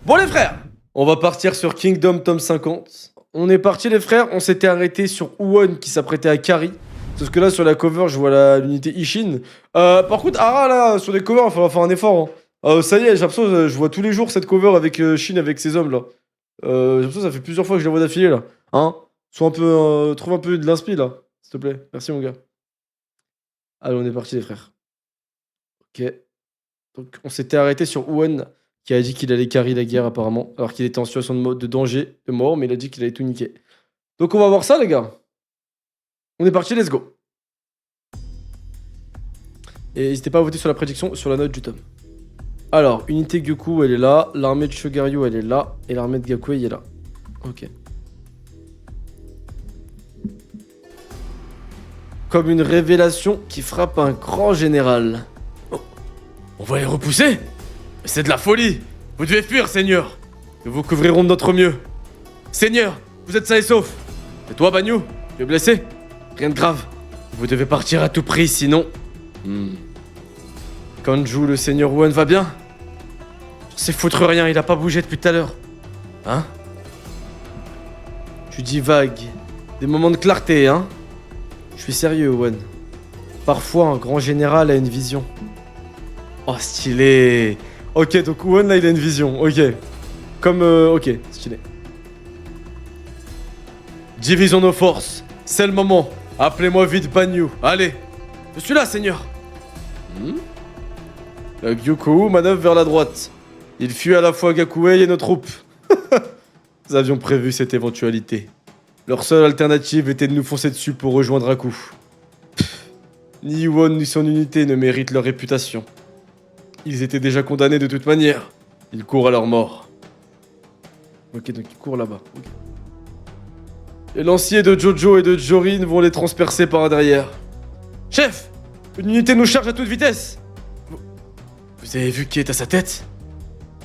Bon les frères, on va partir sur Kingdom tome 50. On est parti les frères, on s'était arrêté sur Uwon qui s'apprêtait à carry. Parce que là sur la cover je vois l'unité Ishin. Par contre Ara là sur les covers il va falloir faire un effort. Hein. Ça y est, j'ai l'impression je vois tous les jours cette cover avec Shin avec ses hommes là. J'ai l'impression que ça fait plusieurs fois que je la vois d'affilée là. Hein. Sois un peu, trouve un peu de l'inspi là, s'il te plaît. Merci mon gars. Allez on est parti les frères. Ok. Donc on s'était arrêté sur Uwon qui a dit qu'il allait carry la guerre apparemment, alors qu'il était en situation de danger, de mort, mais il a dit qu'il allait tout niquer. Donc on va voir ça les gars. On est parti, let's go. Et n'hésitez pas à voter sur la prédiction, sur la note du tome. Alors, unité Gyoku, elle est là, l'armée de Shogaryu, elle est là, et l'armée de Gakouei est là. Ok. Comme une révélation qui frappe un grand général. Oh. On va les repousser? C'est de la folie! Vous devez fuir, Seigneur! Nous vous couvrirons de notre mieux. Seigneur, vous êtes sain et sauf! Et toi, Banyu, tu es blessé? Rien de grave. Vous devez partir à tout prix, sinon... Kanju, le seigneur Uwon, va bien? C'est foutre rien, il a pas bougé depuis tout à l'heure. Hein? Tu dis vague. Des moments de clarté, hein? Je suis sérieux, Uwon. Parfois, un grand général a une vision. Oh, stylé! Ok, donc Uwon, là, il a une vision. Ok. Comme... ok, stylé. Divisons nos forces. C'est le moment. Appelez-moi vite Banyu. Allez. Je suis là, Seigneur. La Gyukou manœuvre vers la droite. Il fuit à la fois Gakouei et nos troupes. Nous avions prévu cette éventualité. Leur seule alternative était de nous foncer dessus pour rejoindre Aku. Ni Uwon ni son unité ne méritent leur réputation. Ils étaient déjà condamnés de toute manière. Ils courent à leur mort. Ok, donc ils courent là-bas. Okay. Les lanciers de Jojo et de Jorin vont les transpercer par derrière. Chef! Une unité nous charge à toute vitesse! Vous avez vu qui est à sa tête?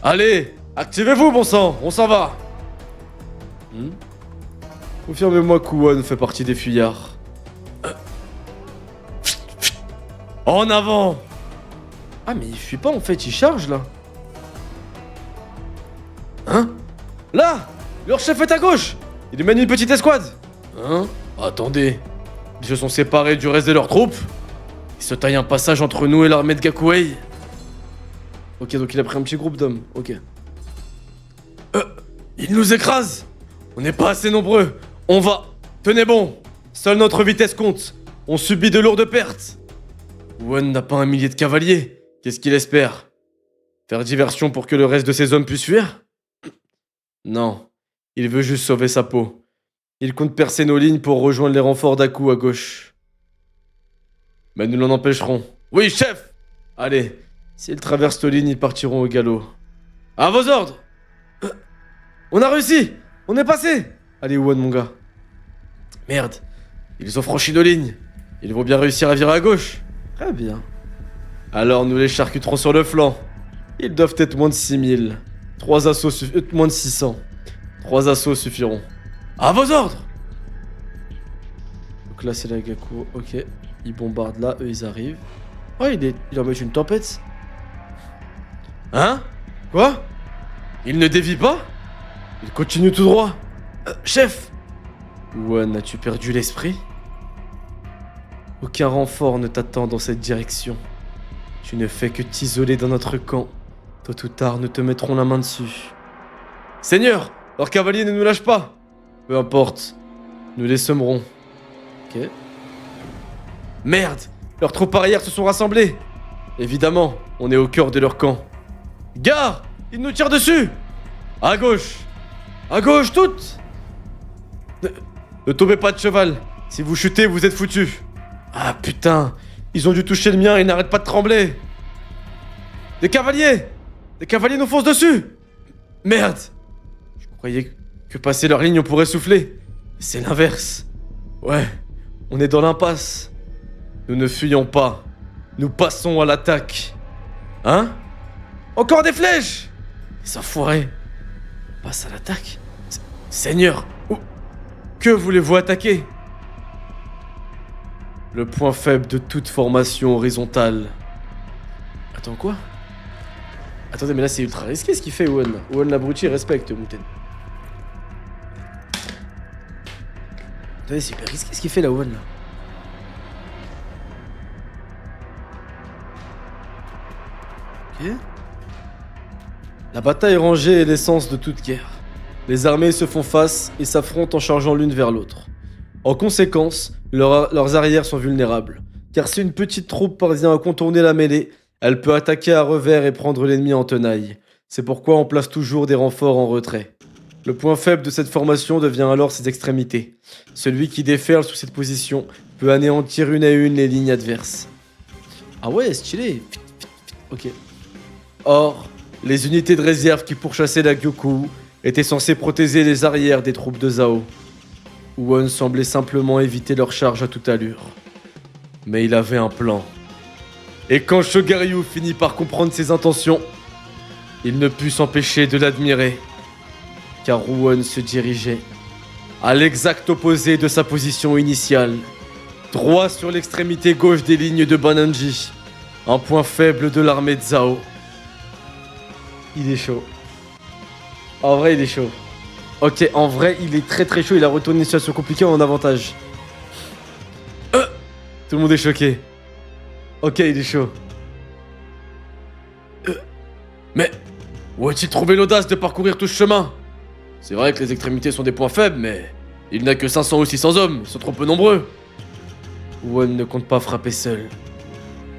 Allez! Activez-vous, bon sang! On s'en va! Confirmez-moi qu'Uwon fait partie des fuyards. En avant! Ah mais il fuit pas en fait, il charge là. Hein? Là! Leur chef est à gauche! Il mène une petite escouade! Hein? Attendez. Ils se sont séparés du reste de leurs troupes? Ils se taillent un passage entre nous et l'armée de Gakouei? Ok, donc il a pris un petit groupe d'hommes, ok. Ils nous écrasent! On n'est pas assez nombreux! On va... Tenez bon! Seule notre vitesse compte! On subit de lourdes pertes! Uwon n'a pas 1 millier de cavaliers! Qu'est-ce qu'il espère? Faire diversion pour que le reste de ses hommes puissent fuir? Non. Il veut juste sauver sa peau. Il compte percer nos lignes pour rejoindre les renforts d'Aku à gauche. Mais nous l'en empêcherons. Oui, chef! Allez, s'ils traversent nos lignes, ils partiront au galop. À vos ordres! On a réussi! On est passé! Allez, Uwon, mon gars. Merde, ils ont franchi nos lignes. Ils vont bien réussir à virer à gauche. Très bien. Alors nous les charcuterons sur le flanc. Ils doivent être moins de 6000. 3 assauts moins de 600. 3 assauts suffiront. À vos ordres! Donc là c'est la Gaku, ok. Ils bombardent là, eux ils arrivent. Oh il en met une tempête. Hein? Quoi? Il ne dévie pas? Il continue tout droit. Chef! Uwon, as-tu perdu l'esprit? Aucun renfort ne t'attend dans cette direction. Tu ne fais que t'isoler dans notre camp. Tôt ou tard, nous te mettrons la main dessus. Seigneur, leurs cavaliers ne nous lâchent pas. Peu importe, nous les semerons. Ok. Merde, leurs troupes arrières se sont rassemblées. Évidemment, on est au cœur de leur camp. Gare, ils nous tirent dessus. À gauche. À gauche, toutes. Ne tombez pas de cheval. Si vous chutez, vous êtes foutus. Ah putain, ils ont dû toucher le mien et ils n'arrêtent pas de trembler. Des cavaliers! Des cavaliers nous foncent dessus! Merde! Je croyais que passer leur ligne on pourrait souffler. C'est l'inverse. Ouais, on est dans l'impasse. Nous ne fuyons pas. Nous passons à l'attaque. Hein? Encore des flèches! Les enfoirés. On passe à l'attaque? Seigneur, que voulez-vous attaquer? Le point faible de toute formation horizontale. Attends, quoi? Attendez, mais là, c'est ultra risqué ce qu'il fait, Owen. Owen l'abruti, respecte, Mouten. Attendez, c'est hyper risqué ce qu'il fait, là, Owen, là. Ok. La bataille rangée est l'essence de toute guerre. Les armées se font face et s'affrontent en chargeant l'une vers l'autre. En conséquence, leurs arrières sont vulnérables. Car si une petite troupe parvient à contourner la mêlée, elle peut attaquer à revers et prendre l'ennemi en tenaille. C'est pourquoi on place toujours des renforts en retrait. Le point faible de cette formation devient alors ses extrémités. Celui qui déferle sous cette position peut anéantir une à une les lignes adverses. Ah ouais, stylé. Ok. Or, les unités de réserve qui pourchassaient la Gyoku étaient censées protéger les arrières des troupes de Zhao. Won semblait simplement éviter leur charge à toute allure. Mais il avait un plan. Et quand Shogaryu finit par comprendre ses intentions, il ne put s'empêcher de l'admirer. Car Won se dirigeait à l'exact opposé de sa position initiale, droit sur l'extrémité gauche des lignes de Bananji, un point faible de l'armée de Zhao. Il est chaud. En vrai, il est chaud. Ok, en vrai, il est très très chaud. Il a retourné une situation compliquée en avantage. Tout le monde est choqué. Ok, il est chaud. Mais où a-t-il trouvé l'audace de parcourir tout ce chemin? C'est vrai que les extrémités sont des points faibles, mais il n'a que 500 ou 600 hommes, ils sont trop peu nombreux. Won ne compte pas frapper seul.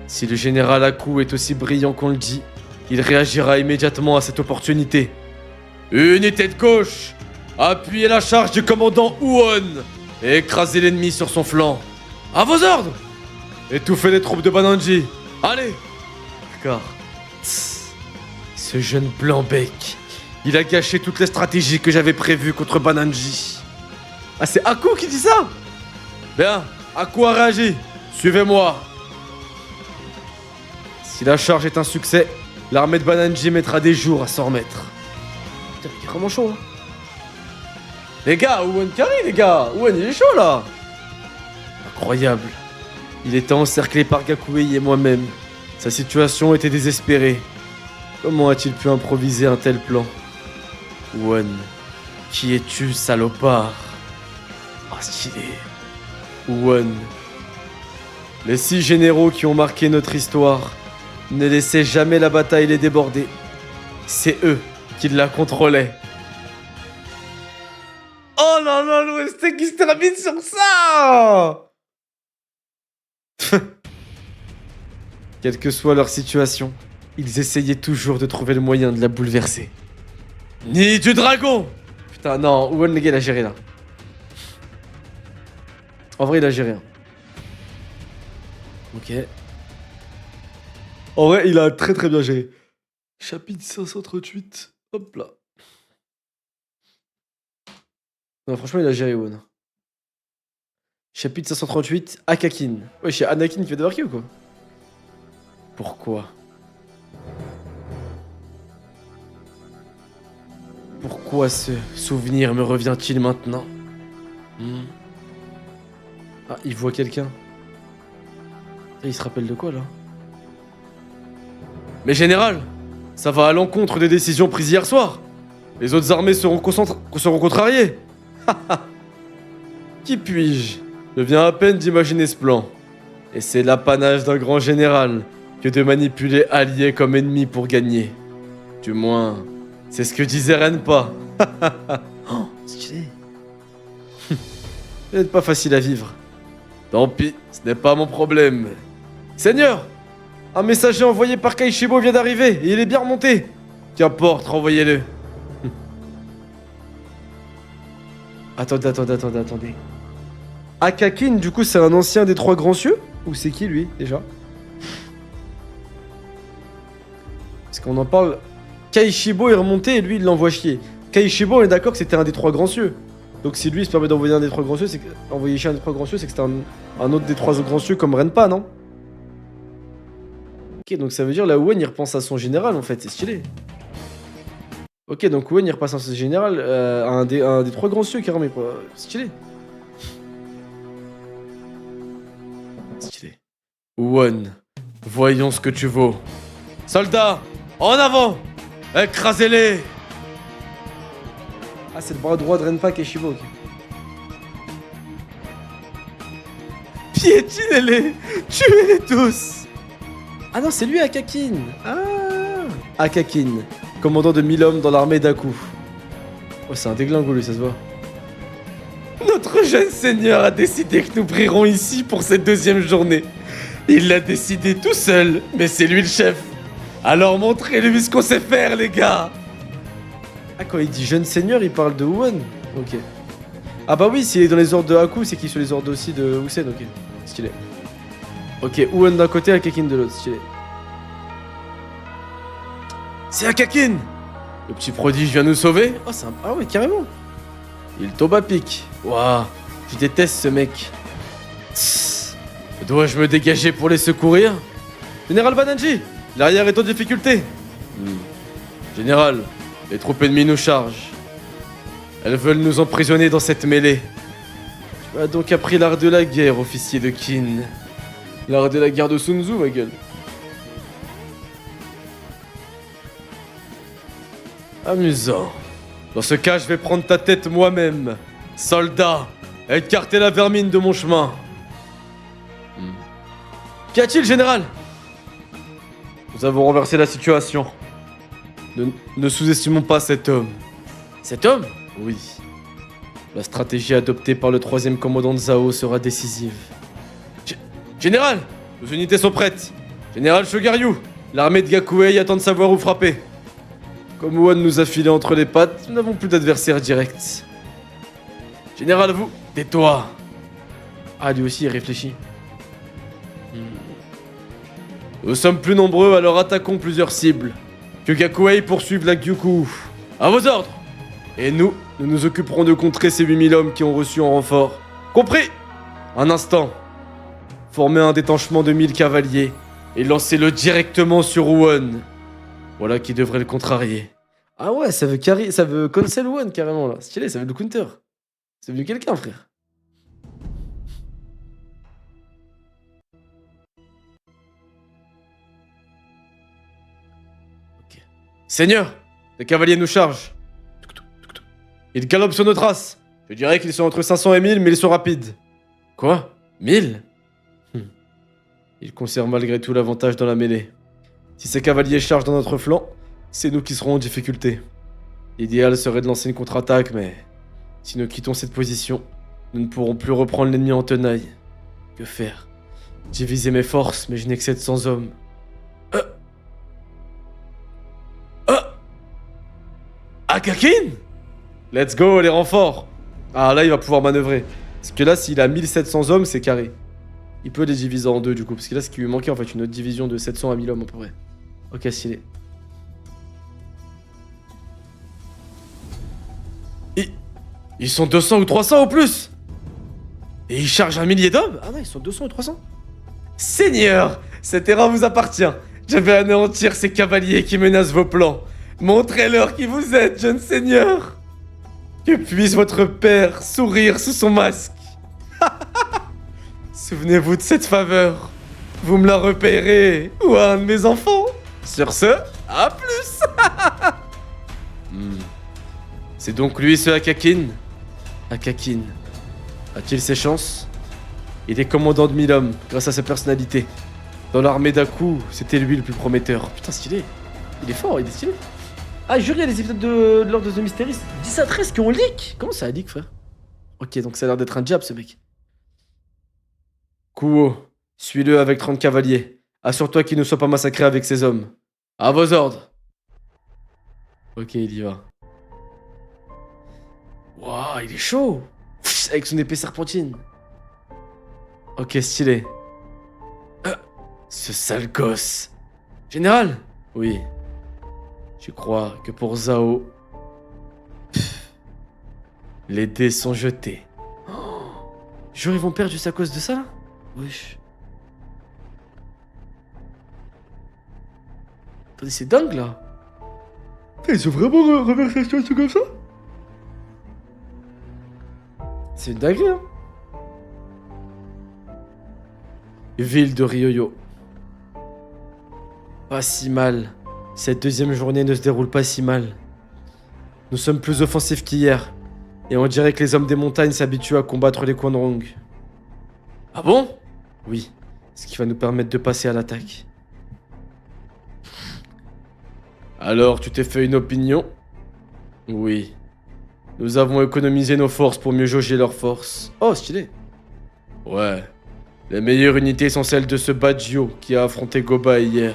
Si le général Aku est aussi brillant qu'on le dit, il réagira immédiatement à cette opportunité. Unité de gauche, appuyez la charge du commandant Won et écrasez l'ennemi sur son flanc. À vos ordres! Étouffez les troupes de Bananji. Allez! D'accord. Ce jeune blanc-bec, il a gâché toutes les stratégies que j'avais prévues contre Bananji. Ah, c'est Aku qui dit ça? Bien, Aku a réagi. Suivez-moi. Si la charge est un succès, l'armée de Bananji mettra des jours à s'en remettre. Putain, il est vraiment chaud, hein. Les gars, Owen carré, les gars. Owen, il est chaud, là. Incroyable. Il était encerclé par Gakuei et moi-même. Sa situation était désespérée. Comment a-t-il pu improviser un tel plan? Won, qui es-tu, salopard? Oh, stylé. Won. Les 6 généraux qui ont marqué notre histoire ne laissaient jamais la bataille les déborder. C'est eux qui la contrôlaient. Oh là là, l'OST qui se termine sur ça! Quelle que soit leur situation, ils essayaient toujours de trouver le moyen de la bouleverser. Nid du dragon! Putain, non, Owen, les gars, il a géré là. En vrai, il a géré. Hein. Ok. En vrai, il a très très bien géré. Chapitre 538. Hop là. Non, franchement, il a géré, Owen. Chapitre 538, Akakin. Ouais, c'est Anakin qui fait débarquer ou quoi? Pourquoi? Pourquoi ce souvenir me revient-il maintenant? Ah, il voit quelqu'un. Il se rappelle de quoi, là? Mais général, ça va à l'encontre des décisions prises hier soir. Les autres armées seront contrariées. Qui puis-je? Je viens à peine d'imaginer ce plan. Et c'est l'apanage d'un grand général que de manipuler alliés comme ennemis pour gagner. Du moins, c'est ce que disait Renpa. Oh, stylé. Ce n'est pas facile à vivre. Tant pis, ce n'est pas mon problème. Seigneur, un messager envoyé par Kaishibo vient d'arriver et il est bien remonté. Qu'importe, renvoyez-le. Attendez. Akakin, du coup, c'est un ancien des 3 grands cieux? Ou c'est qui, lui, déjà? Parce qu'on en parle... Kaishibo est remonté et lui, il l'envoie chier. Kaishibo, on est d'accord que c'était un des 3 grands cieux. Donc si lui, il se permet d'envoyer un des 3 grands cieux, c'est que... Envoyer chier un des 3 grands cieux, c'est que c'était un autre des 3 grands cieux comme Renpa, non? Ok, donc ça veut dire, là, Owen, il repense à son général, en fait. C'est stylé. Ok, donc Owen, il repasse à son général, un des 3 grands cieux, carrément. Stylé. Stylé. Won, voyons ce que tu vaux. Soldats, En avant! Écrasez-les! Ah, c'est le bras droit de Renpa Keshibo, ok. Piétinez-les! Tuez-les tous! Ah non, c'est lui, Akakin. Ah, Akakin, commandant de 1000 hommes dans l'armée d'Aku. Oh, c'est un déglingo, lui, ça se voit. Notre jeune seigneur a décidé que nous prierons ici pour cette deuxième journée. Il l'a décidé tout seul, mais c'est lui le chef. Alors montrez-lui ce qu'on sait faire, les gars! Ah, quand il dit jeune seigneur, il parle de Uon. Ok. Ah bah oui, s'il est dans les ordres de Haku, c'est qu'il est sur les ordres aussi de Usen, ok. Stylé. Ok, Uon d'un côté, Akakin de l'autre, stylé. C'est Akakin! Le petit prodige vient nous sauver? Oh, c'est un... Ah ouais, carrément. Il tombe à pic. Waouh, je déteste ce mec. Tss. Dois-je me dégager pour les secourir? Général Bananji, l'arrière est en difficulté. Général, les troupes ennemies nous chargent. Elles veulent nous emprisonner dans cette mêlée. Tu as donc appris l'art de la guerre, officier de Qin. L'art de la guerre de Sun Tzu, ma gueule. Amusant. Dans ce cas, je vais prendre ta tête moi-même. Soldat, écartez la vermine de mon chemin. Qu'y a-t-il, général? Nous avons renversé la situation. Ne sous-estimons pas cet homme. Cet homme? Oui. La stratégie adoptée par le troisième commandant de Zhao sera décisive. Général, nos unités sont prêtes. Général Shogaryu, l'armée de Gakuei attend de savoir où frapper. Comme Uon nous a filé entre les pattes, nous n'avons plus d'adversaire direct. Général, vous, tais-toi. Ah, lui aussi, il réfléchit. Nous sommes plus nombreux, alors attaquons plusieurs cibles. Que Gakuei poursuive la Gyuku. À vos ordres. Et nous nous occuperons de contrer ces 8000 hommes qui ont reçu en renfort. Compris? Un instant. Formez un détachement de 1000 cavaliers et lancez-le directement sur Uon. Voilà qui devrait le contrarier. Ah ouais, ça veut cancel Uon carrément là. Stylé, ça veut le counter. C'est venu quelqu'un, frère. Seigneur, les cavaliers nous chargent. Ils galopent sur nos traces. Je dirais qu'ils sont entre 500 et 1000, mais ils sont rapides. Quoi? 1000? Ils conservent malgré tout l'avantage dans la mêlée. Si ces cavaliers chargent dans notre flanc, c'est nous qui serons en difficulté. L'idéal serait de lancer une contre-attaque, mais si nous quittons cette position, nous ne pourrons plus reprendre l'ennemi en tenaille. Que faire? Diviser mes forces, mais je n'ai que 700 hommes. Akakin? Let's go, les renforts! Ah, là, il va pouvoir manœuvrer. Parce que là, s'il a 1700 hommes, c'est carré. Il peut les diviser en deux, du coup. Parce que là, ce qui lui manquait, en fait, une autre division de 700 à 1000 hommes, à peu près. Ok, stylé. Ils sont 200 ou 300 au plus! Et ils chargent 1 millier d'hommes? Ah non, ils sont 200 ou 300. Seigneur, cette terrain vous appartient. Je vais anéantir ces cavaliers qui menacent vos plans. Montrez-leur qui vous êtes, jeune seigneur. Que puisse votre père sourire sous son masque. Souvenez-vous de cette faveur. Vous me la repayerez, ou à un de mes enfants. Sur ce, à plus. C'est donc lui ce Akakin? Akakin. A-t-il ses chances? Il est commandant de 1000 hommes, grâce à sa personnalité. Dans l'armée d'Aku, c'était lui le plus prometteur. Putain, stylé. Il est fort, il est stylé. Ah, jure, il y a les épisodes de l'Ordre de Mysteries 10 à 13 qui ont leak. Comment ça a leak, frère? Ok, donc ça a l'air d'être un jab, ce mec. Kuo, suis-le avec 30 cavaliers. Assure-toi qu'il ne soit pas massacré avec ses hommes. À vos ordres. Ok, il y va. Waouh, il est chaud. Avec son épée serpentine. Ok, stylé. Ce sale gosse. Général? Oui. Je crois que pour Zhao, les dés sont jetés. Jure, ils vont perdre juste à cause de ça, là? Wesh. Attendez, c'est dingue, là. Ils ont vraiment reversé la situation comme ça? C'est une dinguerie, hein. Ville de Ryoyo. Pas si mal. Cette deuxième journée ne se déroule pas si mal. Nous sommes plus offensifs qu'hier, et on dirait que les hommes des montagnes s'habituent à combattre les Quanrong. Ah bon? Oui, ce qui va nous permettre de passer à l'attaque. Alors, tu t'es fait une opinion? Oui. Nous avons économisé nos forces pour mieux jauger leurs forces. Oh, stylé. Ouais. Les meilleures unités sont celles de ce Bajio qui a affronté Goba hier.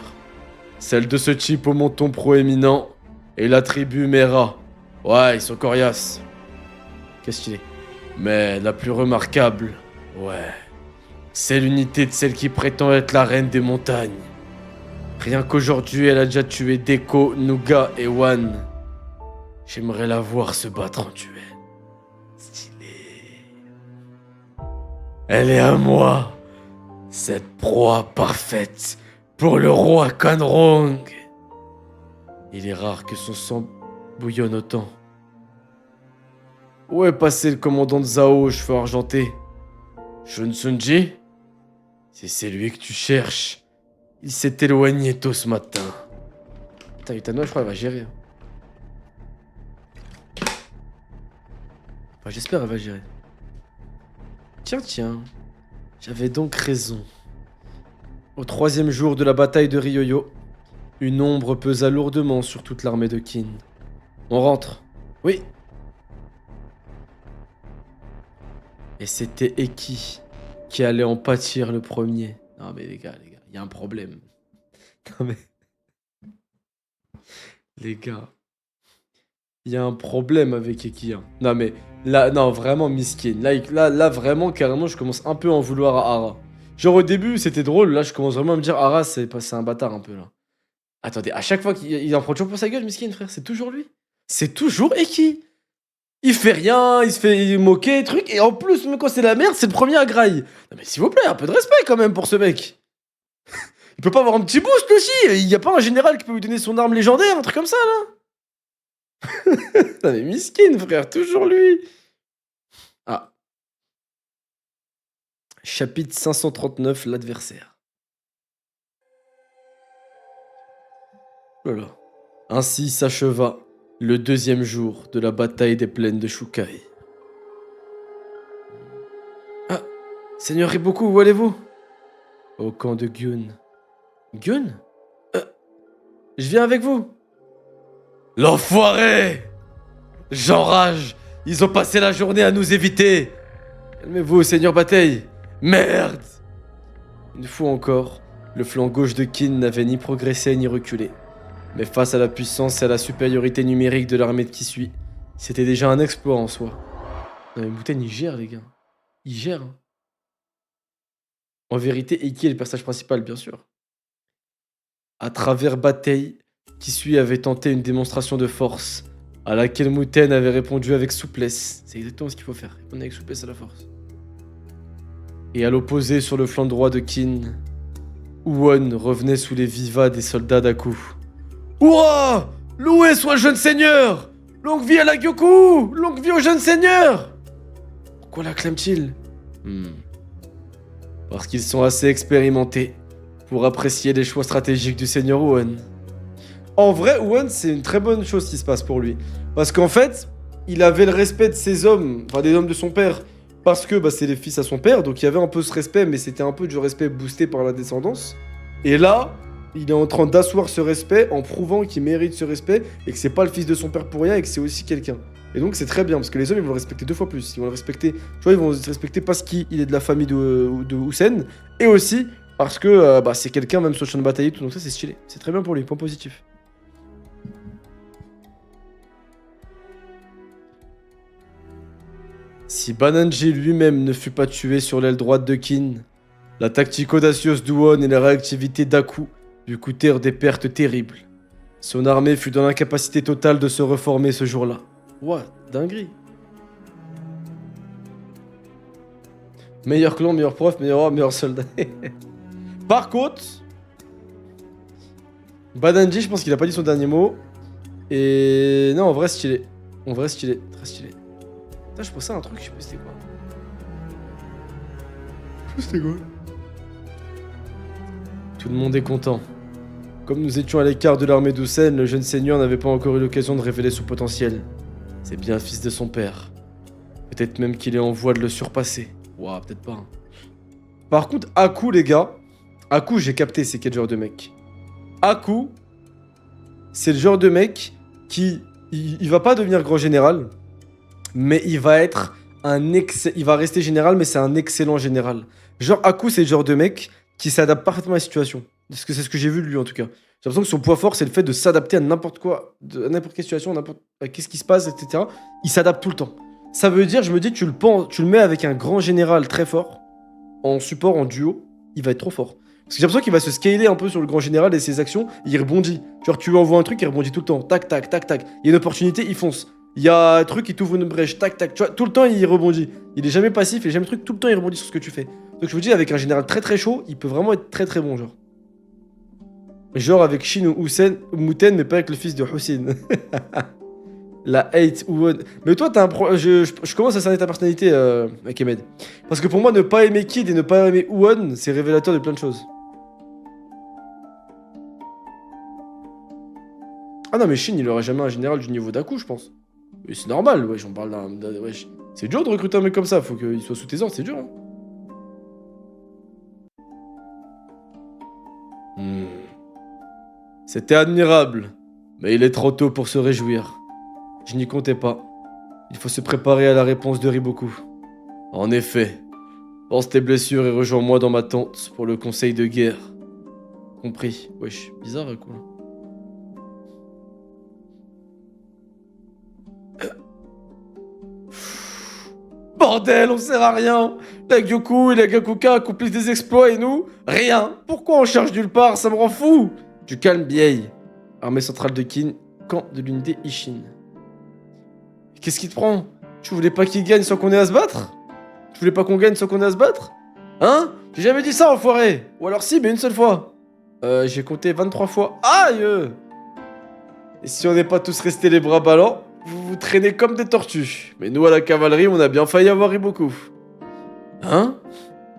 Celles de ce type au menton proéminent et la tribu Mera. Ouais, ils sont coriaces. Qu'est-ce qu'il est? Mais la plus remarquable, ouais, c'est l'unité de celle qui prétend être la reine des montagnes. Rien qu'aujourd'hui, elle a déjà tué Deko, Nuga et Wan. J'aimerais la voir se battre en duel. Stylé. Elle est à moi. Cette proie parfaite pour le roi Quanrong. Il est rare que son sang bouillonne autant. Où est passé le commandant de Zhao aux cheveux argentés? Shunsunji? Si c'est lui que tu cherches, il s'est éloigné tôt ce matin. Putain, Utano, je crois qu'elle va gérer. Enfin, j'espère qu'elle va gérer. Tiens. J'avais donc raison. Au 3e jour de la bataille de Ryoyo, une ombre pesa lourdement sur toute l'armée de Qin. On rentre. Oui. Et c'était Eki qui allait en pâtir le premier. Non mais les gars, il y a un problème. Non mais... Les gars, il y a un problème avec Eki. Hein. Non mais, là, non, vraiment miskin. Là, vraiment, carrément, je commence un peu à en vouloir à Ara. Genre au début, c'était drôle, là, je commence vraiment à me dire, Ara, c'est un bâtard un peu, là. Attendez, à chaque fois qu'il en prend toujours pour sa gueule, miskin, frère, c'est toujours lui. C'est toujours Eki. Il fait rien, il se fait moquer, truc, et en plus, même quand c'est la merde, c'est le premier à graille. Non mais s'il vous plaît, un peu de respect quand même pour ce mec. Il peut pas avoir un petit boost aussi. Il y a pas un général qui peut lui donner son arme légendaire, un truc comme ça là. Non mais miskin frère, toujours lui. Ah. Chapitre 539, l'adversaire. Voilà. Ainsi s'acheva le 2e jour de la bataille des plaines de Shukai. Ah, Seigneur Iboku, où allez-vous? Au camp de Gyun. Gyun? Je viens avec vous. L'enfoiré! J'enrage! Ils ont passé la journée à nous éviter! Calmez-vous, Seigneur Bataille. Merde! Une fois encore, le flanc gauche de Qin n'avait ni progressé ni reculé. Mais face à la puissance et à la supériorité numérique de l'armée de Kisui, c'était déjà un exploit en soi. Non mais Mouten, il gère les gars. Il gère. Hein. En vérité, Eki est le personnage principal, bien sûr. À travers Bataille, Kisui avait tenté une démonstration de force, à laquelle Mouten avait répondu avec souplesse. C'est exactement ce qu'il faut faire, répondre avec souplesse à la force. Et à l'opposé, sur le flanc droit de Qin, Uwon revenait sous les vivas des soldats d'Aku. Ouah! Loué soit le jeune seigneur! Longue vie à la Gyoku! Longue vie au jeune seigneur! Pourquoi l'acclament-il? Parce qu'ils sont assez expérimentés pour apprécier les choix stratégiques du seigneur Uwon. En vrai, Uwon, c'est une très bonne chose qui se passe pour lui. Parce qu'en fait, il avait le respect de ses hommes, enfin des hommes de son père, parce que bah, c'est les fils à son père, donc il y avait un peu ce respect, mais c'était un peu du respect boosté par la descendance. Et là, il est en train d'asseoir ce respect en prouvant qu'il mérite ce respect et que c'est pas le fils de son père pour rien et que c'est aussi quelqu'un. Et donc c'est très bien parce que les hommes ils vont le respecter 2 fois plus. Ils vont le respecter, tu vois, ils vont le respecter parce qu'il est de la famille de Hussein et aussi parce que bah, c'est quelqu'un même sur le champ de bataille et tout. Donc ça c'est stylé. C'est très bien pour lui, point positif. Si Bananji lui-même ne fut pas tué sur l'aile droite de Qin, la tactique audacieuse d'Uwon et la réactivité d'Aku lui coûtèrent des pertes terribles. Son armée fut dans l'incapacité totale de se reformer ce jour-là. Ouah, dinguerie. Meilleur clan, meilleur prof, meilleur homme, meilleur soldat. Par contre, Bananji, je pense qu'il a pas dit son dernier mot. Et non, en vrai, stylé. En vrai, stylé. Très stylé. Putain, je pensais à un truc, je sais plus c'était quoi. C'était quoi? Tout le monde est content. Comme nous étions à l'écart de l'armée d'Houssen, le jeune seigneur n'avait pas encore eu l'occasion de révéler son potentiel. C'est bien fils de son père. Peut-être même qu'il est en voie de le surpasser. Ouah, peut-être pas. Hein. Par contre, Aku, les gars. Aku, j'ai capté c'est quel genre de mec. Aku, c'est le genre de mec qui... Il va pas devenir grand général, mais il va être il va rester général, mais c'est un excellent général. Genre, Aku, c'est le genre de mec qui s'adapte parfaitement à la situation. Parce que c'est ce que j'ai vu de lui, en tout cas. J'ai l'impression que son point fort, c'est le fait de s'adapter à n'importe quoi, à n'importe quelle situation, à qu'est-ce qui se passe, etc. Il s'adapte tout le temps. Ça veut dire, je me dis, tu le mets avec un grand général très fort, en support, en duo, il va être trop fort. Parce que j'ai l'impression qu'il va se scaler un peu sur le grand général et ses actions, il rebondit. Genre, tu lui envoies un truc, il rebondit tout le temps. Tac, tac, tac, tac. Il y a une opportunité, il fonce. Il y a un truc qui t'ouvre une brèche, tac, tac. Tu vois, tout le temps, il rebondit. Il est jamais passif, il est jamais truc, tout le temps, il rebondit sur ce que tu fais. Donc, je me dis, avec un général très très chaud, il peut vraiment être très très bon, genre. Genre avec Shin ou Muten, mais pas avec le fils de Hussein. La hate ou... Mais toi, t'as un je commence à cerner ta personnalité, Kemed. Parce que pour moi, ne pas aimer Kid et ne pas aimer Uwon, c'est révélateur de plein de choses. Ah non, mais Shin, il aurait jamais un général du niveau d'Aku, je pense. Mais c'est normal, wesh, on parle d'un... Wesh. C'est dur de recruter un mec comme ça, faut qu'il soit sous tes ordres, c'est dur, hein. C'était admirable, mais il est trop tôt pour se réjouir. Je n'y comptais pas. Il faut se préparer à la réponse de Riboku. En effet. Pense tes blessures et rejoins-moi dans ma tente pour le conseil de guerre. Compris. Wesh, bizarre, quoi. Bordel, on sert à rien. La Gyoku et la Gakuka accomplissent des exploits et nous, rien. Pourquoi on cherche nulle part? Ça me rend fou. Du calme, vieille. Armée centrale de Kin, camp de l'unité Ishin. Qu'est-ce qui te prend? Tu voulais pas qu'il gagne sans qu'on ait à se battre? Tu voulais pas qu'on gagne sans qu'on ait à se battre? Hein? J'ai jamais dit ça, enfoiré. Ou alors si, mais une seule fois. J'ai compté 23 fois. Aïe! Et si on n'est pas tous restés les bras ballants, vous vous traînez comme des tortues. Mais nous, à la cavalerie, on a bien failli avoir beaucoup. Hein?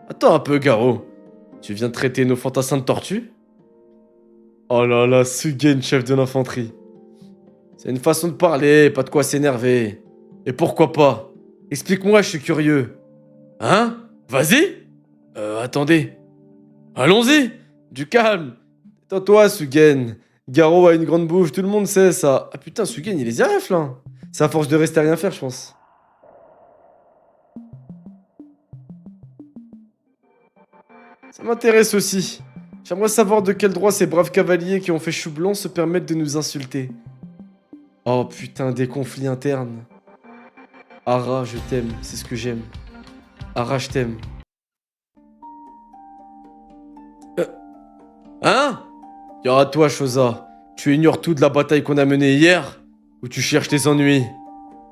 Attends un peu, Garo. Tu viens de traiter nos fantassins de tortues? Oh là là, Sugen, chef de l'infanterie. C'est une façon de parler, pas de quoi s'énerver. Et pourquoi pas? Explique-moi, je suis curieux. Hein? Vas-y? Attendez. Allons-y. Du calme. Tais-toi, Sugen. Garo a une grande bouche, tout le monde sait ça. Ah putain, Sugen, il est ZRF là. C'est à force de rester à rien faire, je pense. Ça m'intéresse aussi. J'aimerais savoir de quel droit ces braves cavaliers qui ont fait chou blanc se permettent de nous insulter. Oh putain, des conflits internes. Ara, je t'aime, c'est ce que j'aime. Ara, je t'aime. Hein? Y'a toi, Shoza. Tu ignores tout de la bataille qu'on a menée hier? Ou tu cherches tes ennuis?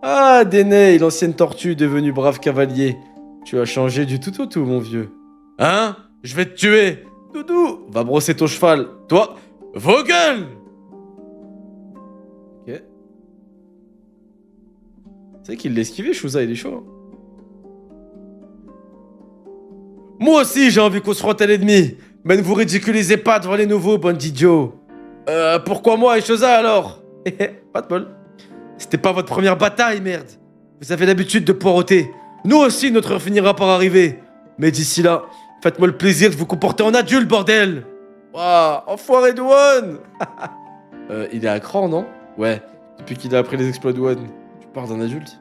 Ah, Denei, l'ancienne tortue devenue brave cavalier. Tu as changé du tout au tout, mon vieux. Hein? Je vais te tuer. Doudou, va brosser ton cheval. Toi, Vogel! Ok. C'est vrai qu'il l'a esquivé, Shoza, il est chaud. Hein. Moi aussi, j'ai envie qu'on se frotte à l'ennemi. Mais ne vous ridiculisez pas devant les nouveaux, bandit Joe. Pourquoi moi et Shoza alors? Pas de bol. C'était pas votre première bataille, merde. Vous avez l'habitude de poireauter. Nous aussi, notre heure finira par arriver. Mais d'ici là, faites-moi le plaisir de vous comporter en adulte, bordel. Waouh, enfoiré de One. Il est à cran, non? Ouais, depuis qu'il a appris les exploits de One. Tu parles d'un adulte.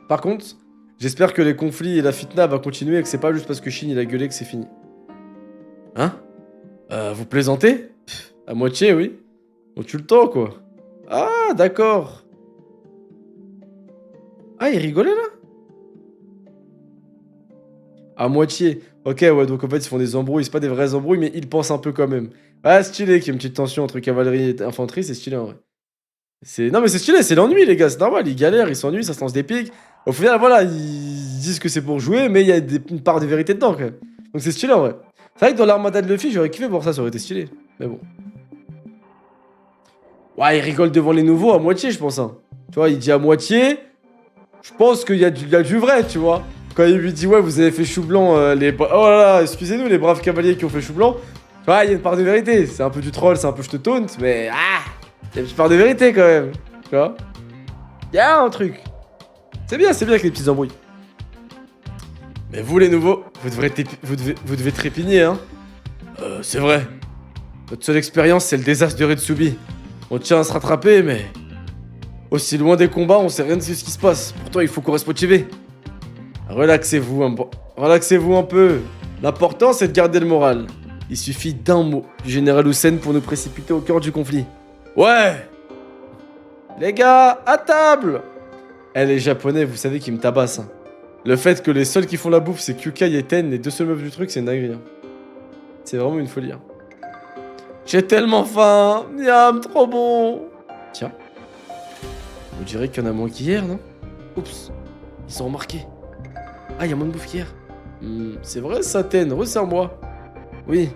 Par contre, j'espère que les conflits et la fitna va continuer et que c'est pas juste parce que Shin il a gueulé que c'est fini. Hein? Vous plaisantez? Pff, à moitié, oui. On tue le temps, quoi. Ah, d'accord. Ah, il rigolait, là? À moitié. Ok, ouais, donc en fait, ils font des embrouilles. C'est pas des vraies embrouilles, mais ils pensent un peu quand même. Ah, stylé qu'il y ait une petite tension entre cavalerie et infanterie, c'est stylé, en vrai. Non, mais c'est stylé, c'est l'ennui, les gars, c'est normal. Ils galèrent, ils s'ennuient, ça se lance des pics. Au final, voilà, ils disent que c'est pour jouer, mais il y a une part de vérité dedans, quand même. Donc c'est stylé, en vrai. C'est vrai que dans l'armada de Luffy, j'aurais kiffé voir ça, ça aurait été stylé. Mais bon. Ouais, il rigole devant les nouveaux à moitié, je pense. Hein. Tu vois, il dit à moitié. Je pense qu'il y a du vrai, tu vois. Quand il lui dit, ouais, vous avez fait chou blanc, oh là là, excusez-nous, les braves cavaliers qui ont fait chou blanc. Ouais, il y a une part de vérité. C'est un peu du troll, c'est un peu je te taunt, mais il y a une petite part de vérité quand même. Tu vois? Il y a un truc. C'est bien avec les petites embrouilles. Mais vous les nouveaux, vous devez trépigner, hein. C'est vrai. Notre seule expérience, c'est le désastre de Retsubi. On tient à se rattraper, mais... Aussi loin des combats, on sait rien de ce qui se passe. Pourtant, il faut qu'on reste motivé. Relaxez-vous un peu. L'important, c'est de garder le moral. Il suffit d'un mot du général Hussein pour nous précipiter au cœur du conflit. Ouais. Les gars, à table! Les Japonais, vous savez qu'ils me tabassent. Hein. Le fait que les seuls qui font la bouffe, c'est Kyukai et Ten, les deux seuls meufs du truc, c'est une dinguerie. Hein. C'est vraiment une folie. Hein. J'ai tellement faim! Miam, trop bon! Tiens. On dirait qu'il y en a moins qu'hier, non? Oups. Ils sont remarqués. Ah, il y a moins de bouffe qu'hier. C'est vrai ça, Ten, resserre-moi. Oui,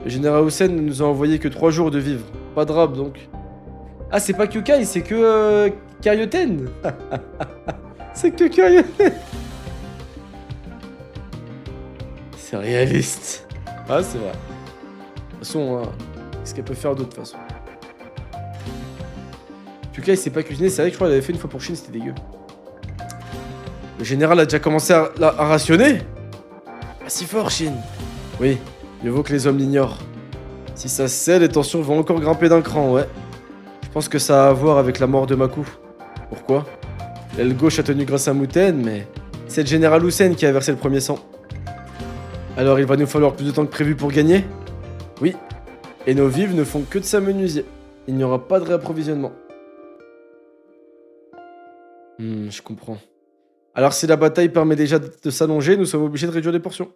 le général Hussein ne nous a envoyé que 3 jours de vivre. Pas de rab, donc. Ah, c'est pas Kyukai, c'est que... Karyoten. C'est que Karyoten. C'est réaliste. Ah, c'est vrai. De toute façon, qu'est-ce qu'elle peut faire d'autre, de toute façon? Kyukai, c'est pas cuisiné, c'est vrai que je crois qu'elle avait fait une fois pour Shin, c'était dégueu. Le général a déjà commencé à rationner? Pas si fort, Shin. Oui, mieux vaut que les hommes l'ignorent. Si ça se sait, les tensions vont encore grimper d'un cran, ouais. Je pense que ça a à voir avec la mort de Maku. Pourquoi? L'aile gauche a tenu grâce à Muten, mais c'est le général Hussein qui a versé le premier sang. Alors il va nous falloir plus de temps que prévu pour gagner? Oui. Et nos vives ne font que de s'amenuiser. Il n'y aura pas de réapprovisionnement. Je comprends. Alors si la bataille permet déjà de s'allonger, nous sommes obligés de réduire les portions.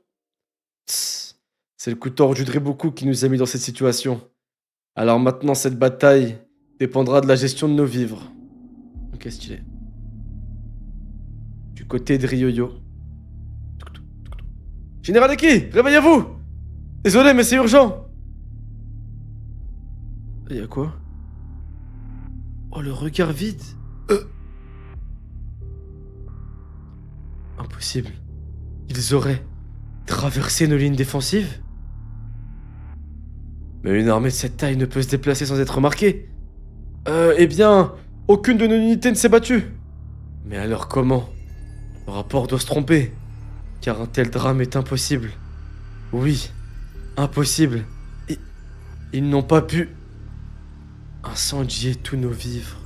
Tss, c'est le coup tordu de Reboku qui nous a mis dans cette situation. Alors maintenant, cette bataille dépendra de la gestion de nos vivres. Ok, stylé. Du côté de Ryoyo. Général Eki, réveillez-vous! Désolé, mais c'est urgent! Y'a quoi? Oh, le regard vide! Impossible. Ils auraient traversé nos lignes défensives? Mais une armée de cette taille ne peut se déplacer sans être remarquée. Eh bien, aucune de nos unités ne s'est battue. Mais alors comment? Le rapport doit se tromper. Car un tel drame est impossible. Oui, impossible. Ils n'ont pas pu incendier tous nos vivres.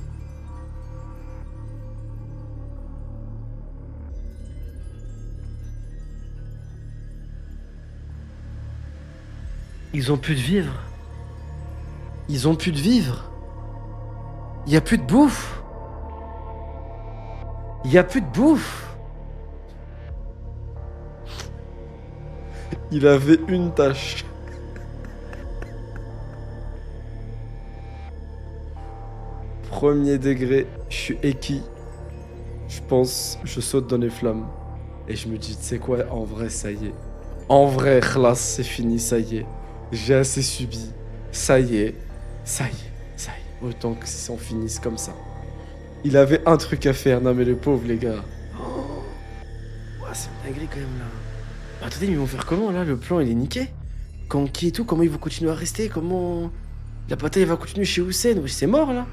Ils ont plus de vivre. Ils ont plus de vivre. Il y a plus de bouffe. Il y a plus de bouffe. Il avait une tâche. Premier degré, je suis Eki. Je pense, je saute dans les flammes. Et je me dis, tu sais quoi, en vrai, ça y est. En vrai, khlas, c'est fini, ça y est. J'ai assez subi. Ça y est. Ça y est. Ça y est. Autant que ça en finisse comme ça. Il avait un truc à faire. Non mais le pauvre, les gars. Oh, c'est une dinguerie quand même là. Attendez, mais ils vont faire comment là? Le plan il est niqué. Kanki et tout, comment ils vont continuer à rester? Comment... La bataille va continuer chez Hussein? Oui, c'est mort là.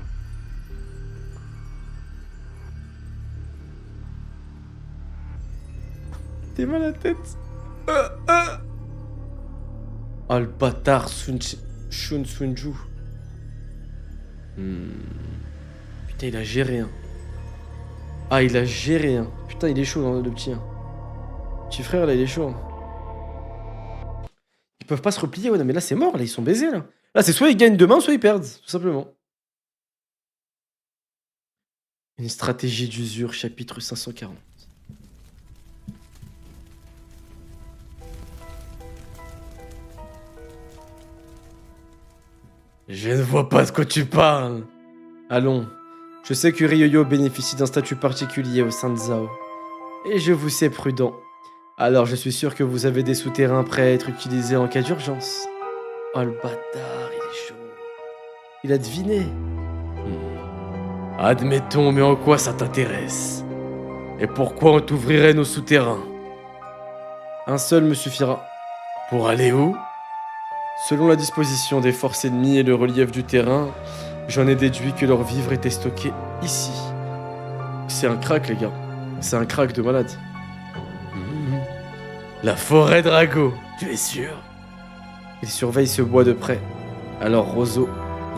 T'es mal à la tête. Oh le bâtard Shun Sunju. Putain, il a géré un. Ah, il a géré un. Putain, il est chaud, hein, le petit. Hein. Petit frère, là, il est chaud. Hein. Ils peuvent pas se replier, ouais, non, mais là, c'est mort, là, ils sont baisés, là. Là, c'est soit ils gagnent demain, soit ils perdent, tout simplement. Une stratégie d'usure, chapitre 540. Je ne vois pas de quoi tu parles. Allons. Je sais que Ryoyo bénéficie d'un statut particulier au sein de Zao. Et je vous sais prudent. Alors je suis sûr que vous avez des souterrains prêts à être utilisés en cas d'urgence. Oh le bâtard, il est chaud. Il a deviné. Admettons, mais en quoi ça t'intéresse? Et pourquoi on t'ouvrirait nos souterrains? Un seul me suffira. Pour aller où? Selon la disposition des forces ennemies et le relief du terrain, j'en ai déduit que leurs vivres étaient stockés ici. C'est un crack, les gars. C'est un crack de malade. La forêt Drago, tu es sûr? Il surveille ce bois de près. Alors, Roseau,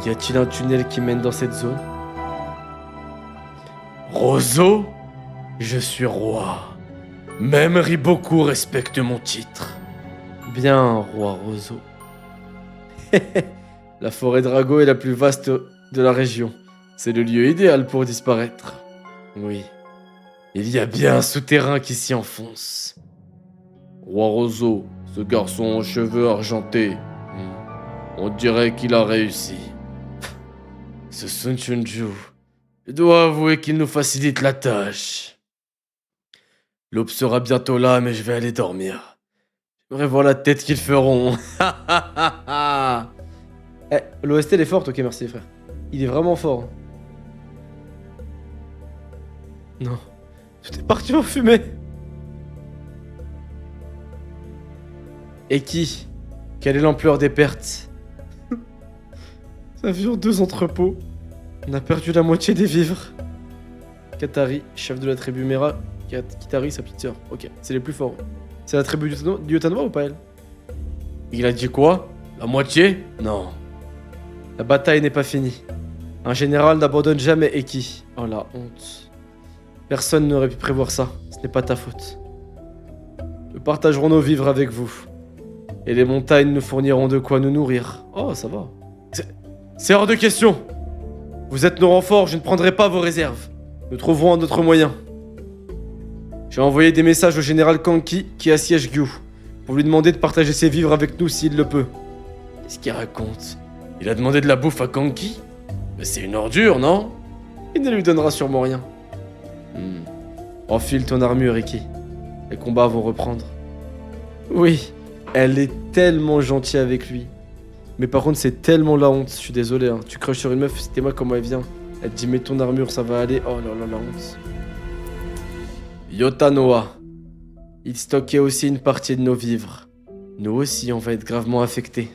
y a-t-il un tunnel qui mène dans cette zone? Roseau? Je suis roi. Même Riboku respecte mon titre. Bien, roi Roseau. La forêt Drago est la plus vaste de la région. C'est le lieu idéal pour disparaître. Oui. Il y a bien un souterrain qui s'y enfonce. Roi Roseau, ce garçon aux cheveux argentés. On dirait qu'il a réussi. Ce Sun Chunju, je dois avouer qu'il nous facilite la tâche. L'aube sera bientôt là, mais je vais aller dormir. J'aimerais voir la tête qu'ils feront. L'OST elle est forte, ok merci frère. Il est vraiment fort. Non. Tout est parti en fumée. Et qui? Quelle est l'ampleur des pertes? Ça vire 2 entrepôts. On a perdu la moitié des vivres. Katari, chef de la tribu Mera. Kitari, sa petite sœur. Ok, c'est les plus forts. C'est la tribu du Yotanwa ou pas elle? Il a dit quoi? La moitié? Non. La bataille n'est pas finie. Un général n'abandonne jamais Eki. Oh la honte. Personne n'aurait pu prévoir ça. Ce n'est pas ta faute. Nous partagerons nos vivres avec vous. Et les montagnes nous fourniront de quoi nous nourrir. Oh, ça va. C'est hors de question. Vous êtes nos renforts, je ne prendrai pas vos réserves. Nous trouverons un autre moyen. J'ai envoyé des messages au général Kanki qui assiège Gyu, pour lui demander de partager ses vivres avec nous s'il le peut. Qu'est-ce qu'il raconte? Il a demandé de la bouffe à Kanki? Mais c'est une ordure, non? Il ne lui donnera sûrement rien. Enfile ton armure, Iki. Les combats vont reprendre. Oui, elle est tellement gentille avec lui. Mais par contre, c'est tellement la honte. Je suis désolé, hein. Tu crushes sur une meuf, c'était moi comment elle vient. Elle te dit mets ton armure, ça va aller. Oh là là, la honte. Yotanoa. Il stockait aussi une partie de nos vivres. Nous aussi, on va être gravement affectés.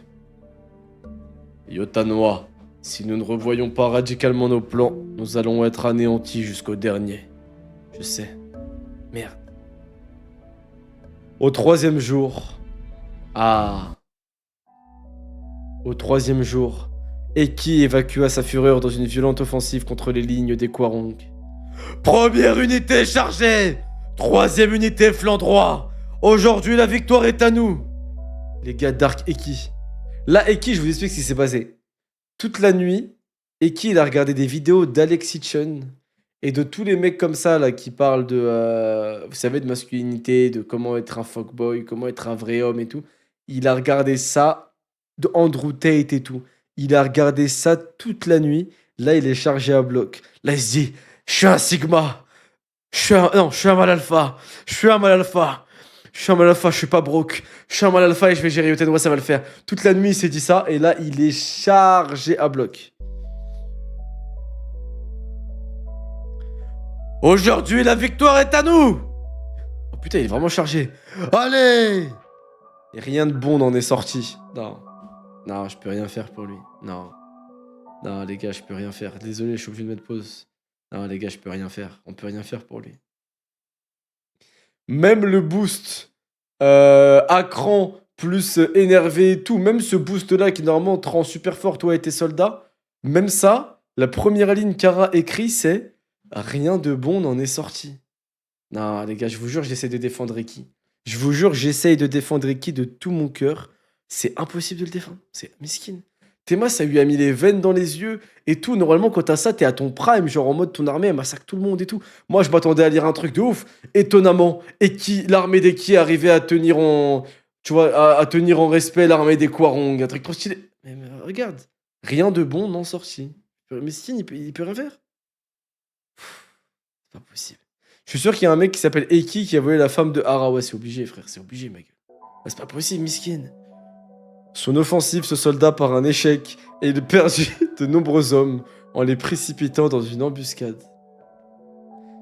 Yotanoa, si nous ne revoyons pas radicalement nos plans, nous allons être anéantis jusqu'au dernier. Je sais. Merde. Au 3e jour. Ah. Au 3e jour, Eki évacua sa fureur dans une violente offensive contre les lignes des Kwarong. Première unité chargée! 3e unité flanc droit! Aujourd'hui, la victoire est à nous! Les gars Dark Eki. Là, Eki, je vous explique ce qui s'est passé. Toute la nuit, Eki, il a regardé des vidéos d'Alexi Chun et de tous les mecs comme ça, là, qui parlent de, vous savez, de masculinité, de comment être un fuckboy, comment être un vrai homme et tout. Il a regardé ça, de Andrew Tate et tout. Il a regardé ça toute la nuit. Là, il est chargé à bloc. Là, il se dit, je suis un Sigma. Je suis un mal alpha. Je suis un mal alpha. Je suis un mal alpha, je suis pas broke. Je suis un mal alpha et je vais gérer Yotenwa, ça va le faire. Toute la nuit, il s'est dit ça. Et là, il est chargé à bloc. Aujourd'hui, la victoire est à nous! Oh putain, il est vraiment chargé. Allez! Et rien de bon n'en est sorti. Non. Non, je peux rien faire pour lui. Non. Non, les gars, je peux rien faire. Désolé, je suis obligé de mettre pause. Non, les gars, je peux rien faire. On peut rien faire pour lui. Même le boost à cran plus énervé et tout, même ce boost-là qui normalement te rend super fort, toi et tes soldats, même ça, la première ligne Kara écrit, c'est rien de bon n'en est sorti. Non, les gars, je vous jure, j'essaie de défendre Eki. Je vous jure, j'essaye de défendre Eki de tout mon cœur. C'est impossible de le défendre. C'est miskin. Théma, ça lui a mis les veines dans les yeux et tout. Normalement, quand t'as ça, t'es à ton prime, genre en mode ton armée, elle massacre tout le monde et tout. Moi, je m'attendais à lire un truc de ouf. Étonnamment, l'armée d'Eki arrivait à tenir en... Tu vois, à tenir en respect l'armée des Kwarong. Un truc trop stylé. Mais regarde, rien de bon n'en sorti. Miskin, il peut rien faire. C'est pas possible. Je suis sûr qu'il y a un mec qui s'appelle Eki qui a volé la femme de Hara. Ouais, c'est obligé, frère, c'est obligé, ma gueule. Bah, c'est pas possible, miskin. Son offensive se solda par un échec et il perdit de nombreux hommes en les précipitant dans une embuscade.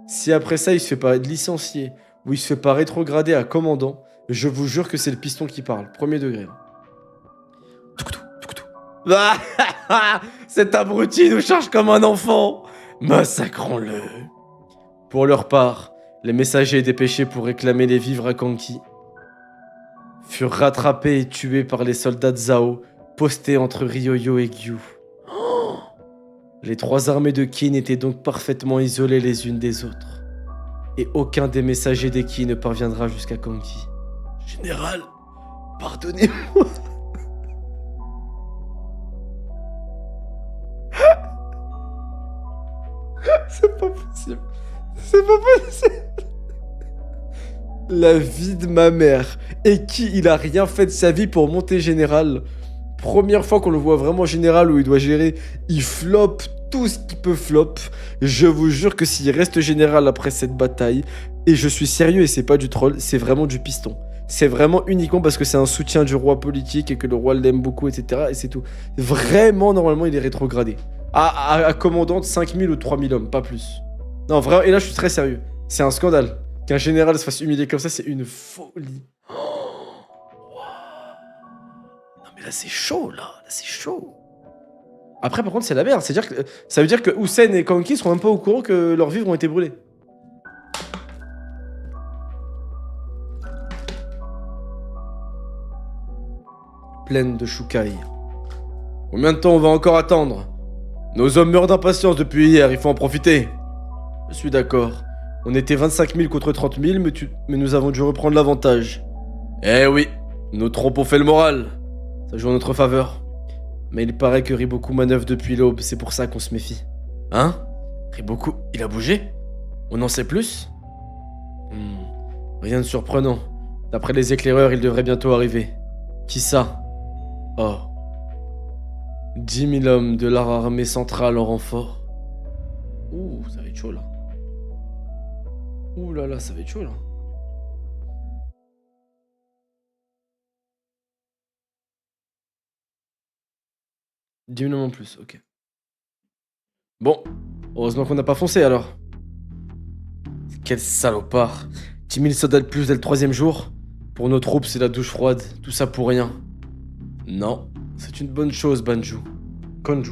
Si après ça il se fait pas licencier ou il se fait pas rétrograder à commandant, je vous jure que c'est le piston qui parle, premier degré. Bah, cet abruti nous charge comme un enfant. Massacrons-le. Pour leur part, les messagers dépêchés pour réclamer les vivres à Kanki furent rattrapés et tués par les soldats de Zhao, postés entre Ryoyo et Gyu. Les trois armées de Qin étaient donc parfaitement isolées les unes des autres. Et aucun des messagers des Qin ne parviendra jusqu'à Kanki. Général, pardonnez-moi. C'est pas possible. C'est pas possible. La vie de ma mère. Et qui il a rien fait de sa vie pour monter général. Première fois qu'on le voit vraiment général où il doit gérer, il floppe tout ce qui peut flop. Je vous jure que s'il reste général après cette bataille, et je suis sérieux et c'est pas du troll, c'est vraiment du piston. C'est vraiment uniquement parce que c'est un soutien du roi politique et que le roi l'aime beaucoup, etc. Et c'est tout. Vraiment, normalement, il est rétrogradé. À commandant de 5000 ou 3000 hommes, pas plus. Non, vraiment, et là, je suis très sérieux. C'est un scandale. Qu'un général se fasse humilier comme ça, c'est une folie. Non mais là c'est chaud, là c'est chaud. Après, par contre, c'est la merde. Ça veut dire que Hussein et Kanki seront même pas au courant que leurs vivres ont été brûlés. Pleine de Shukai. Combien de temps on va encore attendre? Nos hommes meurent d'impatience depuis hier, il faut en profiter. Je suis d'accord. On était 25 000 contre 30 000, mais nous avons dû reprendre l'avantage. Eh oui, nos trompes ont fait le moral. Ça joue en notre faveur. Mais il paraît que Riboku manœuvre depuis l'aube, c'est pour ça qu'on se méfie. Hein? Riboku, il a bougé? On en sait plus? Rien de surprenant. D'après les éclaireurs, il devrait bientôt arriver. Qui ça? Oh. 10 000 hommes de leur armée centrale en renfort. Ouh, ça va être chaud là. Ouh là là, ça va être chaud là. 10 000 hommes en plus, ok. Bon, heureusement qu'on n'a pas foncé alors. Quel salopard. 10 000 soldats de plus dès le 3e jour. Pour nos troupes, c'est la douche froide. Tout ça pour rien. Non, c'est une bonne chose, Banju. Konju.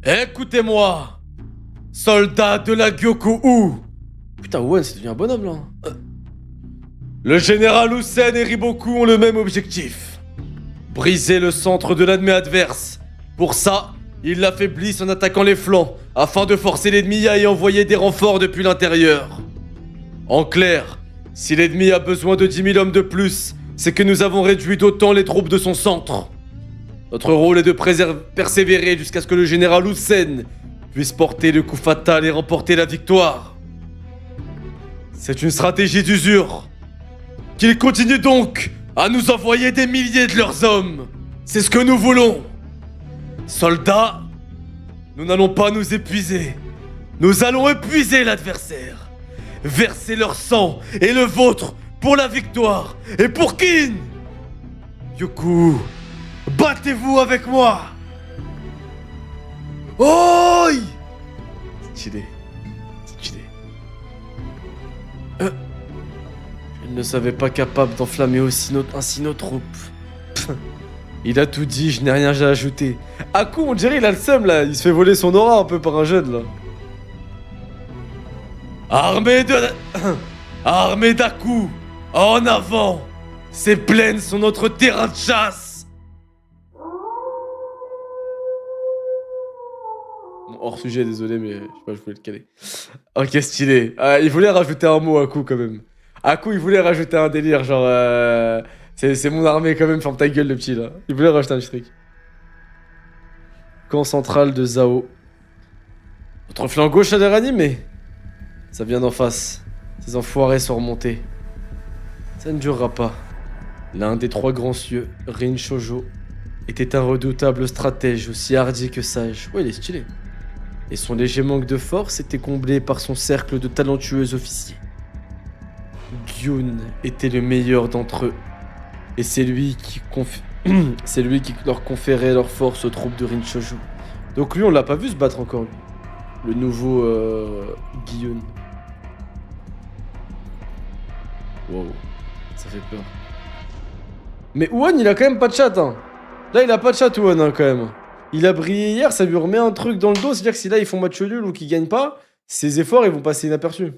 Écoutez-moi, soldats de la Gyoku-U. Putain, Owen, c'est devenu un bonhomme là. Le général Hussein et Riboku ont le même objectif. Briser le centre de l'armée adverse. Pour ça, ils l'affaiblissent en attaquant les flancs, afin de forcer l'ennemi à y envoyer des renforts depuis l'intérieur. En clair, si l'ennemi a besoin de 10 000 hommes de plus, c'est que nous avons réduit d'autant les troupes de son centre. Notre rôle est de persévérer jusqu'à ce que le général Hussein puisse porter le coup fatal et remporter la victoire. C'est une stratégie d'usure. Qu'ils continuent donc à nous envoyer des milliers de leurs hommes. C'est ce que nous voulons. Soldats, nous n'allons pas nous épuiser. Nous allons épuiser l'adversaire. Verser leur sang et le vôtre pour la victoire et pour Qin. Yoku, battez-vous avec moi. Oi! Stylé. Stylé. Je ne savais pas capable d'enflammer ainsi nos troupes. Il a tout dit, je n'ai rien à ajouter. Aku, on dirait il a le seum là, il se fait voler son aura un peu par un jeune là. Armée d'Aku, en avant. Ces plaines sont notre terrain de chasse. Hors sujet, désolé, mais je sais pas, je voulais le caler. Ok, stylé. Il voulait rajouter un mot, Aku, quand même. Aku, il voulait rajouter un délire, genre... C'est mon armée, quand même, ferme ta gueule, le petit, là. Il voulait rajouter un petit truc. Camp central de Zhao. Notre flanc gauche a l'air animé. Ça vient d'en face. Ces enfoirés sont remontés. Ça ne durera pas. L'un des trois grands cieux, Rin Shoujo, était un redoutable stratège, aussi hardi que sage. Ouais, il est stylé. Et son léger manque de force était comblé par son cercle de talentueux officiers. Gyun était le meilleur d'entre eux. Et c'est lui qui leur conférait leur force aux troupes de Rin Shoujo. Donc lui, on l'a pas vu se battre encore, lui. Le nouveau Gyun. Wow, ça fait peur. Mais Uwan, il a quand même pas de chat, hein. Là, il a pas de chat, Uwan, hein, quand même. Il a brillé hier, ça lui remet un truc dans le dos. C'est-à-dire que si là, ils font match nul ou qu'ils gagnent pas, ses efforts, ils vont passer inaperçus.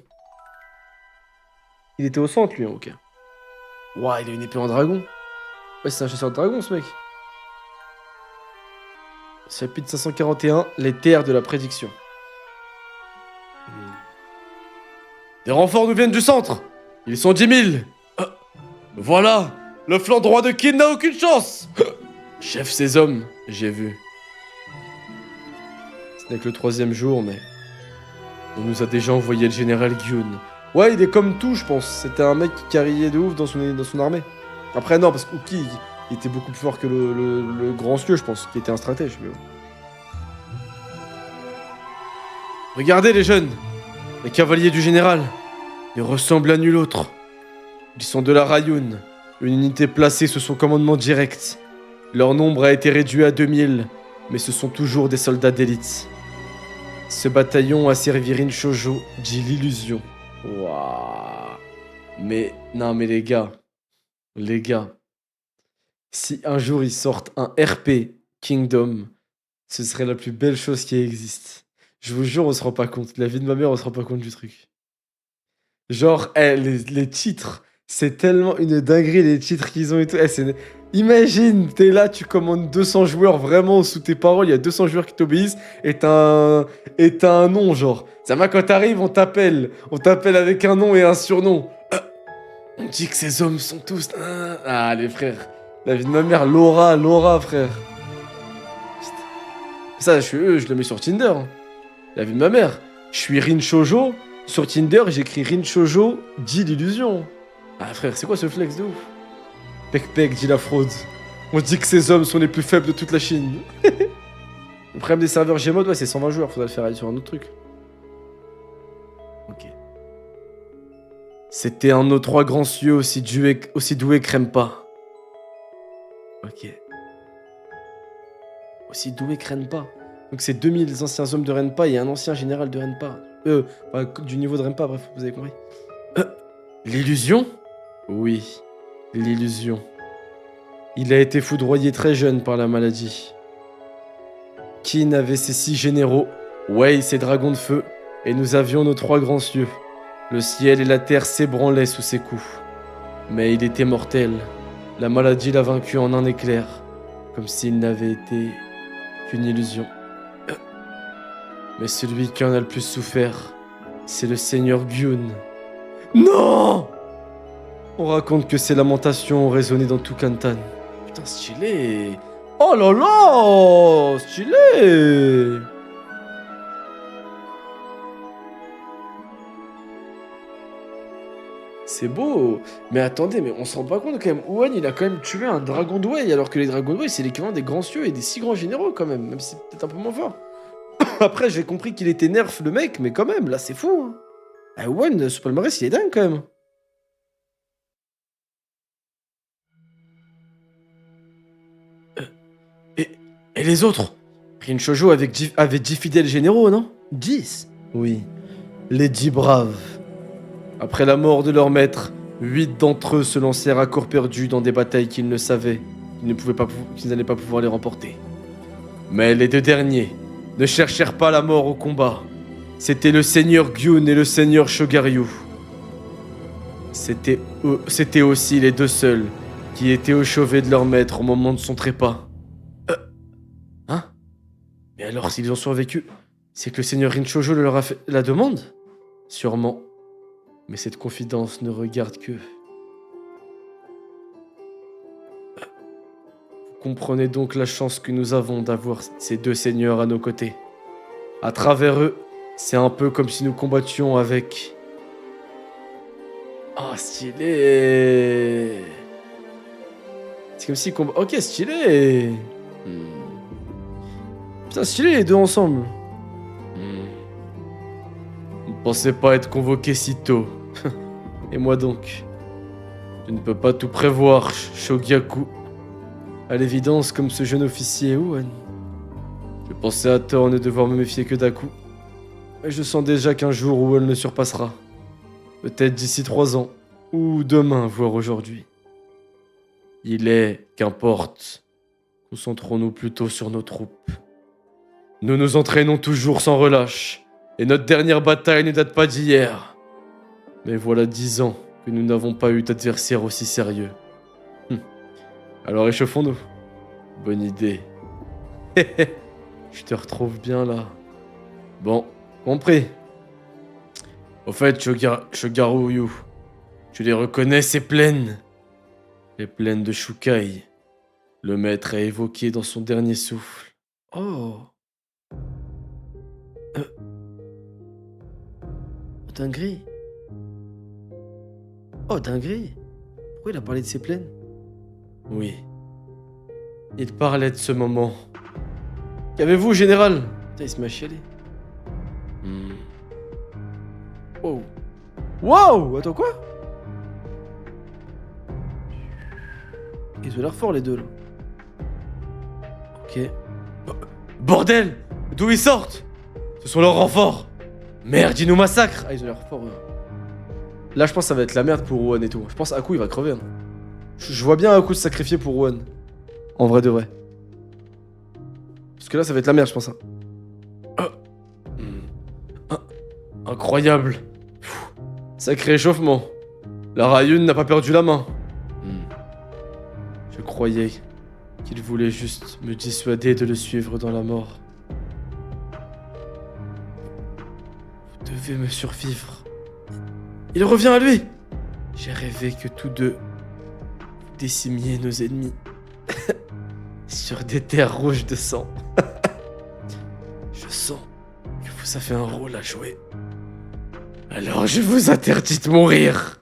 Il était au centre, lui, hein, ok. Ouah, il a une épée en dragon. Ouais, c'est un chasseur de dragon, ce mec. Chapitre 541, les terres de la prédiction. Des renforts nous viennent du centre. Ils sont 10 000. Voilà. Le flanc droit de Kin n'a aucune chance. Chef, ces hommes, j'ai vu. Ce n'est que le 3e jour, mais... On nous a déjà envoyé le général Gyun. Ouais, il est comme tout, je pense. C'était un mec qui carriait de ouf dans son armée. Après, non, parce que Uki, il était beaucoup plus fort que le grand cieux, je pense, qui était un stratège. Mais bon. Regardez les jeunes. Les cavaliers du général. Ils ressemblent à nul autre. Ils sont de la Rayun, une unité placée sous son commandement direct. Leur nombre a été réduit à 2000, mais ce sont toujours des soldats d'élite. Ce bataillon a servi Rin Shoujo, dit l'illusion. Waouh. Mais, non, mais les gars, si un jour ils sortent un RP Kingdom, ce serait la plus belle chose qui existe. Je vous jure, on se rend pas compte. La vie de ma mère, on se rend pas compte du truc. Genre, les titres, c'est tellement une dinguerie, les titres qu'ils ont et tout. Imagine, t'es là, tu commandes 200 joueurs vraiment sous tes paroles, il y a 200 joueurs qui t'obéissent et t'as un nom, genre. Ça va, quand t'arrives, on t'appelle avec un nom et un surnom. On dit que ces hommes sont tous... Ah, les frères. La vie de ma mère, Laura, frère. Putain. Ça, je le mets sur Tinder. Hein. La vie de ma mère. Je suis Rin Shoujo. Sur Tinder, j'écris Rin Shoujo, dit l'illusion. Ah, frère, c'est quoi ce flex de ouf? Pec, dit la fraude. On dit que ces hommes sont les plus faibles de toute la Chine. Le problème des serveurs Gmod, ouais, c'est 120 joueurs. Faudrait le faire aller sur un autre truc. Ok. C'était un de nos 3 grands cieux aussi doué que Rempa. Ok. Aussi doué que Renpa. Donc c'est 2000 anciens hommes de Renpa et un ancien général de Renpa. Du niveau de Renpa, bref, vous avez compris. L'illusion? Oui, l'illusion. Il a été foudroyé très jeune par la maladie. Qin avait ses 6 généraux, Wei ses dragons de feu, et nous avions nos 3 grands cieux. Le ciel et la terre s'ébranlaient sous ses coups. Mais il était mortel. La maladie l'a vaincu en un éclair, comme s'il n'avait été qu'une illusion. Mais celui qui en a le plus souffert, c'est le seigneur Gyun. Non! On raconte que ses lamentations ont résonné dans tout Kantan. Putain, stylé! Oh là là! Stylé! C'est beau! Mais attendez, mais on se rend pas compte quand même. Uwan, il a quand même tué un dragon de Wei, alors que les dragons de Wei, c'est l'équivalent des grands cieux et des 6 grands généraux quand même, même si c'est peut-être un peu moins fort. Après, j'ai compris qu'il était nerf le mec, mais quand même, là, c'est fou. Hein. Ah, Uwan, ce palmarès, il est dingue quand même. Et les autres? Rin Shoujo avait 10 fidèles généraux, non? 10? Oui, les 10 braves. Après la mort de leur maître, 8 d'entre eux se lancèrent à corps perdu dans des batailles qu'ils ne savaient qu'ils n'allaient pas pouvoir les remporter. Mais les 2 derniers ne cherchèrent pas la mort au combat. C'était le seigneur Gyun et le seigneur Shogaryu. C'était aussi les 2 seuls qui étaient au chevet de leur maître au moment de son trépas. Hein? Mais alors, s'ils ont survécu, c'est que le seigneur Rin Shoujo leur a fait la demande? Sûrement. Mais cette confidence ne regarde que... Vous comprenez donc la chance que nous avons d'avoir ces 2 seigneurs à nos côtés. À travers eux, c'est un peu comme si nous combattions avec... Oh, stylé! C'est comme si... Ok, stylé! Putain, stylé les 2 ensemble. On ne pensait pas être convoqué si tôt. Et moi donc? Je ne peux pas tout prévoir, Shogyaku. À l'évidence, comme ce jeune officier Uwan. Je pensais à tort ne devoir me méfier que d'Aku. Mais je sens déjà qu'un jour Uwan le surpassera. Peut-être d'ici 3 ans. Ou demain, voire aujourd'hui. Il est, qu'importe. Concentrons-nous plutôt sur nos troupes. Nous nous entraînons toujours sans relâche, et notre dernière bataille ne date pas d'hier. Mais voilà 10 ans que nous n'avons pas eu d'adversaire aussi sérieux. Alors échauffons-nous. Bonne idée. Je te retrouve bien là. Bon, compris. Au fait, Shogaru-yu, tu les reconnais ces plaines? Les plaines de Shukai. Le maître a évoqué dans son dernier souffle. Oh. Dinguerie. Oh, dinguerie. Pourquoi il a parlé de ces plaines? Oui. Il parlait de ce moment. Qu'avez-vous, général? Putain, il se m'a chialé. Wow. Wow! Attends, quoi? Ils ont l'air forts, les deux, là. Ok. Bordel! D'où ils sortent? Ce sont leurs renforts. Merde, ils nous massacrent. Ah, ils ont l'air forts, eux. Là, je pense que ça va être la merde pour Rohan et tout. Je pense Aku, il va crever. Hein. Je vois bien Aku se sacrifier pour Rohan. En vrai de vrai. Parce que là, ça va être la merde, je pense. Hein. Incroyable. Sacré échauffement. La Rayun n'a pas perdu la main. Je croyais qu'il voulait juste me dissuader de le suivre dans la mort. Vous devez me survivre. Il revient à lui. J'ai rêvé que tous deux décimiez nos ennemis sur des terres rouges de sang. Je sens que vous avez un rôle à jouer. Alors je vous interdis de mourir.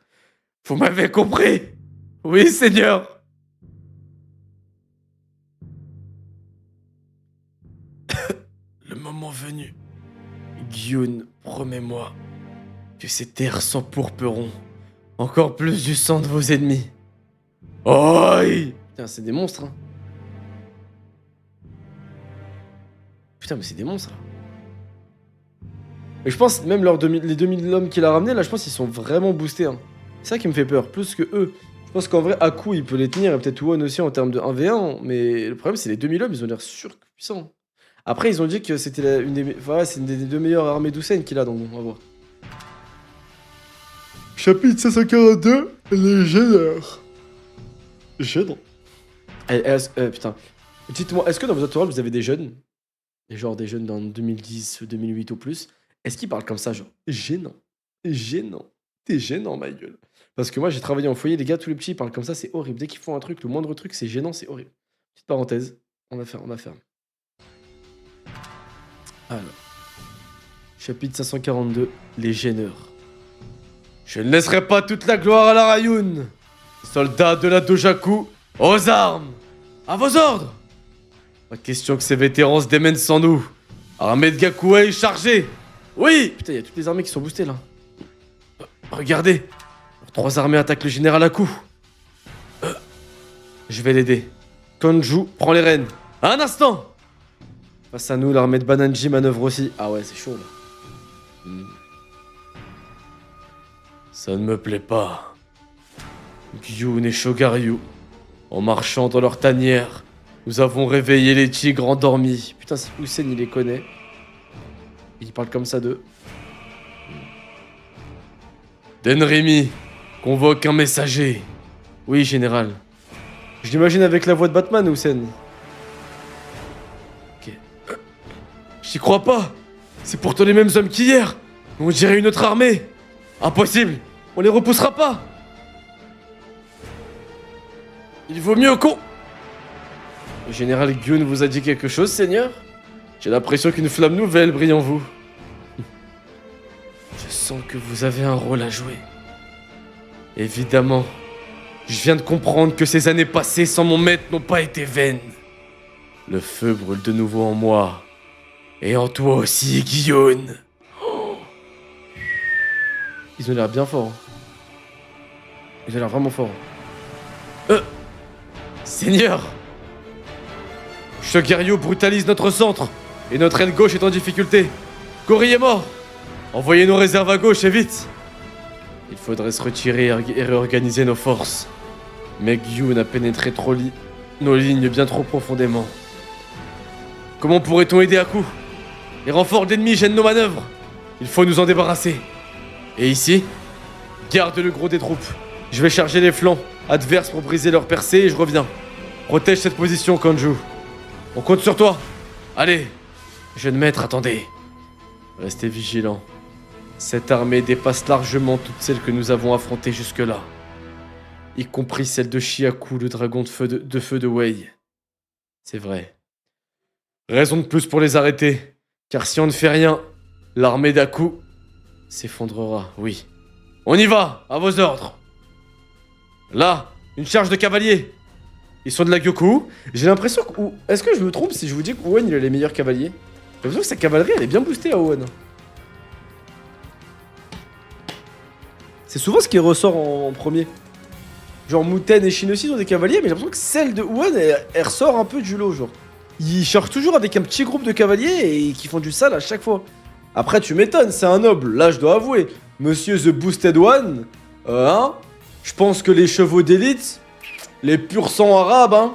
Vous m'avez compris? Oui, Seigneur. Le moment venu, Gyun, promets-moi que ces terres s'empourpreront encore plus du sang de vos ennemis. Oi! Putain, c'est des monstres, hein. Putain, mais c'est des monstres, là. Et je pense, même les 2000 hommes qu'il a ramenés, là, je pense qu'ils sont vraiment boostés, hein. C'est ça qui me fait peur, plus que eux. Je pense qu'en vrai, Aku, il peut les tenir, et peut-être Won aussi en termes de 1v1, mais le problème, c'est les 2000 hommes, ils ont l'air surpuissants. Après, ils ont dit que c'était une des deux meilleures armées d'Hussein qu'il a, donc on va voir. Chapitre 542, les gêneurs. Gênant. Putain. Dites-moi, est-ce que dans vos autres rôles, vous avez des jeunes? Genre des jeunes dans 2010, 2008 ou plus? Est-ce qu'ils parlent comme ça, genre gênant? Gênant. T'es gênant, ma gueule. Parce que moi, j'ai travaillé en foyer, les gars, tous les petits, ils parlent comme ça, c'est horrible. Dès qu'ils font un truc, le moindre truc, c'est gênant, c'est horrible. Petite parenthèse, on a ferme. Alors. Chapitre 542, les gêneurs. Je ne laisserai pas toute la gloire à la Rayun. Soldats de la Dojaku, aux armes. À vos ordres. Pas question que ces vétérans se démènent sans nous. Armée de Gakuei chargée. Oui. Putain, il y a toutes les armées qui sont boostées, là. Regardez. Leurs 3 armées attaquent le général Aku. Je vais l'aider. Konju, prends les rênes. Un instant. Face à nous, l'armée de Bananji manœuvre aussi. Ah ouais, c'est chaud, là. Ça ne me plaît pas. Gyun et Shogaryu, en marchant dans leur tanière, nous avons réveillé les tigres endormis. Putain, si Hussein, il les connaît. Il parle comme ça d'eux. Denrimi, convoque un messager. Oui, général. Je l'imagine avec la voix de Batman, Hussein. Ok. J'y crois pas. C'est pourtant les mêmes hommes qu'hier. On dirait une autre armée. Impossible. On les repoussera pas. Il vaut mieux qu'on... Le général Gyun vous a dit quelque chose, seigneur? J'ai l'impression qu'une flamme nouvelle brille en vous. Je sens que vous avez un rôle à jouer. Évidemment. Je viens de comprendre que ces années passées sans mon maître n'ont pas été vaines. Le feu brûle de nouveau en moi. Et en toi aussi, Gyun. Ils ont l'air bien forts. Ils ont l'air vraiment forts. Seigneur! Shogaryu brutalise notre centre, et notre aile gauche est en difficulté. Gori est mort! Envoyez nos réserves à gauche et vite! Il faudrait se retirer et réorganiser nos forces. Mais Gyun a pénétré nos lignes bien trop profondément. Comment pourrait-on aider Aku? Les renforts d'ennemis gênent nos manœuvres. Il faut nous en débarrasser. Et ici, garde le gros des troupes. Je vais charger les flancs adverses pour briser leur percée et je reviens. Protège cette position, Kanju. On compte sur toi. Allez, jeune maître, attendez. Restez vigilants. Cette armée dépasse largement toutes celles que nous avons affrontées jusque-là. Y compris celle de Shiaku, le dragon de feu de Wei. C'est vrai. Raison de plus pour les arrêter. Car si on ne fait rien, l'armée d'Aku s'effondrera, oui. On y va, à vos ordres. Là, une charge de cavaliers. Ils sont de la Gyoku. J'ai l'impression que... Est-ce que je me trompe si je vous dis que Owen, il a les meilleurs cavaliers? J'ai l'impression que sa cavalerie, elle est bien boostée à Owen. C'est souvent ce qui ressort en premier. Genre Muten et Shin aussi ont des cavaliers, mais j'ai l'impression que celle de Owen, elle ressort un peu du lot, genre. Ils cherchent toujours avec un petit groupe de cavaliers et qui font du sale à chaque fois. Après, tu m'étonnes, c'est un noble, là je dois avouer. Monsieur The Boosted One, hein? Je pense que les chevaux d'élite, les purs sang arabes, hein,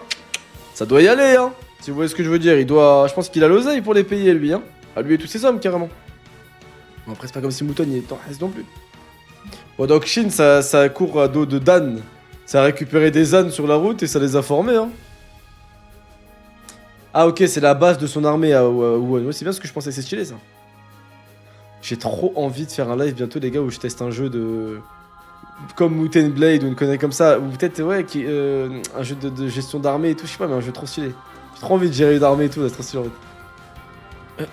ça doit y aller, hein. Si vous voyez ce que je veux dire, je pense qu'il a l'oseille pour les payer, lui, hein. À lui et tous ses hommes, carrément. Bon, après, c'est pas comme si Mouton, il est en reste non plus. Bon, donc Shin, ça court à dos de Dan. Ça a récupéré des ânes sur la route et ça les a formés, hein. Ah, ok, c'est la base de son armée à Wuhan. Ouais, c'est bien ce que je pensais, c'est stylé, ça. J'ai trop envie de faire un live bientôt, les gars, où je teste un jeu de... Comme Muten Blade ou une connerie comme ça, ou peut-être, ouais, un jeu de gestion d'armée et tout, je sais pas, mais un jeu trop stylé. J'ai trop envie de gérer une armée et tout, c'est trop stylé, en fait.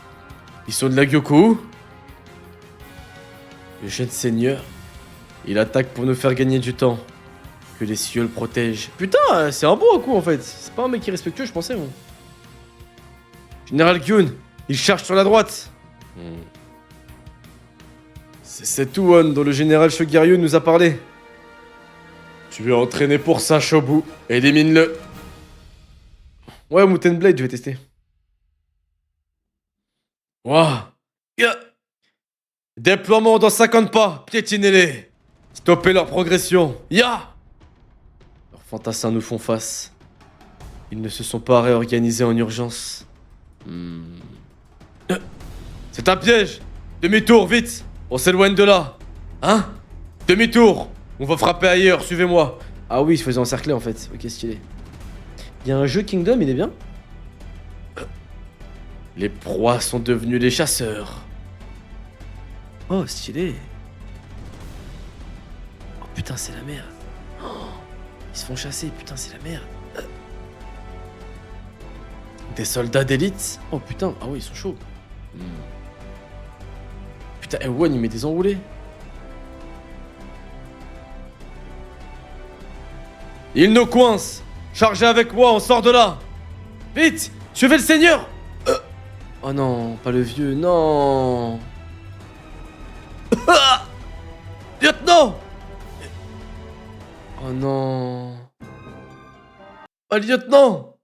Ils sont de la Gyoku. Le jeune seigneur, il attaque pour nous faire gagner du temps. Que les cieux le protègent. Putain, c'est un bon coup, en fait. C'est pas un mec qui est respectueux, je pensais, moi. Général Gyun, il charge sur la droite. C'est cet Uon dont le général Shogiryu nous a parlé. Tu es entraîné pour ça, Shobu. Élimine-le. Ouais, Muten Blade, je vais tester. Wouah. Déploiement dans 50 pas. Piétinez-les. Stoppez leur progression. Ya. Leurs fantassins nous font face. Ils ne se sont pas réorganisés en urgence. C'est un piège. Demi-tour, vite. On s'éloigne de là. Hein? Demi-tour. On va frapper ailleurs, suivez-moi. Ah oui, il se faisait encercler en fait. Ok, stylé. Il y a un jeu Kingdom, il est bien. Les proies sont devenues les chasseurs. Oh, stylé. Oh putain, c'est la merde. Oh, ils se font chasser, putain, c'est la merde. Des soldats d'élite. Oh putain, ah oui, ils sont chauds. Putain, Ewan, il met des enroulés. Il nous coince. Chargez avec moi, on sort de là. Vite, suivez le seigneur. Oh non, pas le vieux, non. Lieutenant. Oh non. Oh, lieutenant.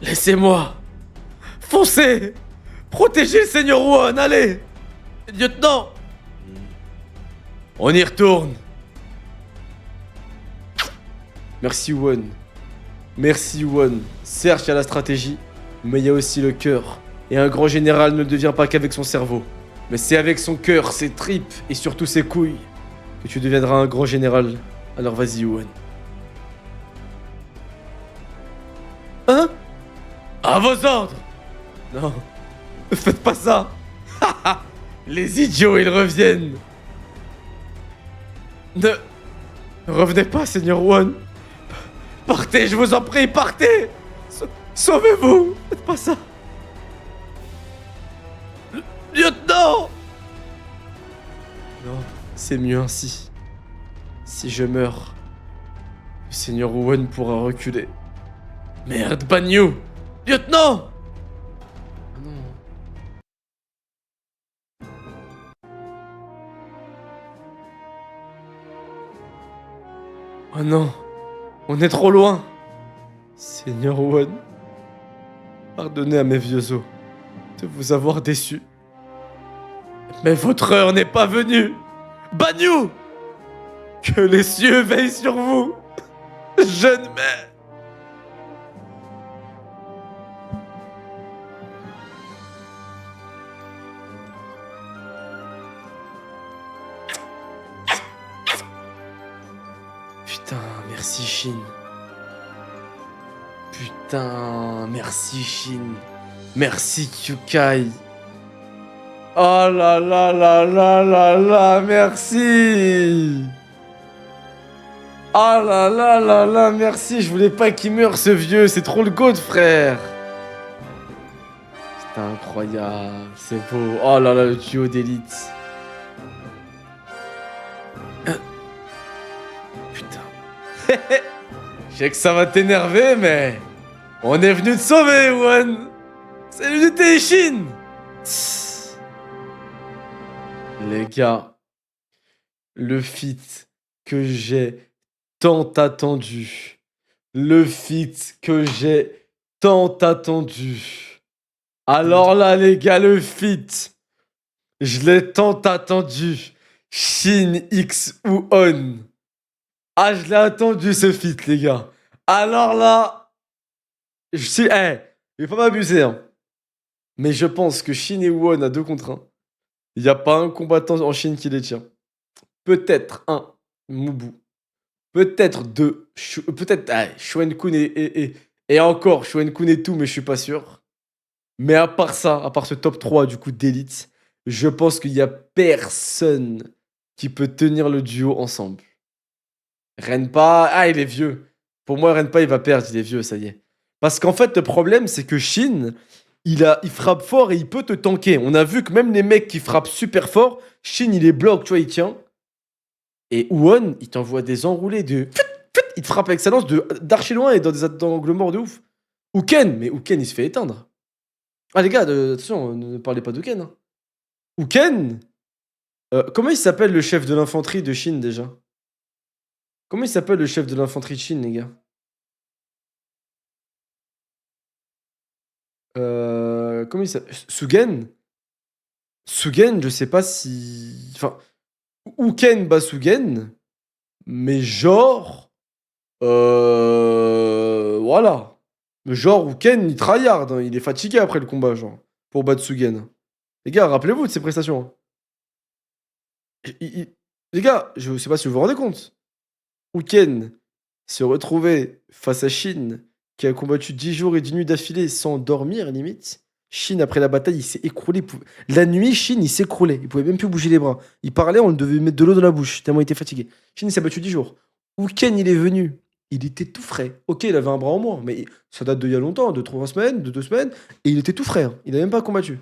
Laissez-moi. Foncez. Protégez le seigneur Won, allez. Lieutenant. On y retourne. Merci Won. Merci Won. Certes, il y a la stratégie, mais il y a aussi le cœur. Et un grand général ne le devient pas qu'avec son cerveau. Mais c'est avec son cœur, ses tripes et surtout ses couilles que tu deviendras un grand général. Alors vas-y Won. Hein? À vos ordres! Non, ne faites pas ça! Les idiots, ils reviennent! Ne revenez pas, Seigneur Won! Partez, je vous en prie, partez! Sauvez-vous! Faites pas ça! Lieutenant! Non, c'est mieux ainsi. Si je meurs, le Seigneur Won pourra reculer. Merde, Banyu! Lieutenant! Oh non. Oh non. On est trop loin. Seigneur Won, pardonnez à mes vieux os de vous avoir déçu. Mais votre heure n'est pas venue. Banyu! Que les cieux veillent sur vous, jeune mère. Putain, merci Shin. Putain, merci Shin. Merci Kyukai. Oh là là là là là là, merci. Oh là là là là, merci. Je voulais pas qu'il meure ce vieux, c'est trop le goat, frère. C'est incroyable, c'est beau. Oh là là, le duo d'élite. Putain. Je sais que ça va t'énerver, mais on est venu te sauver, One. C'est l'unité Ishin. Les gars, le feat que j'ai tant attendu. Le feat que j'ai tant attendu. Alors là, les gars, le feat. Je l'ai tant attendu. Shin X ou On. Ah, je l'ai attendu ce feat, les gars. Alors là, je vais pas m'abuser, hein. Mais je pense que Shin et Won à 2 contre 1. Il n'y a pas un combattant en Chine qui les tient. Peut-être un Mubu. Peut-être 2. Peut-être Shuen-kun et encore Shuen-kun et tout, mais je suis pas sûr. Mais à part ça, à part ce top 3 du coup d'élite, je pense qu'il y a personne qui peut tenir le duo ensemble. Renpa, il est vieux. Pour moi, Renpa, il va perdre, il est vieux, ça y est. Parce qu'en fait, le problème, c'est que Shin, il frappe fort et il peut te tanker. On a vu que même les mecs qui frappent super fort, Shin, il les bloque, tu vois, il tient. Et Won, il t'envoie des enroulés de... Il te frappe avec sa lance d'archi loin et dans des angles morts de ouf. Uken, mais Uken, il se fait éteindre. Ah les gars, attention, ne parlez pas d'Uken. Hein. Uken, comment il s'appelle le chef de l'infanterie de Shin déjà? Comment il s'appelle le chef de l'infanterie de Shin, les gars? Comment il s'appelle? Sugen? Sugen, je sais pas si... Enfin, Uken bat Sugen, mais genre... Voilà. Genre, Uken, il tryhard, hein, il est fatigué après le combat, genre, pour battre Sugen. Les gars, rappelez-vous de ses prestations. Hein. Les gars, je sais pas si vous vous rendez compte. Uken se retrouvait face à Shin, qui a combattu 10 jours et 10 nuits d'affilée sans dormir, limite. Shin, après la bataille, il s'est écroulé. La nuit, Shin, il s'écroulait. Il pouvait même plus bouger les bras. Il parlait, on devait mettre de l'eau dans la bouche, tellement il était fatigué. Shin, il s'est battu 10 jours. Uken, il est venu. Il était tout frais. Ok, il avait un bras en moins, mais ça date d'il y a longtemps, de 3 semaines, de 2 semaines. Et il était tout frais. Hein. Il n'a même pas combattu.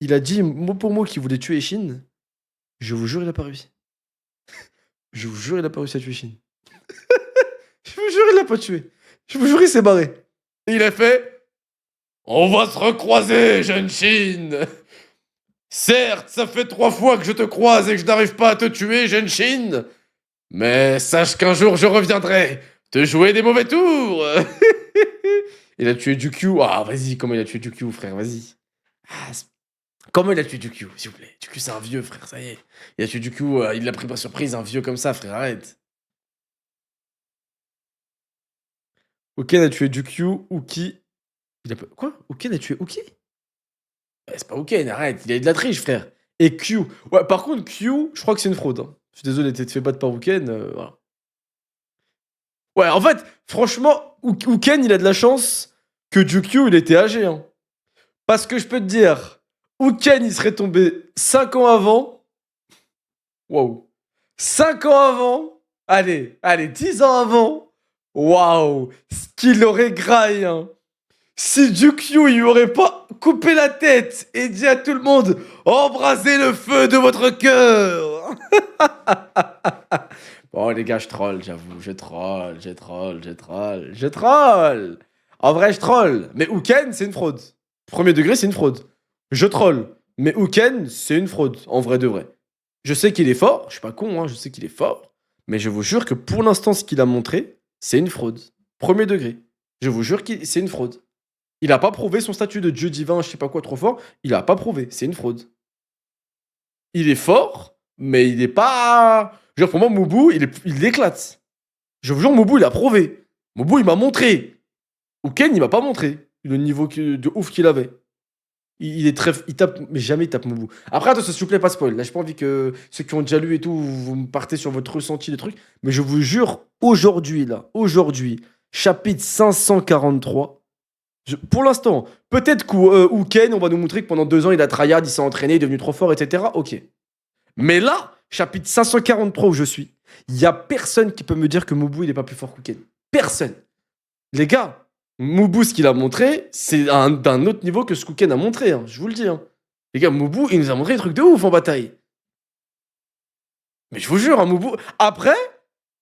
Il a dit mot pour mot qu'il voulait tuer Shin. Je vous jure, il a pas réussi. Je vous jure, il a pas réussi à tuer Shin. Je vous jure, il l'a pas tué. Je vous jure, il s'est barré. Et il a fait... On va se recroiser, jeune Shin. Certes, ça fait 3 fois que je te croise et que je n'arrive pas à te tuer, jeune Shin. Mais sache qu'un jour, je reviendrai te jouer des mauvais tours. Il a tué Jukyu. Ah, vas-y, comment il a tué Jukyu, frère, vas-y. Comment il a tué Jukyu, s'il vous plaît? Jukyu, c'est un vieux, frère, ça y est. Il a tué Jukyu, il l'a pris par surprise, un vieux comme ça, frère, arrête. Uken a tué Jukyu, Uki... Quoi? Uken a tué Uki? C'est pas Uken, arrête, il a de la triche, frère. Et Q. Ouais, par contre, Q, je crois que c'est une fraude. Hein. Je suis désolé, t'es fait battre par Uken, voilà. Ouais, en fait, franchement, Uken, il a de la chance que Jukyu, il était âgé. Hein. Parce que je peux te dire, Uken, il serait tombé 5 ans avant. Waouh. 5 ans avant. Allez, 10 ans avant. Waouh. Ce qu'il aurait graillé, hein. Si Jukyu, il aurait pas coupé la tête et dit à tout le monde « Embrasez le feu de votre cœur !» Bon, les gars, je troll, j'avoue. Je troll. En vrai, je troll. Mais Uken, c'est une fraude. Premier degré, c'est une fraude. Je troll. Mais Uken, c'est une fraude. En vrai de vrai. Je sais qu'il est fort. Je suis pas con, hein. Je sais qu'il est fort. Mais je vous jure que pour l'instant, ce qu'il a montré, c'est une fraude. Premier degré. Je vous jure que c'est une fraude. Il a pas prouvé son statut de dieu divin, je sais pas quoi, trop fort. Il a pas prouvé. C'est une fraude. Il est fort, mais il est pas... Genre, pour moi, Mubu, il éclate. Je vous jure, Mubu, il a prouvé. Mubu, il m'a montré. Uken, il m'a pas montré le niveau de ouf qu'il avait. Il est très. Il tape, mais jamais il tape Mubu. Après, attention, s'il vous plaît, pas spoil. Là, j'ai pas envie que ceux qui ont déjà lu et tout, vous me partez sur votre ressenti des trucs. Mais je vous jure, aujourd'hui, chapitre 543. Pour l'instant, peut-être qu'Uken, on va nous montrer que pendant 2 ans, il a tryhard, il s'est entraîné, il est devenu trop fort, etc. Ok. Mais là, chapitre 543 où je suis, il y a personne qui peut me dire que Mubu, il est pas plus fort qu'Uken. Personne. Les gars, Mubu, ce qu'il a montré, c'est d'un autre niveau que ce qu'Uken a montré, hein, je vous le dis. Hein. Les gars, Mubu, il nous a montré des trucs de ouf en bataille. Mais je vous jure, hein, Mubu. Après,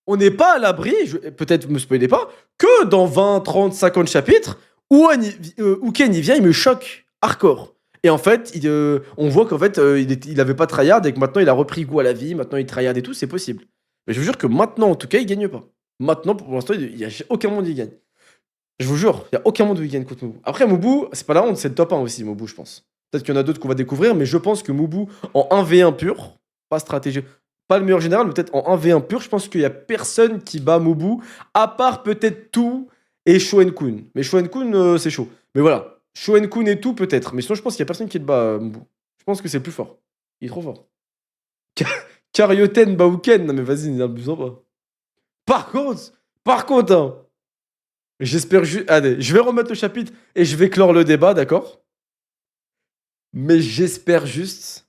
on n'est pas à l'abri, peut-être me spoilez pas, que dans 20, 30, 50 chapitres, Uken, il vient, il me choque hardcore. Et en fait, on voit qu'en fait, il avait pas tryhard et que maintenant, il a repris goût à la vie, maintenant, il tryhard et tout, c'est possible. Mais je vous jure que maintenant, en tout cas, il gagne pas. Maintenant, pour l'instant, il y a aucun monde où il gagne. Je vous jure, il y a aucun monde où il gagne contre Mubu. Après, Mubu, c'est pas la honte, c'est le top 1 aussi, Mubu, je pense. Peut-être qu'il y en a d'autres qu'on va découvrir, mais je pense que Mubu, en 1v1 pur, pas stratégie, pas le meilleur général, mais peut-être en 1v1 pur, je pense qu'il y a personne qui bat Mubu, à part peut-être tout et Shoen-kun. Mais Shoen-kun, c'est chaud. Mais voilà, Shoen-kun et tout, peut-être. Mais sinon, je pense qu'il y a personne qui le bat, Mubu. Je pense que c'est le plus fort. Il est trop fort. Karyoten Bauken, non mais vas-y, il n'abusons pas. Par contre, hein, j'espère juste. Allez, je vais remettre le chapitre et je vais clore le débat, d'accord? Mais j'espère juste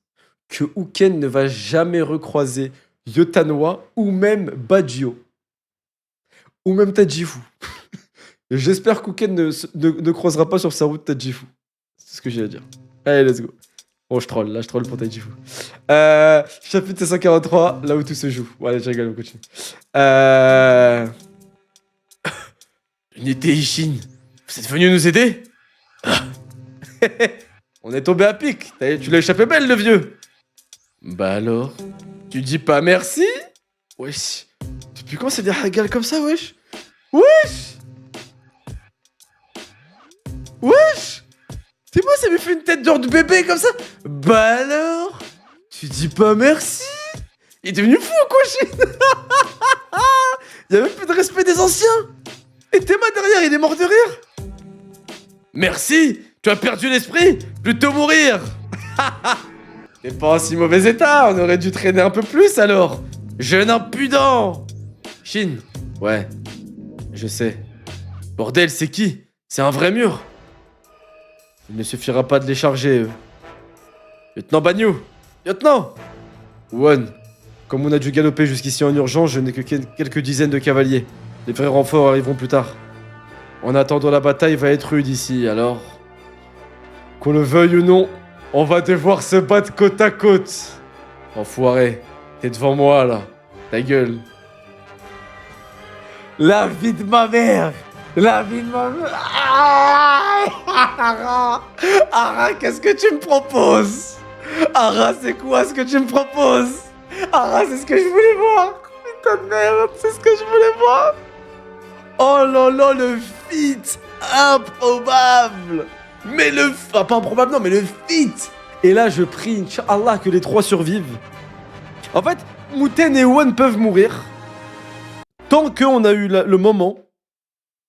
que Uken ne va jamais recroiser Yotanwa ou même Bajio. Ou même Tajifu. J'espère qu'Uken ne croisera pas sur sa route Tajifu. C'est ce que j'ai à dire. Allez, let's go. Bon, je troll, là je troll pour Tajifu. Chapitre 543, là où tout se joue. Bon, allez, je rigole, on continue. Unité Ishin, vous êtes venu nous aider? On est tombé à pic. Tu l'as échappé belle, le vieux. Bah alors, tu dis pas merci? Wesh. Depuis quand c'est des hagals comme ça, wesh? Wesh. Wesh. C'est moi, ça me fait une tête genre de bébé comme ça. Bah alors, tu dis pas merci? Il est devenu fou, quoi, Shin. Il y a même plus de respect des anciens. Et Théma derrière, il est mort de rire. Merci, tu as perdu l'esprit. Plutôt mourir. T'es pas en si mauvais état, on aurait dû traîner un peu plus alors. Jeune impudent. Shin, ouais, je sais. Bordel, c'est qui? C'est un vrai mur. Il ne suffira pas de les charger. Lieutenant Banyu. Lieutenant. Won, comme on a dû galoper jusqu'ici en urgence, je n'ai que quelques dizaines de cavaliers. Les vrais renforts arriveront plus tard. En attendant, la bataille va être rude ici, alors... Qu'on le veuille ou non, on va devoir se battre côte à côte. Enfoiré, t'es devant moi, là. Ta gueule. La vie de ma mère. La vie de ma mère. Ara, qu'est-ce que tu me proposes? Ara, c'est quoi ce que tu me proposes? Ara, c'est ce que je voulais voir. Putain de merde, c'est ce que je voulais voir. Oh là là, le feat improbable. Mais le... Ah, pas improbable, non, mais le feat. Et là, je prie, Inch'Allah, que les 3 survivent. En fait, Muten et Won peuvent mourir. Tant qu'on a eu le moment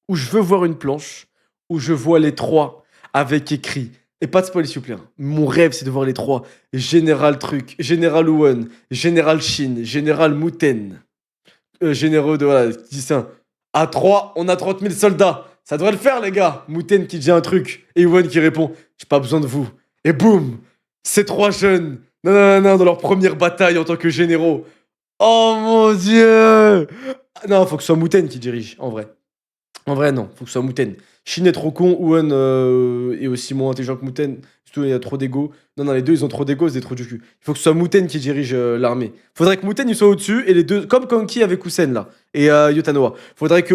où je veux voir une planche, où je vois les 3 avec écrit... Et pas de spoil, s'il vous plaît. Mon rêve, c'est de voir les 3. Général Truc, Général Won, Général Shin, Général Muten. Généraux de... Voilà, qui dit ça. À 3, on a 30 000 soldats. Ça devrait le faire, les gars. Muten qui dit un truc. Et Won qui répond, j'ai pas besoin de vous. Et boum, ces 3 jeunes, non, dans leur première bataille en tant que généraux. Oh mon dieu. Non, faut que ce soit Muten qui dirige, en vrai. En vrai, non, faut que ce soit Muten. Shin est trop con, Won est aussi moins intelligent que Muten. Surtout, il y a trop d'ego. Non, les deux, ils ont trop d'ego, c'est des trous du cul. Il faut que ce soit Muten qui dirige l'armée. Faudrait que Muten il soit au-dessus, et les deux, comme Konki avec Usen là, et Yotanoa. Faudrait que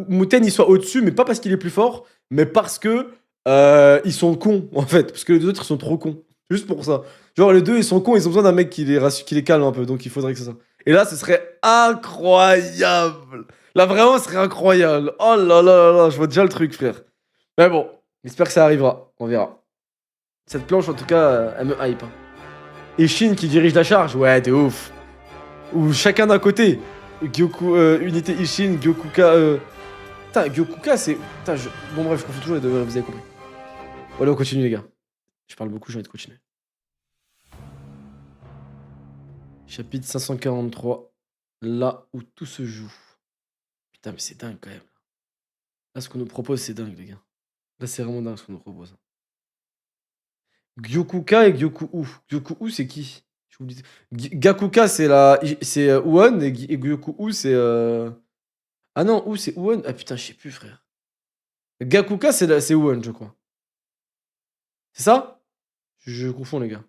Muten il soit au-dessus, mais pas parce qu'il est plus fort, mais parce que ils sont cons, en fait. Parce que les autres, ils sont trop cons. Juste pour ça. Genre, les deux, ils sont cons, ils ont besoin d'un mec qui les calme un peu, donc il faudrait que c'est ça. Et là, ce serait incroyable. Là, vraiment, ce serait incroyable. Oh là là là là, je vois déjà le truc, frère. Mais bon, j'espère que ça arrivera. On verra. Cette planche, en tout cas, elle me hype. Hein. Et Shin qui dirige la charge, ouais, t'es ouf. Ou chacun d'un côté. Gyoku, unité Ishin, Gyokuka. Putain, Gyokuka, c'est. Putain, bon, bref, je confonds toujours les deux, vous avez compris. Voilà, on continue, les gars. Je parle beaucoup, j'ai envie de continuer. Chapitre 543. Là où tout se joue. Putain, mais c'est dingue quand même. Là, ce qu'on nous propose, c'est dingue, les gars. Là, c'est vraiment dingue ce qu'on nous propose. Gyokuka et Gyoku-U. Gyoku-U, c'est qui? Gakuka, c'est la... c'est Uon et Gyoku-U, c'est... Ah non, U, c'est Uon. Ah putain, je sais plus, frère. Gakuka, c'est Uon, je crois. C'est ça? Je confonds, les gars.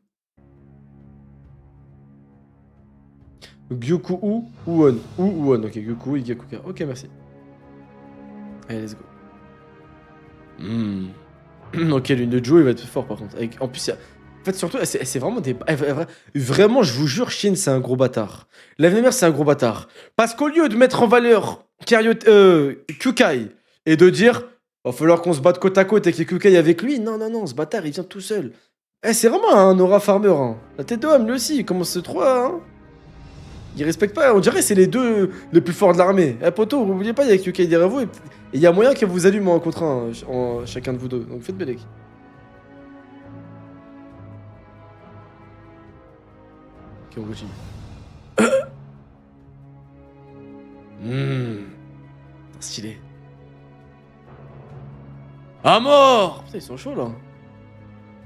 Gyoku-U, Uon. Uon, ok. Gyoku-U et Gakuka. Ok, merci. Allez, let's go. Ok, l'une de Joe, il va être fort par contre. En plus, en fait, surtout, c'est vraiment des. Vraiment, je vous jure, Shin, c'est un gros bâtard. L'avenir, c'est un gros bâtard. Parce qu'au lieu de mettre en valeur Kyukai et de dire, va falloir qu'on se batte côte à côte avec Kyukai avec lui, non, non, non, ce bâtard, il vient tout seul. C'est vraiment un aura farmer. Hein. La tête de homme, lui aussi, il commence ce 3. Hein. Il respecte pas, on dirait que c'est les deux les plus forts de l'armée. Poto, n'oubliez pas, il y a Kyukai derrière vous et il y a moyen qu'elle vous allume en contre un, chacun de vous deux. Donc faites Belek. Ok, on continue. Stylé. À mort! Putain, ils sont chauds là.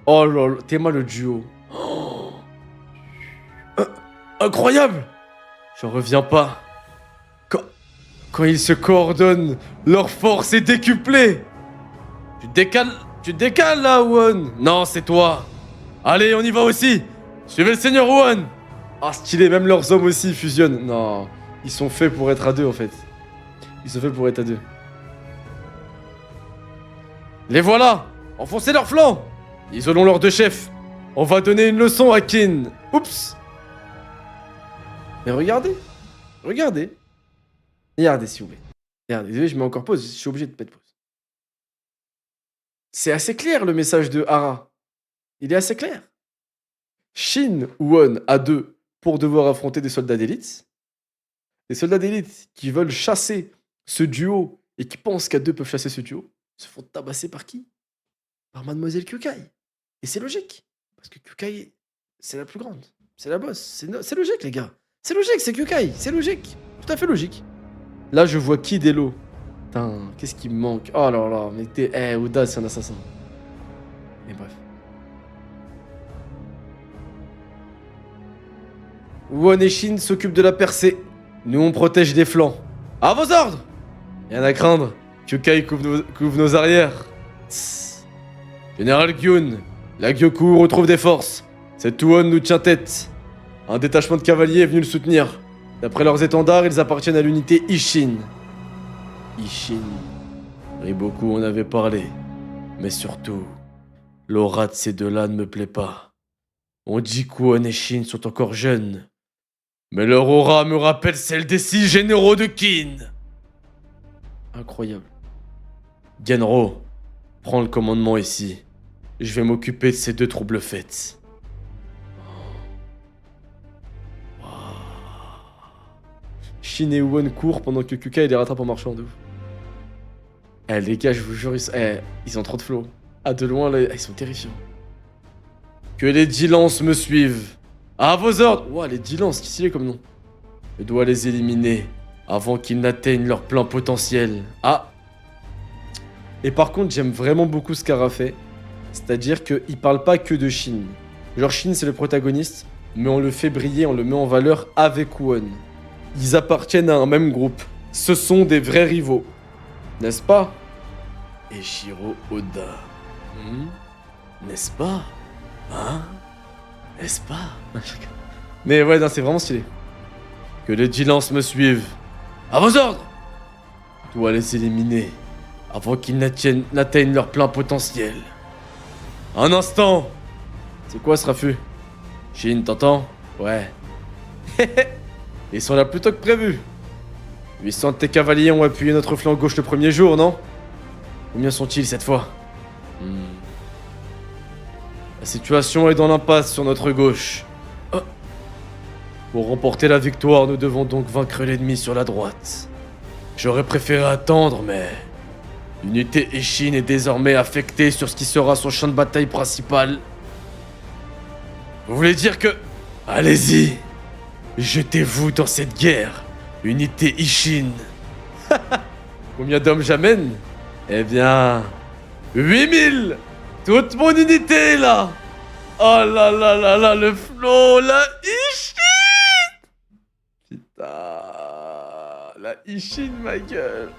Oh là là, t'es mal le duo. Oh. Incroyable! J'en reviens pas. Quand ils se coordonnent, leur force est décuplée. Tu décales là, Won. Non, c'est toi. Allez, on y va aussi. Suivez le Seigneur Won. Ah, stylé, même leurs hommes aussi fusionnent. Non, ils sont faits pour être à deux en fait. Ils sont faits pour être à deux. Les voilà. Enfoncez leur flanc. Isolons leurs deux chefs. On va donner une leçon à Kin. Oups. Mais regardez. Regardez. Regardez, s'il vous plaît. Regardez, désolé, je mets encore pause, je suis obligé de mettre pause. C'est assez clair le message de Hara. Il est assez clair. Shin Won à deux pour devoir affronter des soldats d'élite. Des soldats d'élite qui veulent chasser ce duo et qui pensent qu'à deux peuvent chasser ce duo se font tabasser par qui? Par Mademoiselle Kyukai. Et c'est logique. Parce que Kyukai, c'est la plus grande. C'est la boss. C'est logique, les gars. C'est logique, c'est Kyukai. C'est logique. Tout à fait logique. Là, je vois Kid et Lo. Putain, qu'est-ce qui me manque? Oh là là, mais t'es... Oda, c'est un assassin. Mais bref. Won et Shin s'occupent de la percée. Nous, on protège des flancs. À vos ordres! Rien à craindre. Kyukai couvre nos arrières. Tss. Général Gyun, la Gyoku retrouve des forces. Cet Won nous tient tête. Un détachement de cavaliers est venu le soutenir. D'après leurs étendards, ils appartiennent à l'unité Ishin. Ishin. Riboku en avait parlé. Mais surtout, l'aura de ces deux-là ne me plaît pas. On dit qu'Won et Shin sont encore jeunes. Mais leur aura me rappelle celle des 6 généraux de Kin. Incroyable. Genro, prends le commandement ici. Je vais m'occuper de ces deux troubles fêtes. Shin et Won courent pendant que Kyukai les rattrape en marchant de ouf. Les gars, je vous jure, ils ont trop de flow. Ah, de loin, là, ils sont terrifiants. Que les 10 lances me suivent. À vos ordres. Ouah, les 10 lances, qu'est-ce qu'il est comme nom? Je dois les éliminer avant qu'ils n'atteignent leur plein potentiel. Ah. Et par contre, j'aime vraiment beaucoup ce qu'Hara fait. C'est-à-dire qu'il parle pas que de Shin. Genre, Shin, c'est le protagoniste, mais on le fait briller, on le met en valeur avec Won. Ils appartiennent à un même groupe. Ce sont des vrais rivaux. N'est-ce pas? Eiichiro Oda. N'est-ce pas? Hein? N'est-ce pas? Mais ouais, non, c'est vraiment stylé. Que les 10 lances me suivent. À vos ordres! Je dois les éliminer avant qu'ils n'atteignent leur plein potentiel. Un instant! C'est quoi ce raffut? Shin, t'entends? Ouais. Ils sont là plus tôt que prévu. 800 de tes cavaliers ont appuyé notre flanc gauche le premier jour, non? Combien sont-ils cette fois? La situation est dans l'impasse sur notre gauche. Oh. Pour remporter la victoire, nous devons donc vaincre l'ennemi sur la droite. J'aurais préféré attendre, mais... L'unité Ishin est désormais affectée sur ce qui sera son champ de bataille principal. Vous voulez dire que... Allez-y, jetez-vous dans cette guerre, unité Ishin. Combien d'hommes j'amène? Eh bien... 8000. Toute mon unité est là. Oh là là là là, le flow, la Ishin. Putain, la Ishin, ma gueule.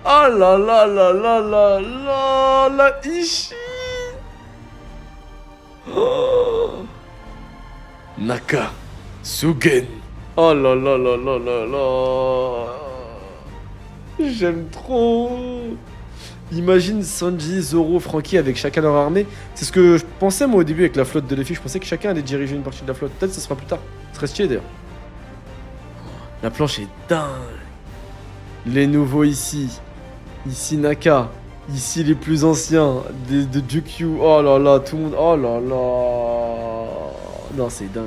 Oh là là là là là là, la Ishin. Oh. Naka, Sugen. Oh là là là là là là. J'aime trop. Imagine Sanji, Zoro, Franky avec chacun leur armée. C'est ce que je pensais moi au début avec la flotte de Luffy. Je pensais que chacun allait diriger une partie de la flotte. Peut-être que ça sera plus tard. Ce serait stylé d'ailleurs. La planche est dingue. Les nouveaux ici. Ici Naka. Ici les plus anciens. De Jukyu. Oh là là, tout le monde. Oh là là. Non, c'est dingue.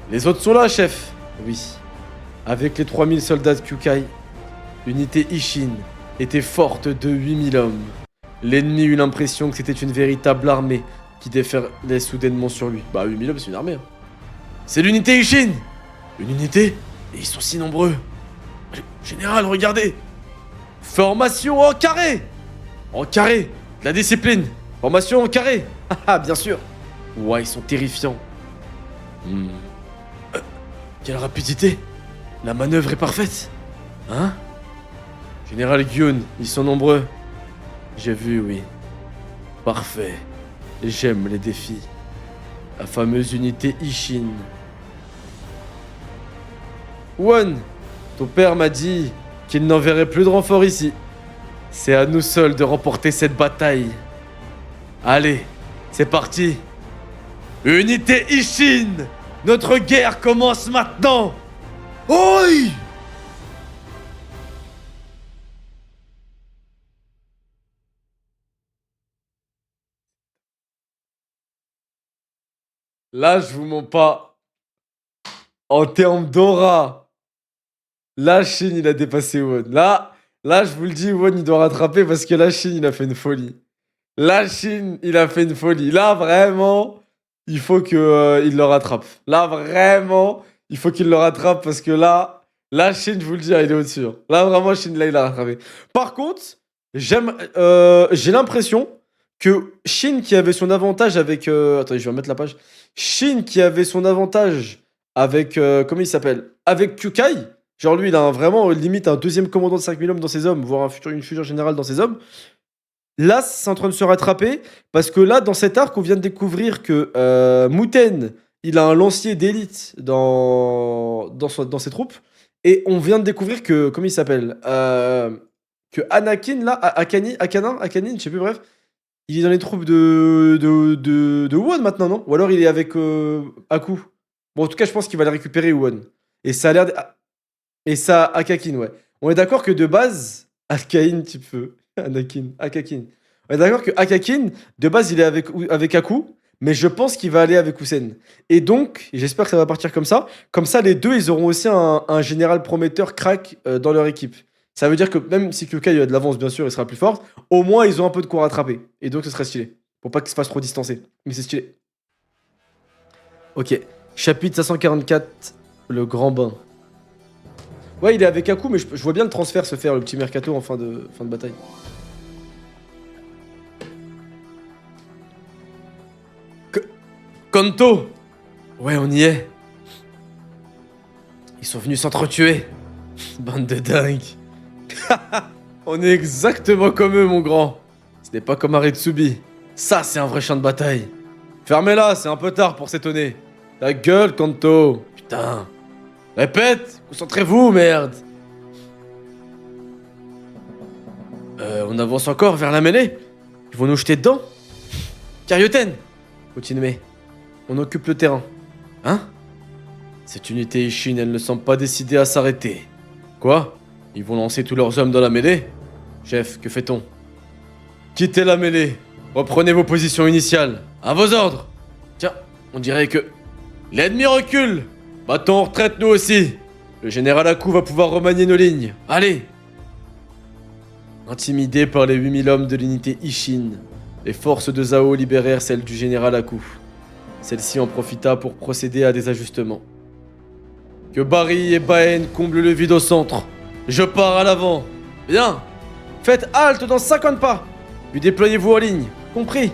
Les autres sont là, chef. Oui. Avec les 3000 soldats de Kyukai, l'unité Ishin était forte de 8000 hommes. L'ennemi eut l'impression que c'était une véritable armée qui déferlait soudainement sur lui. Bah 8000 hommes, c'est une armée. Hein. C'est l'unité Ishin. Une unité? Et ils sont si nombreux. Général, regardez. Formation en carré. En carré. De la discipline. Formation en carré. Ah bien sûr. Ouais, ils sont terrifiants. Quelle rapidité. La manœuvre est parfaite. Hein? Général Gyun, ils sont nombreux. J'ai vu, oui. Parfait. J'aime les défis. La fameuse unité Ishin. One, ton père m'a dit qu'il n'enverrait plus de renforts ici. C'est à nous seuls de remporter cette bataille. Allez, c'est parti. Unité Ishin, notre guerre commence maintenant. Oi! Là, je vous mens pas. En termes d'aura, là, Shin, il a dépassé Won. Là, je vous le dis, Won, il doit rattraper parce que là, Shin, il a fait une folie. Là, Shin, il a fait une folie. Là, vraiment, il faut qu'il le rattrape. Là, vraiment, il faut qu'il le rattrape parce que là, Shin, je vous le dis, il est au-dessus. Là, vraiment, Shin, là, il a rattrapé. Par contre, j'ai l'impression que Shin, qui avait son avantage avec... attendez, je vais remettre la page. Shin, qui avait son avantage avec... comment il s'appelle? Avec Kyukai. Genre, lui, il a vraiment, limite, un deuxième commandant de 5000 hommes dans ses hommes, voire une future générale dans ses hommes. Là, c'est en train de se rattraper, parce que là, dans cet arc, on vient de découvrir que Muten, il a un lancier d'élite dans ses troupes, et on vient de découvrir que, comment il s'appelle, que Anakin, là, Akanin, je sais plus, bref, il est dans les troupes de Won maintenant, non? Ou alors il est avec Aku. Bon, en tout cas, je pense qu'il va les récupérer, Won. Et ça a l'air... Et ça, Akakin, ouais. On est d'accord que de base, Akakin, tu peux... Akakin. On est d'accord que Akakin, de base, il est avec Aku, mais je pense qu'il va aller avec Usen. Et donc, j'espère que ça va partir comme ça. Comme ça, les deux, ils auront aussi un général prometteur crack dans leur équipe. Ça veut dire que même si Kyukai a de l'avance, bien sûr, il sera plus fort, au moins, ils ont un peu de quoi rattraper. Et donc, ce serait stylé. Pour pas qu'ils se fassent trop distancer. Mais c'est stylé. Ok. Chapitre 544, le grand bain. Ouais, il est avec Aku, mais je vois bien le transfert se faire, le petit mercato en fin de bataille. Kanto! Ouais, on y est. Ils sont venus s'entretuer. Bande de dingues. On est exactement comme eux, mon grand. Ce n'est pas comme Aritsubi. Ça, c'est un vrai champ de bataille. Fermez-la, c'est un peu tard pour s'étonner. Ta gueule, Kanto. Putain. Répète, concentrez-vous, merde. On avance encore vers la mêlée. Ils vont nous jeter dedans. Karyoten. Continuez. On occupe le terrain. Hein? Cette unité Ishin, elle ne semble pas décidée à s'arrêter. Quoi? Ils vont lancer tous leurs hommes dans la mêlée? Chef, que fait-on? Quittez la mêlée. Reprenez vos positions initiales. À vos ordres. Tiens, on dirait que... L'ennemi recule. Battons en retraite nous aussi. Le général Aku va pouvoir remanier nos lignes. Allez. Intimidés par les 8000 hommes de l'unité Ishin, les forces de Zhao libérèrent celles du général Aku. Celle-ci en profita pour procéder à des ajustements. Que Barry et Baen comblent le vide au centre. Je pars à l'avant. Bien. Faites halte dans 50 pas. Puis déployez-vous en ligne. Compris.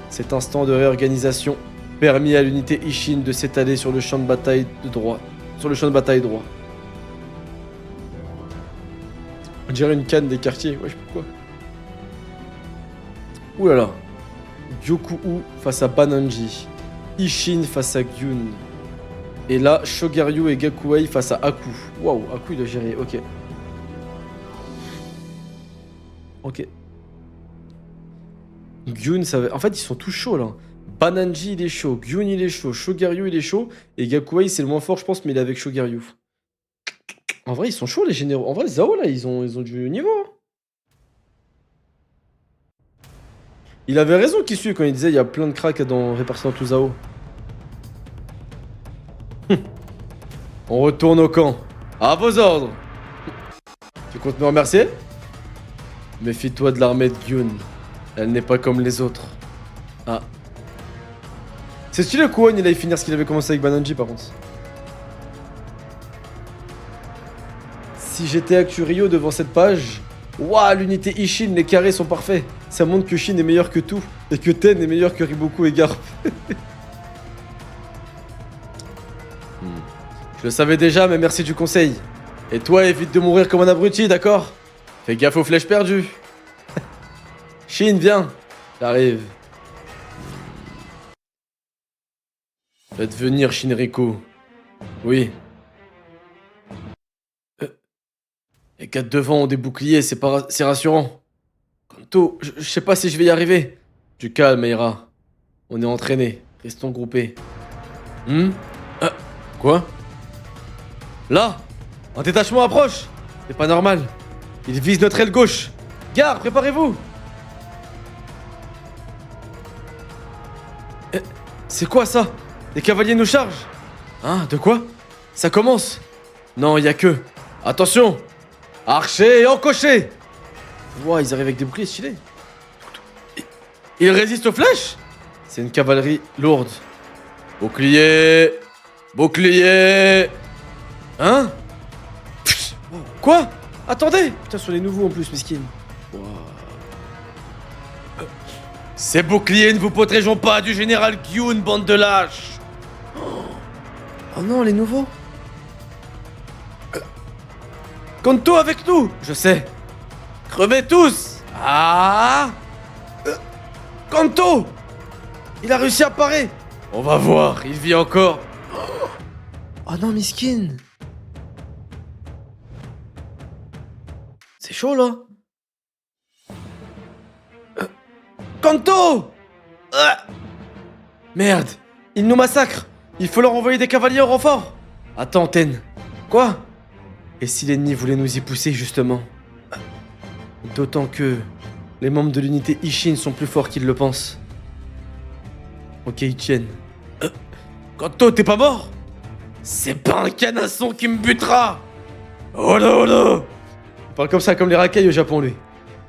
Cet instant de réorganisation permit à l'unité Ishin de s'étaler sur le champ de bataille droit. On dirait une canne des quartiers. Wesh, pourquoi? Ouh là là. Gyoku-u face à Bananji. Ishin face à Gyun. Et là, Shogaryu et Gakuei face à Aku. Waouh, Aku il a géré, ok. Ok. Gyun, ça va... En fait, ils sont tous chauds là. Bananji il est chaud, Gyun il est chaud, Shogaryu il est chaud. Et Gakuei c'est le moins fort, je pense, mais il est avec Shogaryu. En vrai, ils sont chauds les généraux. En vrai, Zao là, ils ont du niveau. Hein. Il avait raison qui suit quand il disait il y a plein de cracks répartis dans tout Zao. On retourne au camp. À vos ordres. Tu comptes me remercier? Méfie-toi de l'armée de Gyun. Elle n'est pas comme les autres. Ah. C'est stylé que One il allait finir ce qu'il avait commencé avec Bananji par contre. Si j'étais Acturio devant cette page, waouh, l'unité Ishin, les carrés sont parfaits. Ça montre que Shin est meilleur que tout et que Ten est meilleur que Riboku et Garp. Je le savais déjà, mais merci du conseil. Et toi, évite de mourir comme un abruti, d'accord? Fais gaffe aux flèches perdues. Shin, viens. J'arrive. Faites venir Shinriko. Oui. Les gars de devant ont des boucliers, c'est rassurant. Kanto, je sais pas si je vais y arriver. Du calme, Eira. On est entraînés. Restons groupés. Quoi? Là, un détachement approche. C'est pas normal. Il vise notre aile gauche. Gare, préparez-vous. C'est quoi ça? Les cavaliers nous chargent. Hein, de quoi? Ça commence. Non, y a que. Attention. Archer et encocher. Ouah, ils arrivent avec des boucliers stylés. Ils résistent aux flèches? C'est une cavalerie lourde. Bouclier. Bouclier. Hein? Quoi? Attendez. Putain, sur les nouveaux en plus, miskin. Wow. Ces boucliers ne vous protégeront pas du général Gyun, bande de lâches. Oh non, les nouveaux. Kanto avec nous. Je sais. Crevez tous. Ah. Kanto. Il a réussi à parer. On va voir, il vit encore. Oh non, miskin. C'est chaud là. Kanto. Merde. Ils nous massacrent. Il faut leur envoyer des cavaliers au renfort. Attends, Ten. Quoi? Et si l'ennemi voulait nous y pousser, justement? D'autant que les membres de l'unité Ishin sont plus forts qu'ils le pensent. Ok, ils tiennent. Kanto, t'es pas mort? C'est pas un canasson qui me butera. Oh là là. Il parle comme ça, comme les racailles au Japon, lui.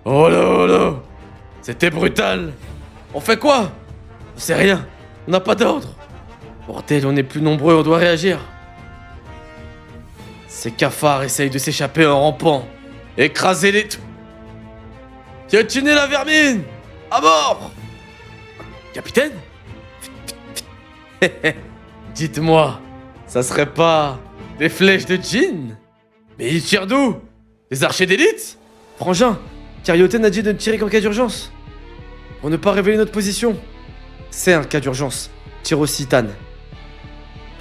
Oh là là. C'était brutal. On fait quoi? On sait rien. On n'a pas d'ordre. Bordel, on est plus nombreux, on doit réagir. Ces cafards essayent de s'échapper en rampant. Écrasez les... Piétinez la vermine. À mort. Capitaine? Dites-moi, ça serait pas des flèches de Jin? Mais ils tirent d'où? Des archers d'élite? Frangin, Karyoten a dit de ne tirer qu'en cas d'urgence. Pour ne pas révéler notre position. C'est un cas d'urgence. Tire aussi, Tan.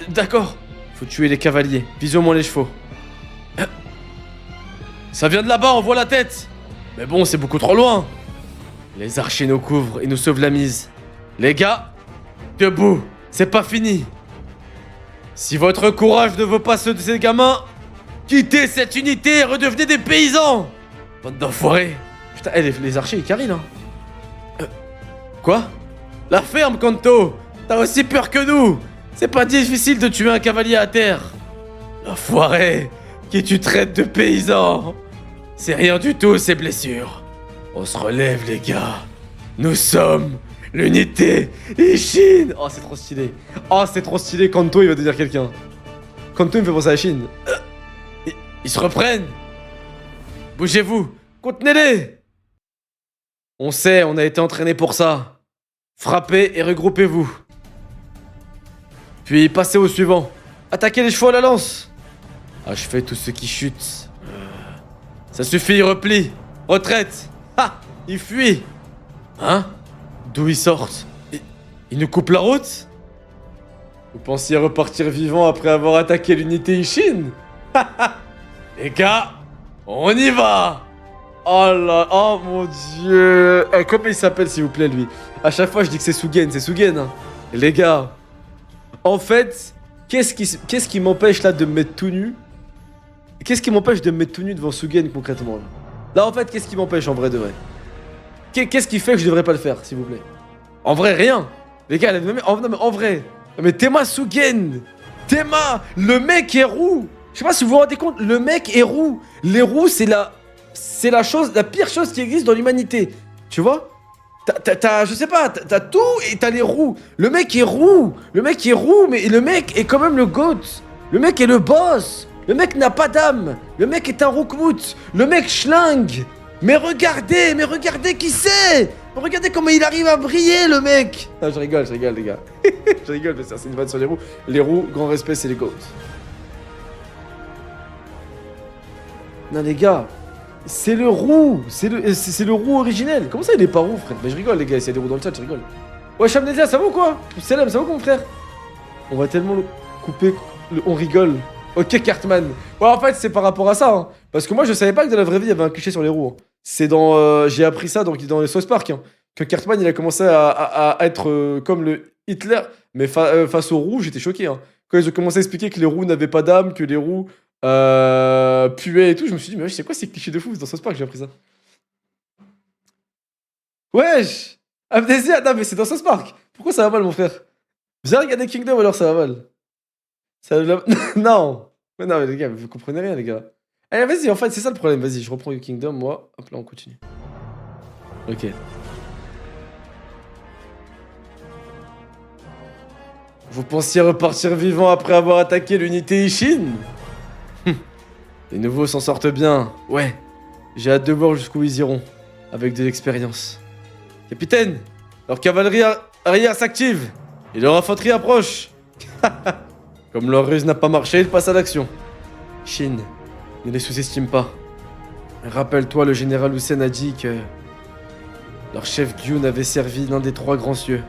D'accord. Faut tuer les cavaliers. Vise au moins les chevaux. Ça vient de là-bas, on voit la tête. Mais bon, c'est beaucoup trop loin. Les archers nous couvrent et nous sauvent la mise. Les gars, debout. C'est pas fini. Si votre courage ne vaut pas ceux de ces gamins, quittez cette unité et redevenez des paysans. Bande d'enfoirés. Putain, les archers, ils carrient, là. Quoi? La ferme, Kanto. T'as aussi peur que nous. C'est pas difficile de tuer un cavalier à terre. L'enfoiré qui tu traites de paysan. C'est rien du tout ces blessures. On se relève les gars. Nous sommes l'unité Ishin. Oh, c'est trop stylé. Oh, c'est trop stylé. Kanto, il va devenir quelqu'un. Kanto, il me fait penser à Shin. Ils se reprennent. Bougez-vous. Contenez-les. On sait, on a été entraîné pour ça. Frappez et regroupez-vous. Puis passez au suivant. Attaquez les chevaux à la lance. Achevez tous ceux qui chutent. Ça suffit, repli. Retraite. Ah, ils fuient. Hein? D'où ils sortent? Ils nous coupent la route? Vous pensiez repartir vivant après avoir attaqué l'unité Ishin? Les gars, on y va! Oh là, oh mon dieu. Comment il s'appelle s'il vous plaît lui? À chaque fois je dis que c'est Sugen, hein. Les gars, en fait, qu'est-ce qui m'empêche là de me mettre tout nu? Qu'est-ce qui m'empêche de me mettre tout nu devant Sugen concrètement là? Là en fait, qu'est-ce qui m'empêche en vrai de vrai? Qu'est-ce qui fait que je devrais pas le faire s'il vous plaît? En vrai, rien. Les gars, non mais en vrai. Mais Tema Sugen, Tema, le mec est roux. Je sais pas si vous vous rendez compte, le mec est roux. Les roux, c'est la pire chose qui existe dans l'humanité. Tu vois? Je sais pas, t'as tout et t'as les roux. Le mec est roux. Le mec est roux, mais le mec est quand même le GOAT. Le mec est le boss. Le mec n'a pas d'âme. Le mec est un roukmout. Le mec schlingue. Mais regardez qui c'est. Regardez comment il arrive à briller, le mec. Ah, je rigole, les gars. Je rigole, mais ça, c'est une vanne sur les roux. Les roux, grand respect, c'est les GOAT. Non, les gars, c'est le roux. C'est le roux originel. Comment ça, il est pas roux, frère? Mais je rigole, les gars, s'il y a des roux dans le chat, je rigole. Ouais, Chamnesia, ça va ou quoi? Salam, ça va ou quoi, mon frère? On va tellement le couper, on rigole. Ok, Cartman. Ouais, en fait, c'est par rapport à ça. Hein. Parce que moi, je savais pas que dans la vraie vie, il y avait un cliché sur les roues. Hein. C'est dans. J'ai appris ça dans les South Park. Hein, que Cartman, il a commencé à être comme le Hitler. Mais face aux roues, j'étais choqué. Hein. Quand ils ont commencé à expliquer que les roues n'avaient pas d'âme, que les roues puaient et tout, je me suis dit, mais wesh, c'est quoi ces clichés de fou? C'est dans South Park que j'ai appris ça. Wesh! Amnésia! Non, mais c'est dans South Park. Pourquoi ça va mal, mon frère? Viens regarder Kingdom, alors ça va mal. Non! Mais non, mais les gars, vous comprenez rien, les gars. Allez, vas-y, en fait, c'est ça le problème. Vas-y, je reprends Kingdom, moi. Hop là, on continue. Ok. Vous pensiez repartir vivant après avoir attaqué l'unité Ishin? Les nouveaux s'en sortent bien. Ouais. J'ai hâte de voir jusqu'où ils iront. Avec de l'expérience. Capitaine! Leur cavalerie arrière s'active! Et leur infanterie approche! Comme leur ruse n'a pas marché, ils passent à l'action. Shin, ne les sous-estime pas. Rappelle-toi, le général Hussein a dit que leur chef Gyun avait servi l'un des trois grands cieux.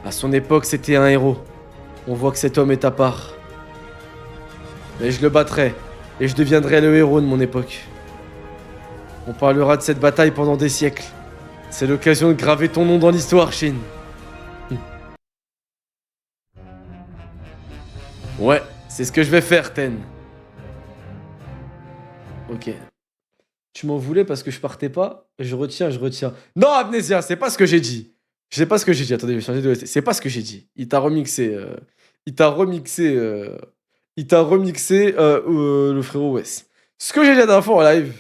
À son époque, c'était un héros. On voit que cet homme est à part. Mais je le battrai, et je deviendrai le héros de mon époque. On parlera de cette bataille pendant des siècles. C'est l'occasion de graver ton nom dans l'histoire, Shin. Ouais, c'est ce que je vais faire, Ten. Ok. Tu m'en voulais parce que je partais pas? Je retiens. Non, Amnésia, c'est pas ce que j'ai dit. Je sais pas ce que j'ai dit. Attendez, je vais changer de OST. C'est pas ce que j'ai dit. Il t'a remixé. Le frérot Wes. Ce que j'ai dit la dernière fois en live,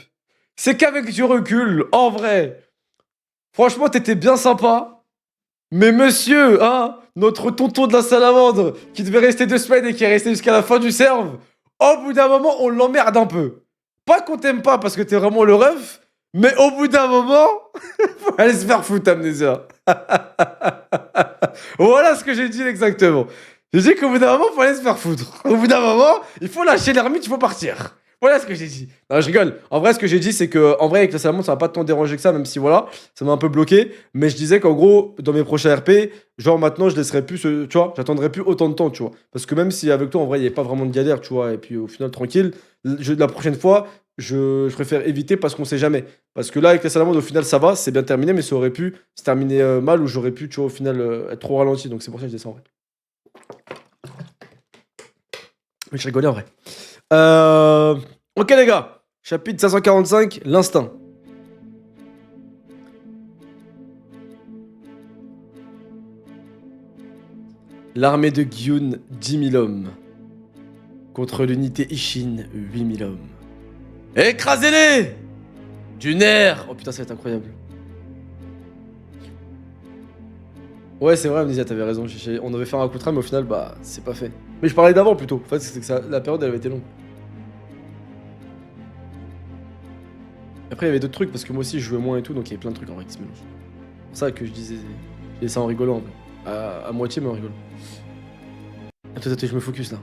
c'est qu'avec du recul, en vrai, franchement, t'étais bien sympa. Mais monsieur, hein, notre tonton de la salamandre, qui devait rester 2 semaines et qui est resté jusqu'à la fin du serve, au bout d'un moment, on l'emmerde un peu. Pas qu'on t'aime pas parce que t'es vraiment le ref, mais au bout d'un moment, faut aller se faire foutre, Amnésia. Voilà ce que j'ai dit exactement. J'ai dit qu'au bout d'un moment, faut aller se faire foutre. Au bout d'un moment, il faut lâcher l'ermite, il faut partir. Voilà ce que j'ai dit. Non, je rigole. En vrai, ce que j'ai dit, c'est que, en vrai, avec la salamandre, ça va pas tant déranger que ça, même si voilà, ça m'a un peu bloqué. Mais je disais qu'en gros, dans mes prochains RP, genre maintenant, je laisserai plus, tu vois, j'attendrai plus autant de temps, tu vois. Parce que même si avec toi, en vrai, il n'y a pas vraiment de galère, tu vois, et puis au final, tranquille, la prochaine fois, je préfère éviter parce qu'on sait jamais. Parce que là, avec la salamandre, au final, ça va, c'est bien terminé, mais ça aurait pu se terminer mal ou j'aurais pu, tu vois, au final, être trop ralenti. Donc c'est pour ça que je dis ça en vrai. Mais je rigolais en vrai. Ok les gars, chapitre 545, l'instinct. L'armée de Gyun, 10 000 hommes. Contre l'unité Ishin, 8 000 hommes. Écrasez-les! Du nerf! Oh putain, ça va être incroyable. Ouais, c'est vrai, Amnesia, t'avais raison. On devait faire un coup de tram, mais au final, bah, c'est pas fait. Mais je parlais d'avant plutôt. En fait, c'est que la période, elle avait été longue. Après, il y avait d'autres trucs parce que moi aussi, je jouais moins et tout, donc il y avait plein de trucs en vrai qui se mélangent. C'est pour ça que je disais ça en rigolant. En fait. À moitié, mais en rigolant. Attends, je me focus là.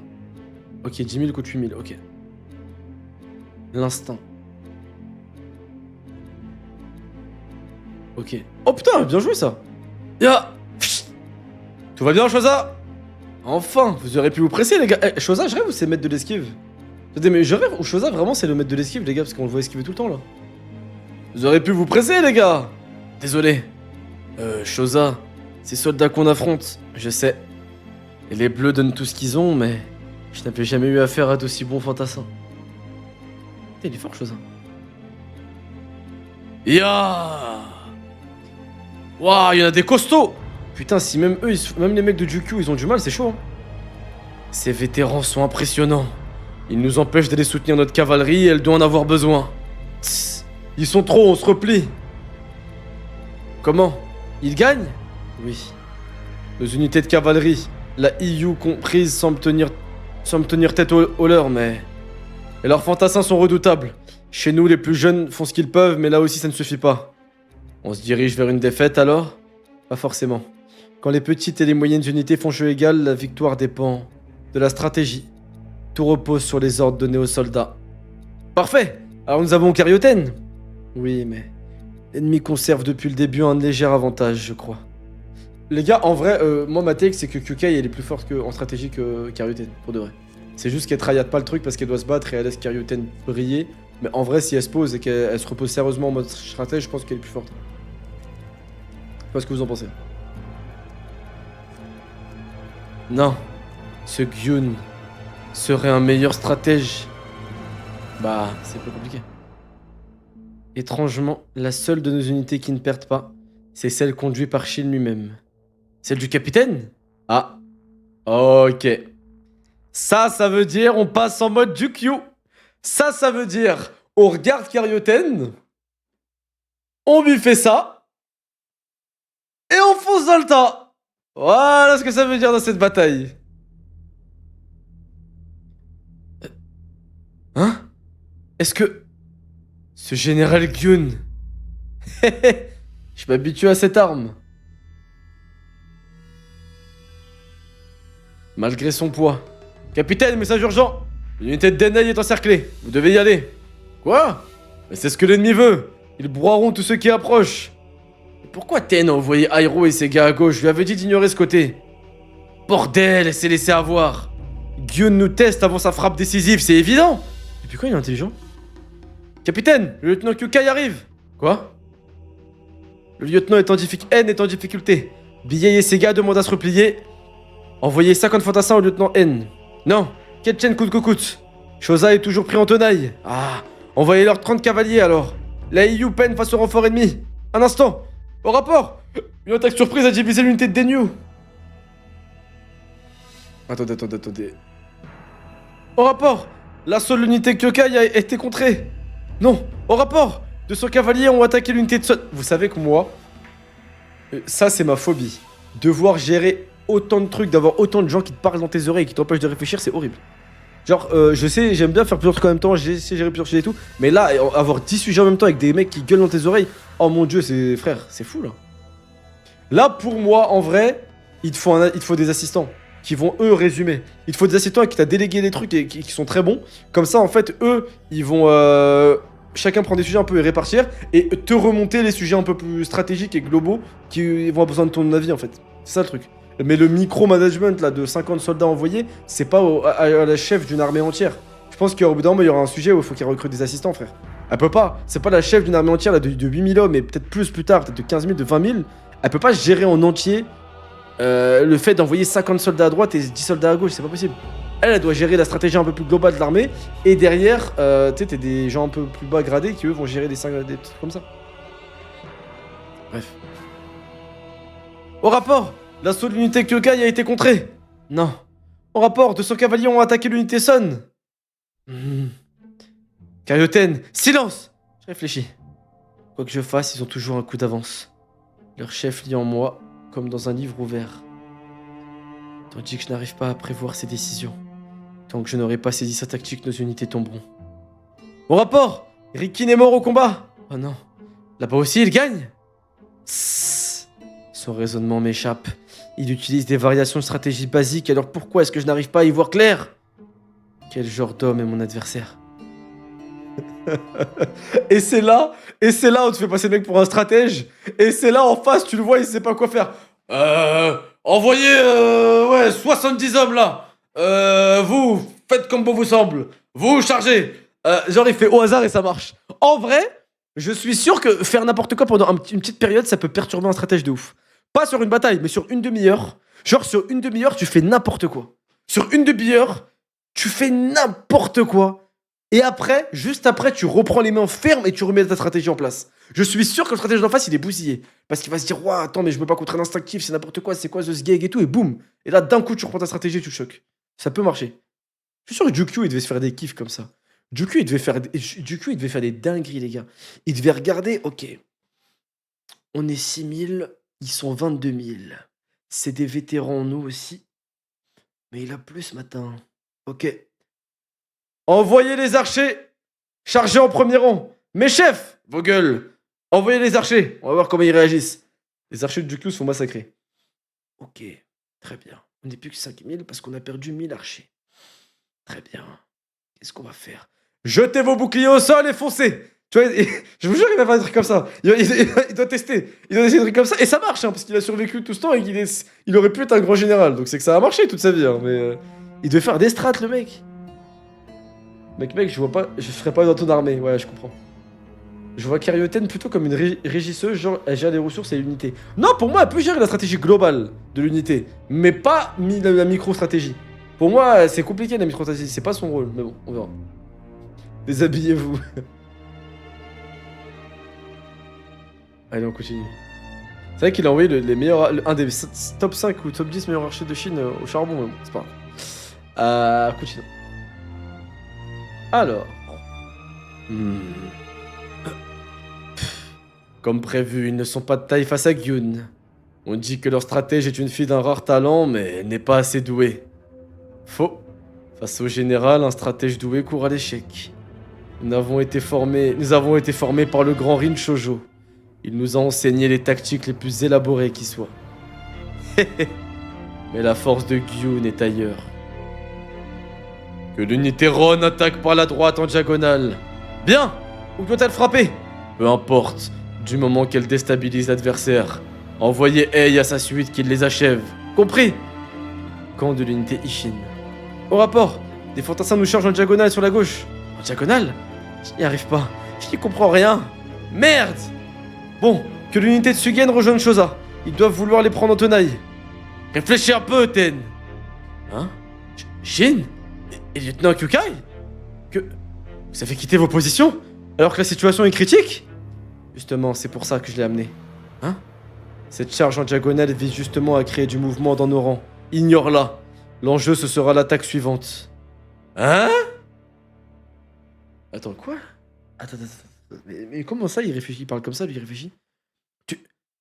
Ok, 10 000 contre 8 000, ok. L'instinct. Ok. Oh putain, bien joué ça! Ya! Tout va bien, Chosa? Enfin, vous auriez pu vous presser, les gars. Eh, Chosa, je rêve ou c'est le maître de l'esquive? Attendez, mais je rêve ou Chosa, vraiment, c'est le maître de l'esquive, les gars, parce qu'on le voit esquiver tout le temps là. Vous auriez pu vous presser, les gars! Désolé. Chosa, ces soldats qu'on affronte, je sais. Et les bleus donnent tout ce qu'ils ont, mais je n'avais jamais eu affaire à d'aussi bons fantassins. Putain, il est fort, Chosa. Ya! Waouh, il y en a des costauds! Putain, si même eux, même les mecs de Jukyu, ils ont du mal, c'est chaud. Hein. Ces vétérans sont impressionnants. Ils nous empêchent d'aller soutenir notre cavalerie et elle doit en avoir besoin. Tss, ils sont trop, on se replie. Comment? Ils gagnent? Oui. Nos unités de cavalerie, la EU comprise, semblent tenir tête au leur, mais... Et leurs fantassins sont redoutables. Chez nous, les plus jeunes font ce qu'ils peuvent, mais là aussi, ça ne suffit pas. On se dirige vers une défaite, alors? Pas forcément. Quand les petites et les moyennes unités font jeu égal, la victoire dépend de la stratégie. Tout repose sur les ordres donnés aux soldats. Parfait! Alors nous avons Karyoten? Oui, mais... L'ennemi conserve depuis le début un léger avantage, je crois. Les gars, en vrai, moi ma take c'est que Kyukai elle est plus forte en stratégie que Karyoten, pour de vrai. C'est juste qu'elle tryhard pas le truc parce qu'elle doit se battre et elle laisse Karyoten briller. Mais en vrai, si elle se pose et qu'elle se repose sérieusement en mode stratège, je pense qu'elle est plus forte. Je sais pas ce que vous en pensez. Non, ce Gyun serait un meilleur stratège. Bah, c'est pas compliqué. Étrangement, la seule de nos unités qui ne perd pas, c'est celle conduite par Shin lui-même. Celle du capitaine? Ah, ok. Ça veut dire on passe en mode Jukyu. Ça veut dire on regarde Karyoten, on lui fait ça, et on fonce dans le tas. Voilà ce que ça veut dire dans cette bataille. Hein? Est-ce que... Ce général Gyun... Je m'habitue à cette arme. Malgré son poids. Capitaine, message urgent! L'unité de Denei est encerclée. Vous devez y aller. Quoi? Mais c'est ce que l'ennemi veut. Ils broieront tous ceux qui approchent. Pourquoi Ten a envoyé Airo et ses gars à gauche? Je lui avais dit d'ignorer ce côté. Bordel, elle s'est laissé avoir. Gyun nous teste avant sa frappe décisive, c'est évident. Depuis quand il est intelligent? Capitaine, le lieutenant Kyukai arrive. Quoi? Le lieutenant N est en difficulté. Billet et ses gars demandent à se replier. Envoyez 50 fantassins au lieutenant N. Non, Ketchen coûte que coûte. Chosa est toujours pris en tenaille. Ah, envoyez-leur 30 cavaliers alors. La EU peine face au renfort ennemi. Un instant. Au rapport. Une attaque surprise a divisé l'unité de Denyu. Attendez. Au rapport. L'assaut de l'unité Kyokai a été contré. Non, au rapport. 200 cavaliers ont attaqué l'unité de Sun. Vous savez que moi, ça c'est ma phobie. Devoir gérer autant de trucs, d'avoir autant de gens qui te parlent dans tes oreilles et qui t'empêchent de réfléchir, c'est horrible. Genre, je sais, j'aime bien faire plusieurs trucs en même temps, j'essaie de gérer plusieurs sujets et tout. Mais là, avoir 10 sujets en même temps avec des mecs qui gueulent dans tes oreilles, oh mon dieu, frère, c'est fou là. Là, pour moi, en vrai, il te faut des assistants qui vont eux résumer. Il te faut des assistants à qui t'as délégué des trucs et qui sont très bons. Comme ça, en fait, eux, ils vont chacun prendre des sujets un peu et répartir et te remonter les sujets un peu plus stratégiques et globaux qui vont avoir besoin de ton avis en fait. C'est ça le truc. Mais le micro-management là de 50 soldats envoyés, c'est pas à la chef d'une armée entière. Je pense qu'au bout d'un moment, il y aura un sujet où il faut qu'elle recrute des assistants, frère. Elle peut pas. C'est pas la chef d'une armée entière là, de 8000 hommes et peut-être plus tard, peut-être de 15 000, de 20 000. Elle peut pas gérer en entier le fait d'envoyer 50 soldats à droite et 10 soldats à gauche, c'est pas possible. Elle doit gérer la stratégie un peu plus globale de l'armée. Et derrière, tu sais, t'as des gens un peu plus bas gradés qui eux vont gérer des trucs comme ça. Bref. Au rapport, l'assaut de l'unité Kyokai a été contré. Non. Au rapport, 200 cavaliers ont attaqué l'unité Sun. Carioten, silence! Je réfléchis. Quoi que je fasse, ils ont toujours un coup d'avance. Leur chef lit en moi, comme dans un livre ouvert. Tandis que je n'arrive pas à prévoir ses décisions. Tant que je n'aurai pas saisi sa tactique, nos unités tomberont. Au rapport! Rikin est mort au combat! Oh non. Là-bas aussi, il gagne? Sss. Son raisonnement m'échappe. Il utilise des variations de stratégie basiques, alors pourquoi est-ce que je n'arrive pas à y voir clair? Quel genre d'homme est mon adversaire? et c'est là où tu fais passer le mec pour un stratège. Et c'est là, en face, tu le vois, il sait pas quoi faire. Envoyez, 70 hommes là. Vous, faites comme bon vous semble. Vous, chargez. Genre, il fait au hasard et ça marche. En vrai, je suis sûr que faire n'importe quoi pendant une petite période, ça peut perturber un stratège de ouf. Pas sur une bataille, mais sur une demi-heure. Genre, sur une demi-heure, tu fais n'importe quoi. Sur une demi-heure, tu fais n'importe quoi. Et après, juste après, tu reprends les mains fermes et tu remets ta stratégie en place. Je suis sûr que le stratège d'en face, il est bousillé. Parce qu'il va se dire, ouah, attends, mais je me bats contre un instinctif, c'est n'importe quoi, c'est quoi ce sgeg et tout, et boum. Et là, d'un coup, tu reprends ta stratégie et tu le choques. Ça peut marcher. Je suis sûr que Jukyu, il devait se faire des kiffs comme ça. Jukyu, il devait faire des dingueries, les gars. Il devait regarder, ok, on est 6000, ils sont 22 000. C'est des vétérans, nous aussi. Mais il a plus ce matin. Ok. Envoyez les archers! Chargez en premier rang! Mes chefs! Vos gueules! Envoyez les archers! On va voir comment ils réagissent. Les archers de Jukyu se font massacrer. Ok, très bien. On n'est plus que 5000 parce qu'on a perdu 1000 archers. Très bien. Qu'est-ce qu'on va faire? Jetez vos boucliers au sol et foncez! Tu vois, je vous jure, il va faire des trucs comme ça. Il doit tester. Il doit essayer des trucs comme ça. Et ça marche, hein, parce qu'il a survécu tout ce temps et il aurait pu être un grand général. Donc c'est que ça a marché toute sa vie. Hein, mais il devait faire des strats, le mec. Mec, je vois pas. Je ferais pas dans ton armée. Ouais, je comprends. Je vois Carioten plutôt comme une régisseuse, genre elle gère les ressources et l'unité. Non, pour moi, elle peut gérer la stratégie globale de l'unité, mais pas la micro-stratégie. Pour moi, c'est compliqué la micro-stratégie, c'est pas son rôle, mais bon, on verra. Déshabillez-vous. Allez, on continue. C'est vrai qu'il a envoyé les meilleurs, un des top 5 ou top 10 meilleurs archers de Chine au charbon, mais bon, c'est pas grave. Continuons. Alors. Comme prévu, ils ne sont pas de taille face à Gyun. On dit que leur stratège est une fille d'un rare talent, mais elle n'est pas assez douée. Faux. Face au général, un stratège doué court à l'échec. Nous avons été formés par le grand Rin Shoujo. Il nous a enseigné les tactiques les plus élaborées qui soient. Mais la force de Gyun est ailleurs. Que l'unité Ron attaque par la droite en diagonale. Bien! Où doit-elle frapper? Peu importe, du moment qu'elle déstabilise l'adversaire. Envoyez Ei à sa suite qu'il les achève. Compris? Camp de l'unité Ishin. Au rapport, des fantassins nous chargent en diagonale sur la gauche. En diagonale? Je n'y arrive pas. Je n'y comprends rien. Merde! Bon, que l'unité de Sugen rejoigne Shosa. Ils doivent vouloir les prendre en tenaille. Réfléchis un peu, Ten. Hein? Shin? Et lieutenant Kyukai? Que... Vous avez quitté vos positions? Alors que la situation est critique? Justement, c'est pour ça que je l'ai amené. Hein? Cette charge en diagonale vise justement à créer du mouvement dans nos rangs. Ignore-la. L'enjeu, ce sera l'attaque suivante. Hein? Attends, quoi? Attends. Mais comment ça, il réfléchit? Il parle comme ça, lui, il réfléchit?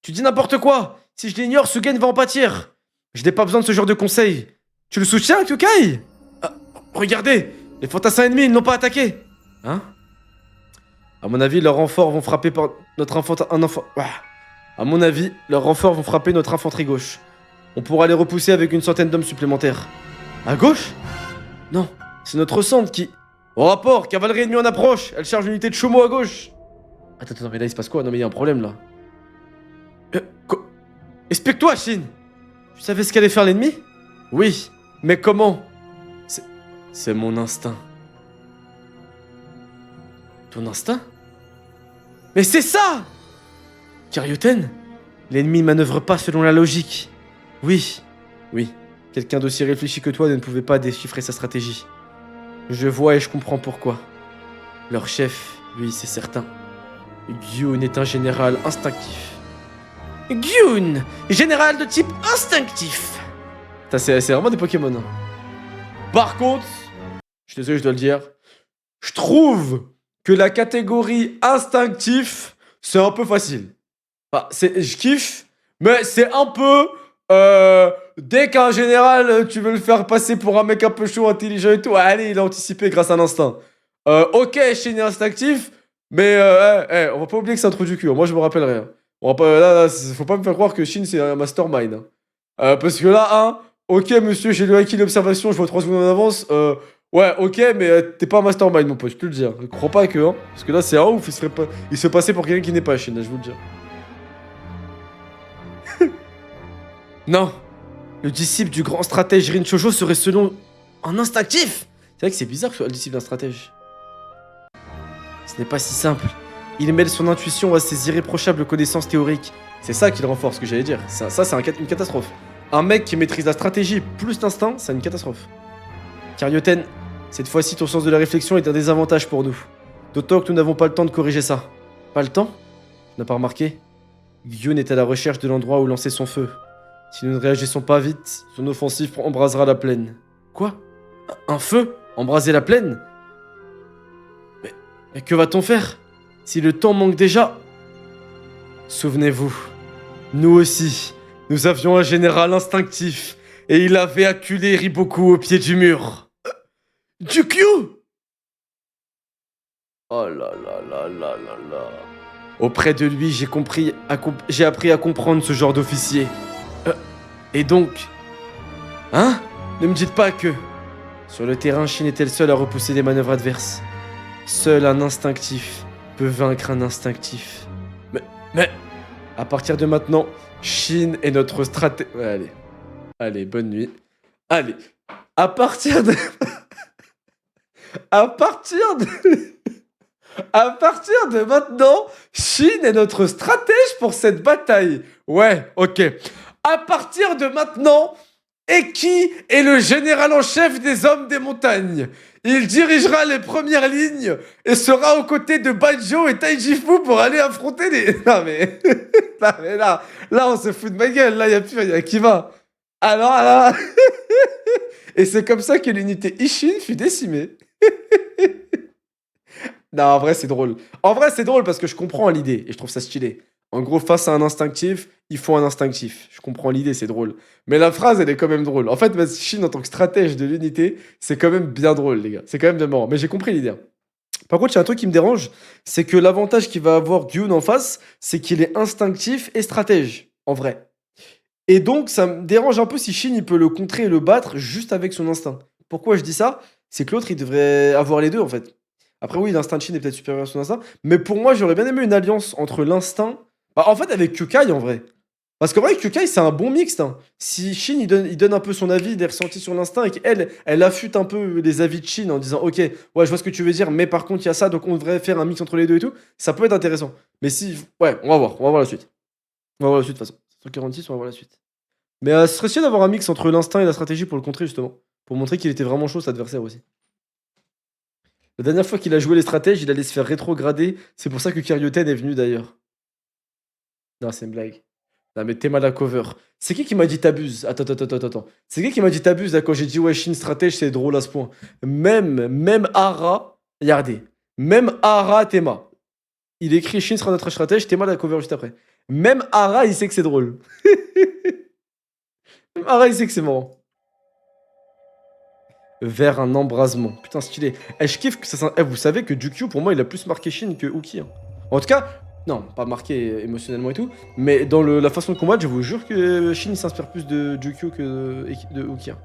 Tu dis n'importe quoi! Si je l'ignore, Sugen va en pâtir! Je n'ai pas besoin de ce genre de conseils. Tu le soutiens, Kyukai? Regardez! Les fantassins ennemis, ils n'ont pas attaqué! Hein? À mon avis, leurs renforts vont frapper par notre À mon avis, leurs renforts vont frapper notre infanterie gauche. On pourra les repousser avec une centaine d'hommes supplémentaires. À gauche? Non, c'est notre centre qui... Au rapport, cavalerie ennemie en approche. Elle charge l'unité de Chomo à gauche. Attends, mais là il se passe quoi? Non mais il y a un problème là. Explique-toi, Shin. Tu savais ce qu'allait faire l'ennemi? Oui, mais comment? C'est mon instinct. Ton instinct? Mais c'est ça! Carioten, l'ennemi manœuvre pas selon la logique. Oui. Quelqu'un d'aussi réfléchi que toi ne pouvait pas déchiffrer sa stratégie. Je vois et je comprends pourquoi. Leur chef, lui, c'est certain. Gyun est un général instinctif. Gyun, général de type instinctif. C'est vraiment des Pokémon. Hein. Par contre, je suis désolé, je dois le dire, je trouve que la catégorie instinctif, c'est un peu facile. Enfin, je kiffe, mais c'est un peu... dès qu'en général, tu veux le faire passer pour un mec un peu chaud, intelligent et tout, allez, il a anticipé grâce à l'instinct. Ok, Shin est instinctif, mais on va pas oublier que c'est un trou du cul. Hein. Moi, je me rappellerai. Hein. On va pas, là, faut pas me faire croire que Shin, c'est un mastermind. Hein. Parce que là, hein, ok, monsieur, j'ai le acquis l'observation, je vois 3 secondes en avance. Ouais, ok, mais t'es pas un mastermind, mon pote, je peux le dire. Je crois pas que, hein. Parce que là, c'est un ouf, il se fait passer pour quelqu'un qui n'est pas Shin, je vous le dis. Non, le disciple du grand stratège Rin Shoujo serait selon un instinctif. C'est vrai que c'est bizarre que ce soit le disciple d'un stratège. Ce n'est pas si simple. Il mêle son intuition à ses irréprochables connaissances théoriques. C'est ça qui le renforce, ce que j'allais dire. Ça, c'est une catastrophe. Un mec qui maîtrise la stratégie plus l'instinct, c'est une catastrophe. Karyoten, cette fois-ci ton sens de la réflexion est un désavantage pour nous. D'autant que nous n'avons pas le temps de corriger ça. Pas le temps? Tu n'as pas remarqué? Gyun est à la recherche de l'endroit où lancer son feu. Si nous ne réagissons pas vite, son offensif embrasera la plaine. Quoi? Un feu? Embraser la plaine? Mais que va-t-on faire? Si le temps manque déjà... Souvenez-vous, nous aussi, nous avions un général instinctif, et il avait acculé Riboku au pied du mur. Jukyu! Oh là là là là là là... Auprès de lui, j'ai appris à comprendre ce genre d'officier. Et donc... Hein? Ne me dites pas que... Sur le terrain, Shin était le seul à repousser les manœuvres adverses. Seul un instinctif peut vaincre un instinctif. Mais... À partir de maintenant, Shin est notre stratège... Ouais, allez. Allez, bonne nuit. Allez. À partir de... À partir de maintenant, Shin est notre stratège pour cette bataille. Ouais, ok. À partir de maintenant, Eki est le général en chef des hommes des montagnes. Il dirigera les premières lignes et sera aux côtés de Baijo et Taijifu pour aller affronter les... Non mais... non mais là, on se fout de ma gueule. Là, il y a qui va. Alors là... Et c'est comme ça que l'unité Ishin fut décimée. Non, en vrai, c'est drôle. En vrai, c'est drôle parce que je comprends l'idée et je trouve ça stylé. En gros, face à un instinctif, il faut un instinctif. Je comprends l'idée, c'est drôle. Mais la phrase, elle est quand même drôle. En fait, Shin, en tant que stratège de l'unité, c'est quand même bien drôle, les gars. C'est quand même bien marrant. Mais j'ai compris l'idée. Par contre, il y a un truc qui me dérange, c'est que l'avantage qu'il va avoir Gyun en face, c'est qu'il est instinctif et stratège, en vrai. Et donc, ça me dérange un peu si Shin, il peut le contrer et le battre juste avec son instinct. Pourquoi je dis ça? C'est que l'autre, il devrait avoir les deux, en fait. Après, oui, l'instinct de Shin est peut-être supérieur à son instinct, mais pour moi, j'aurais bien aimé une alliance entre l'instinct... Bah, en fait, avec Kyukai, en vrai. Parce qu'en vrai, Kyukai, c'est un bon mixte. Hein. Si Shin, il donne un peu son avis, des ressentis sur l'instinct, et qu'elle, elle affûte un peu les avis de Shin en disant « Ok, ouais, je vois ce que tu veux dire, mais par contre, il y a ça, donc on devrait faire un mix entre les deux et tout. » Ça peut être intéressant. Mais si... Ouais, on va voir la suite. On va voir la suite, de toute façon. 146, on va voir la suite. Mais ce serait chiant d'avoir un mix entre l'instinct et la stratégie pour le contrer, justement. Pour montrer qu'il était vraiment chaud, cet adversaire aussi. La dernière fois qu'il a joué les stratèges, il allait se faire rétrograder. C'est pour ça que Karyoten est venu, d'ailleurs. Non, c'est une blague. Non, mais t'es mal à cover. C'est qui m'a dit t'abuses? Attends. C'est qui m'a dit t'abuses là quand j'ai dit ouais, Shin stratège, c'est drôle à ce point. Même Ara, regardez. Même Ara Tema. Il écrit Shin sera notre stratège, Tema la cover juste après. Même Ara, il sait que c'est drôle. Même Ara, il sait que c'est marrant. Vers un embrasement. Putain, stylé. Je kiffe que ça. Vous savez que Jukyu, pour moi, il a plus marqué Shin que Uki. Hein. En tout cas. Non, pas marqué émotionnellement et tout, mais dans la façon de combattre, je vous jure que Shin s'inspire plus de Jukyu que de Ukiya.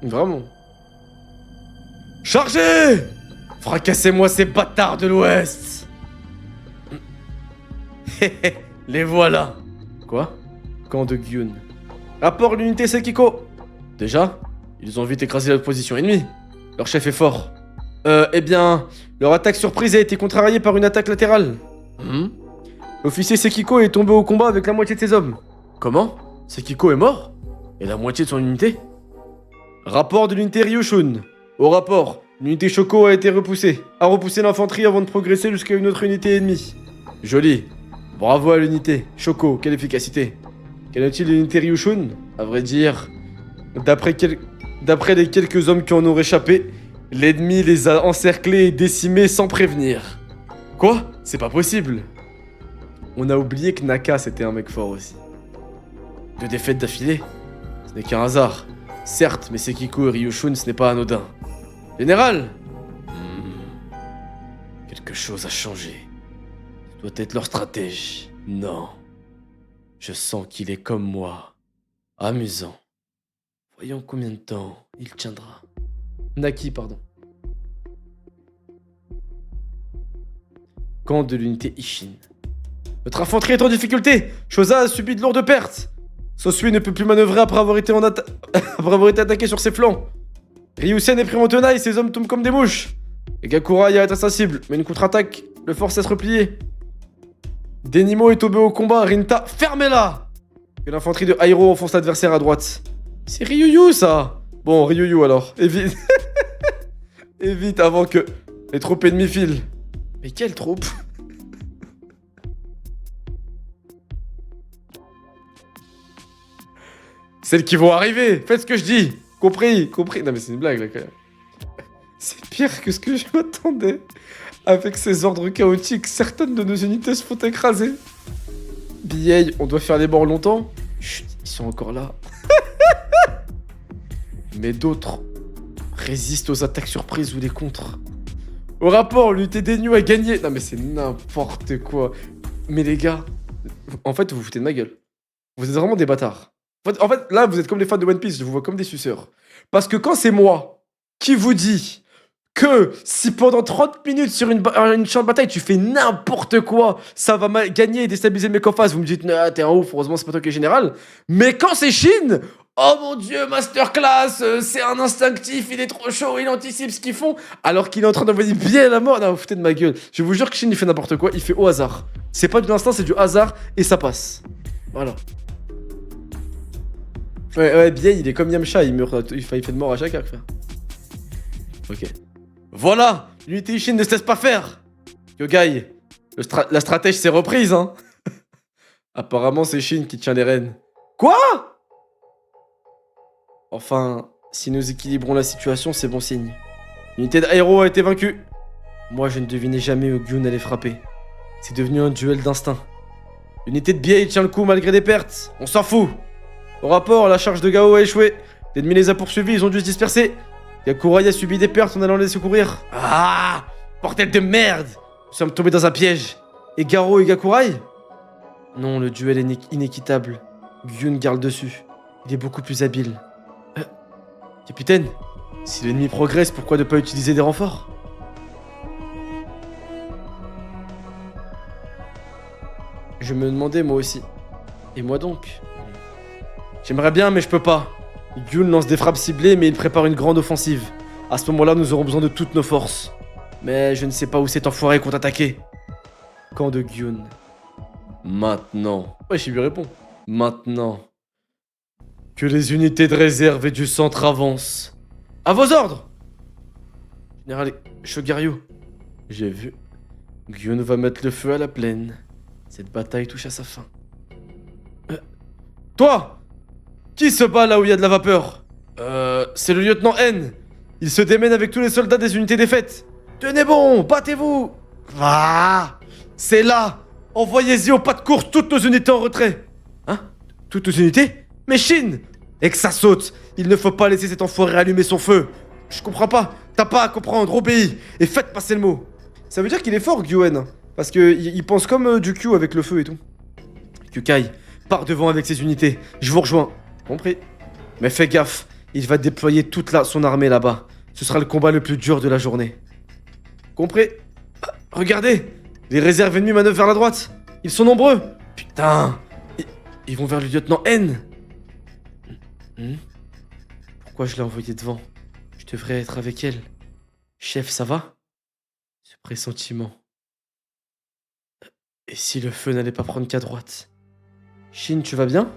Vraiment. Chargez! Fracassez-moi ces bâtards de l'Ouest! Les voilà! Quoi? Camp de Gyun. Rapport l'unité Sekiko! Déjà, ils ont vite écrasé la position ennemie. Leur chef est fort. Eh bien, leur attaque surprise a été contrariée par une attaque latérale. L'officier Sekiko est tombé au combat avec la moitié de ses hommes. Comment? Sekiko est mort? Et la moitié de son unité? Rapport de l'unité Ryushun. Au rapport, l'unité Shoko a repoussé l'infanterie avant de progresser jusqu'à une autre unité ennemie. Joli. Bravo à l'unité. Shoko, quelle efficacité. Qu'en est-il de l'unité Ryushun? À vrai dire, d'après les quelques hommes qui en ont réchappé, l'ennemi les a encerclés et décimés sans prévenir. Quoi? C'est pas possible. On a oublié que Naka c'était un mec fort aussi. 2 défaites d'affilée? Ce n'est qu'un hasard. Certes, mais Sekiko et Ryushun ce n'est pas anodin. Général! Quelque chose a changé. Ce doit être leur stratège. Non. Je sens qu'il est comme moi. Amusant. Voyons combien de temps il tiendra. Naki, pardon. Camp de l'unité Ishin. Notre infanterie est en difficulté. Shosa a subi de lourdes pertes. Sosui ne peut plus manœuvrer après avoir été, après avoir été attaqué sur ses flancs. Ryusen est pris en tenaille, ses hommes tombent comme des mouches. Et Gakuraya est insensible, mais une contre-attaque le force à se replier. Denimo est tombé au combat, Rinta, fermez-la! Que l'infanterie de Hairo enfonce l'adversaire à droite. C'est Ryuyu, ça! Bon, Ryuyu alors, évite. Évite avant que les troupes ennemies filent. Mais quelle troupe? Celles qui vont arriver, faites ce que je dis. Compris. Non mais c'est une blague là quand même. C'est pire que ce que je m'attendais. Avec ces ordres chaotiques, certaines de nos unités se font écraser. BA, on doit faire les morts longtemps. Chut, ils sont encore là. Mais d'autres résistent aux attaques surprises ou les contres. Au rapport, l'unité d'Enyu a gagné. Non mais c'est n'importe quoi. Mais les gars, en fait, vous vous foutez de ma gueule. Vous êtes vraiment des bâtards. En fait, là, vous êtes comme les fans de One Piece, je vous vois comme des suceurs. Parce que quand c'est moi qui vous dis que si pendant 30 minutes sur une champ de bataille, tu fais n'importe quoi, ça va gagner et déstabiliser le mec en face, vous me dites, nah, t'es un ouf, heureusement c'est pas toi qui es général. Mais quand c'est Shin, oh mon dieu, masterclass, c'est un instinctif, il est trop chaud, il anticipe ce qu'ils font, alors qu'il est en train d'envoyer bien à la mort. Non, vous foutez de ma gueule. Je vous jure que Shin, il fait n'importe quoi, il fait au hasard. C'est pas de l'instinct, c'est du hasard et ça passe. Voilà. Ouais, bien, il est comme Yamcha, il fait de mort à chaque arc, frère. Ok. Voilà! L'unité Ishin ne se laisse pas faire! Yogai, la stratège s'est reprise, hein. Apparemment, c'est Shin qui tient les rênes. Quoi? Enfin, si nous équilibrons la situation, c'est bon signe. L'unité d'Aero a été vaincue. Moi, je ne devinais jamais où Gyun allait frapper. C'est devenu un duel d'instinct. L'unité de Biei tient le coup malgré des pertes. On s'en fout. Au rapport, la charge de Gao a échoué. L'ennemi les a poursuivis, ils ont dû se disperser. Gakuraya a subi des pertes en allant les secourir. Ah! Bordel de merde! Nous sommes tombés dans un piège. Et Garo et Gakurai? Non, le duel est inéquitable. Gyun garde dessus. Il est beaucoup plus habile. Capitaine, si l'ennemi progresse, pourquoi ne pas utiliser des renforts? Je me demandais moi aussi. Et moi donc? J'aimerais bien, mais je peux pas. Gyun lance des frappes ciblées, mais il prépare une grande offensive. À ce moment-là, nous aurons besoin de toutes nos forces. Mais je ne sais pas où cet enfoiré compte attaquer. Camp de Gyun. Maintenant. Ouais, je lui réponds. Maintenant. Que les unités de réserve et du centre avancent. À vos ordres! Général Shogaryu. J'ai vu. Gyun va mettre le feu à la plaine. Cette bataille touche à sa fin. Toi! Qui se bat là où il y a de la vapeur? C'est le lieutenant N. Il se démène avec tous les soldats des unités défaites. Tenez bon, battez-vous! Ah! C'est là! Envoyez-y au pas de course toutes nos unités en retrait! Hein? Toutes nos unités? Mais Shin! Et que ça saute! Il ne faut pas laisser cet enfoiré allumer son feu! Je comprends pas! T'as pas à comprendre, obéis! Et faites passer le mot! Ça veut dire qu'il est fort, Gyuen. Parce que il pense comme du Q avec le feu et tout. Kyukai, pars devant avec ses unités. Je vous rejoins. Compris. Mais fais gaffe, il va déployer toute son armée là-bas. Ce sera le combat le plus dur de la journée. Compris. Ah, regardez, les réserves ennemies manœuvrent vers la droite. Ils sont nombreux. Putain. Ils vont vers le lieutenant N. Pourquoi je l'ai envoyé devant? Je devrais être avec elle. Chef, ça va? Ce pressentiment. Et si le feu n'allait pas prendre qu'à droite? Shin, tu vas bien?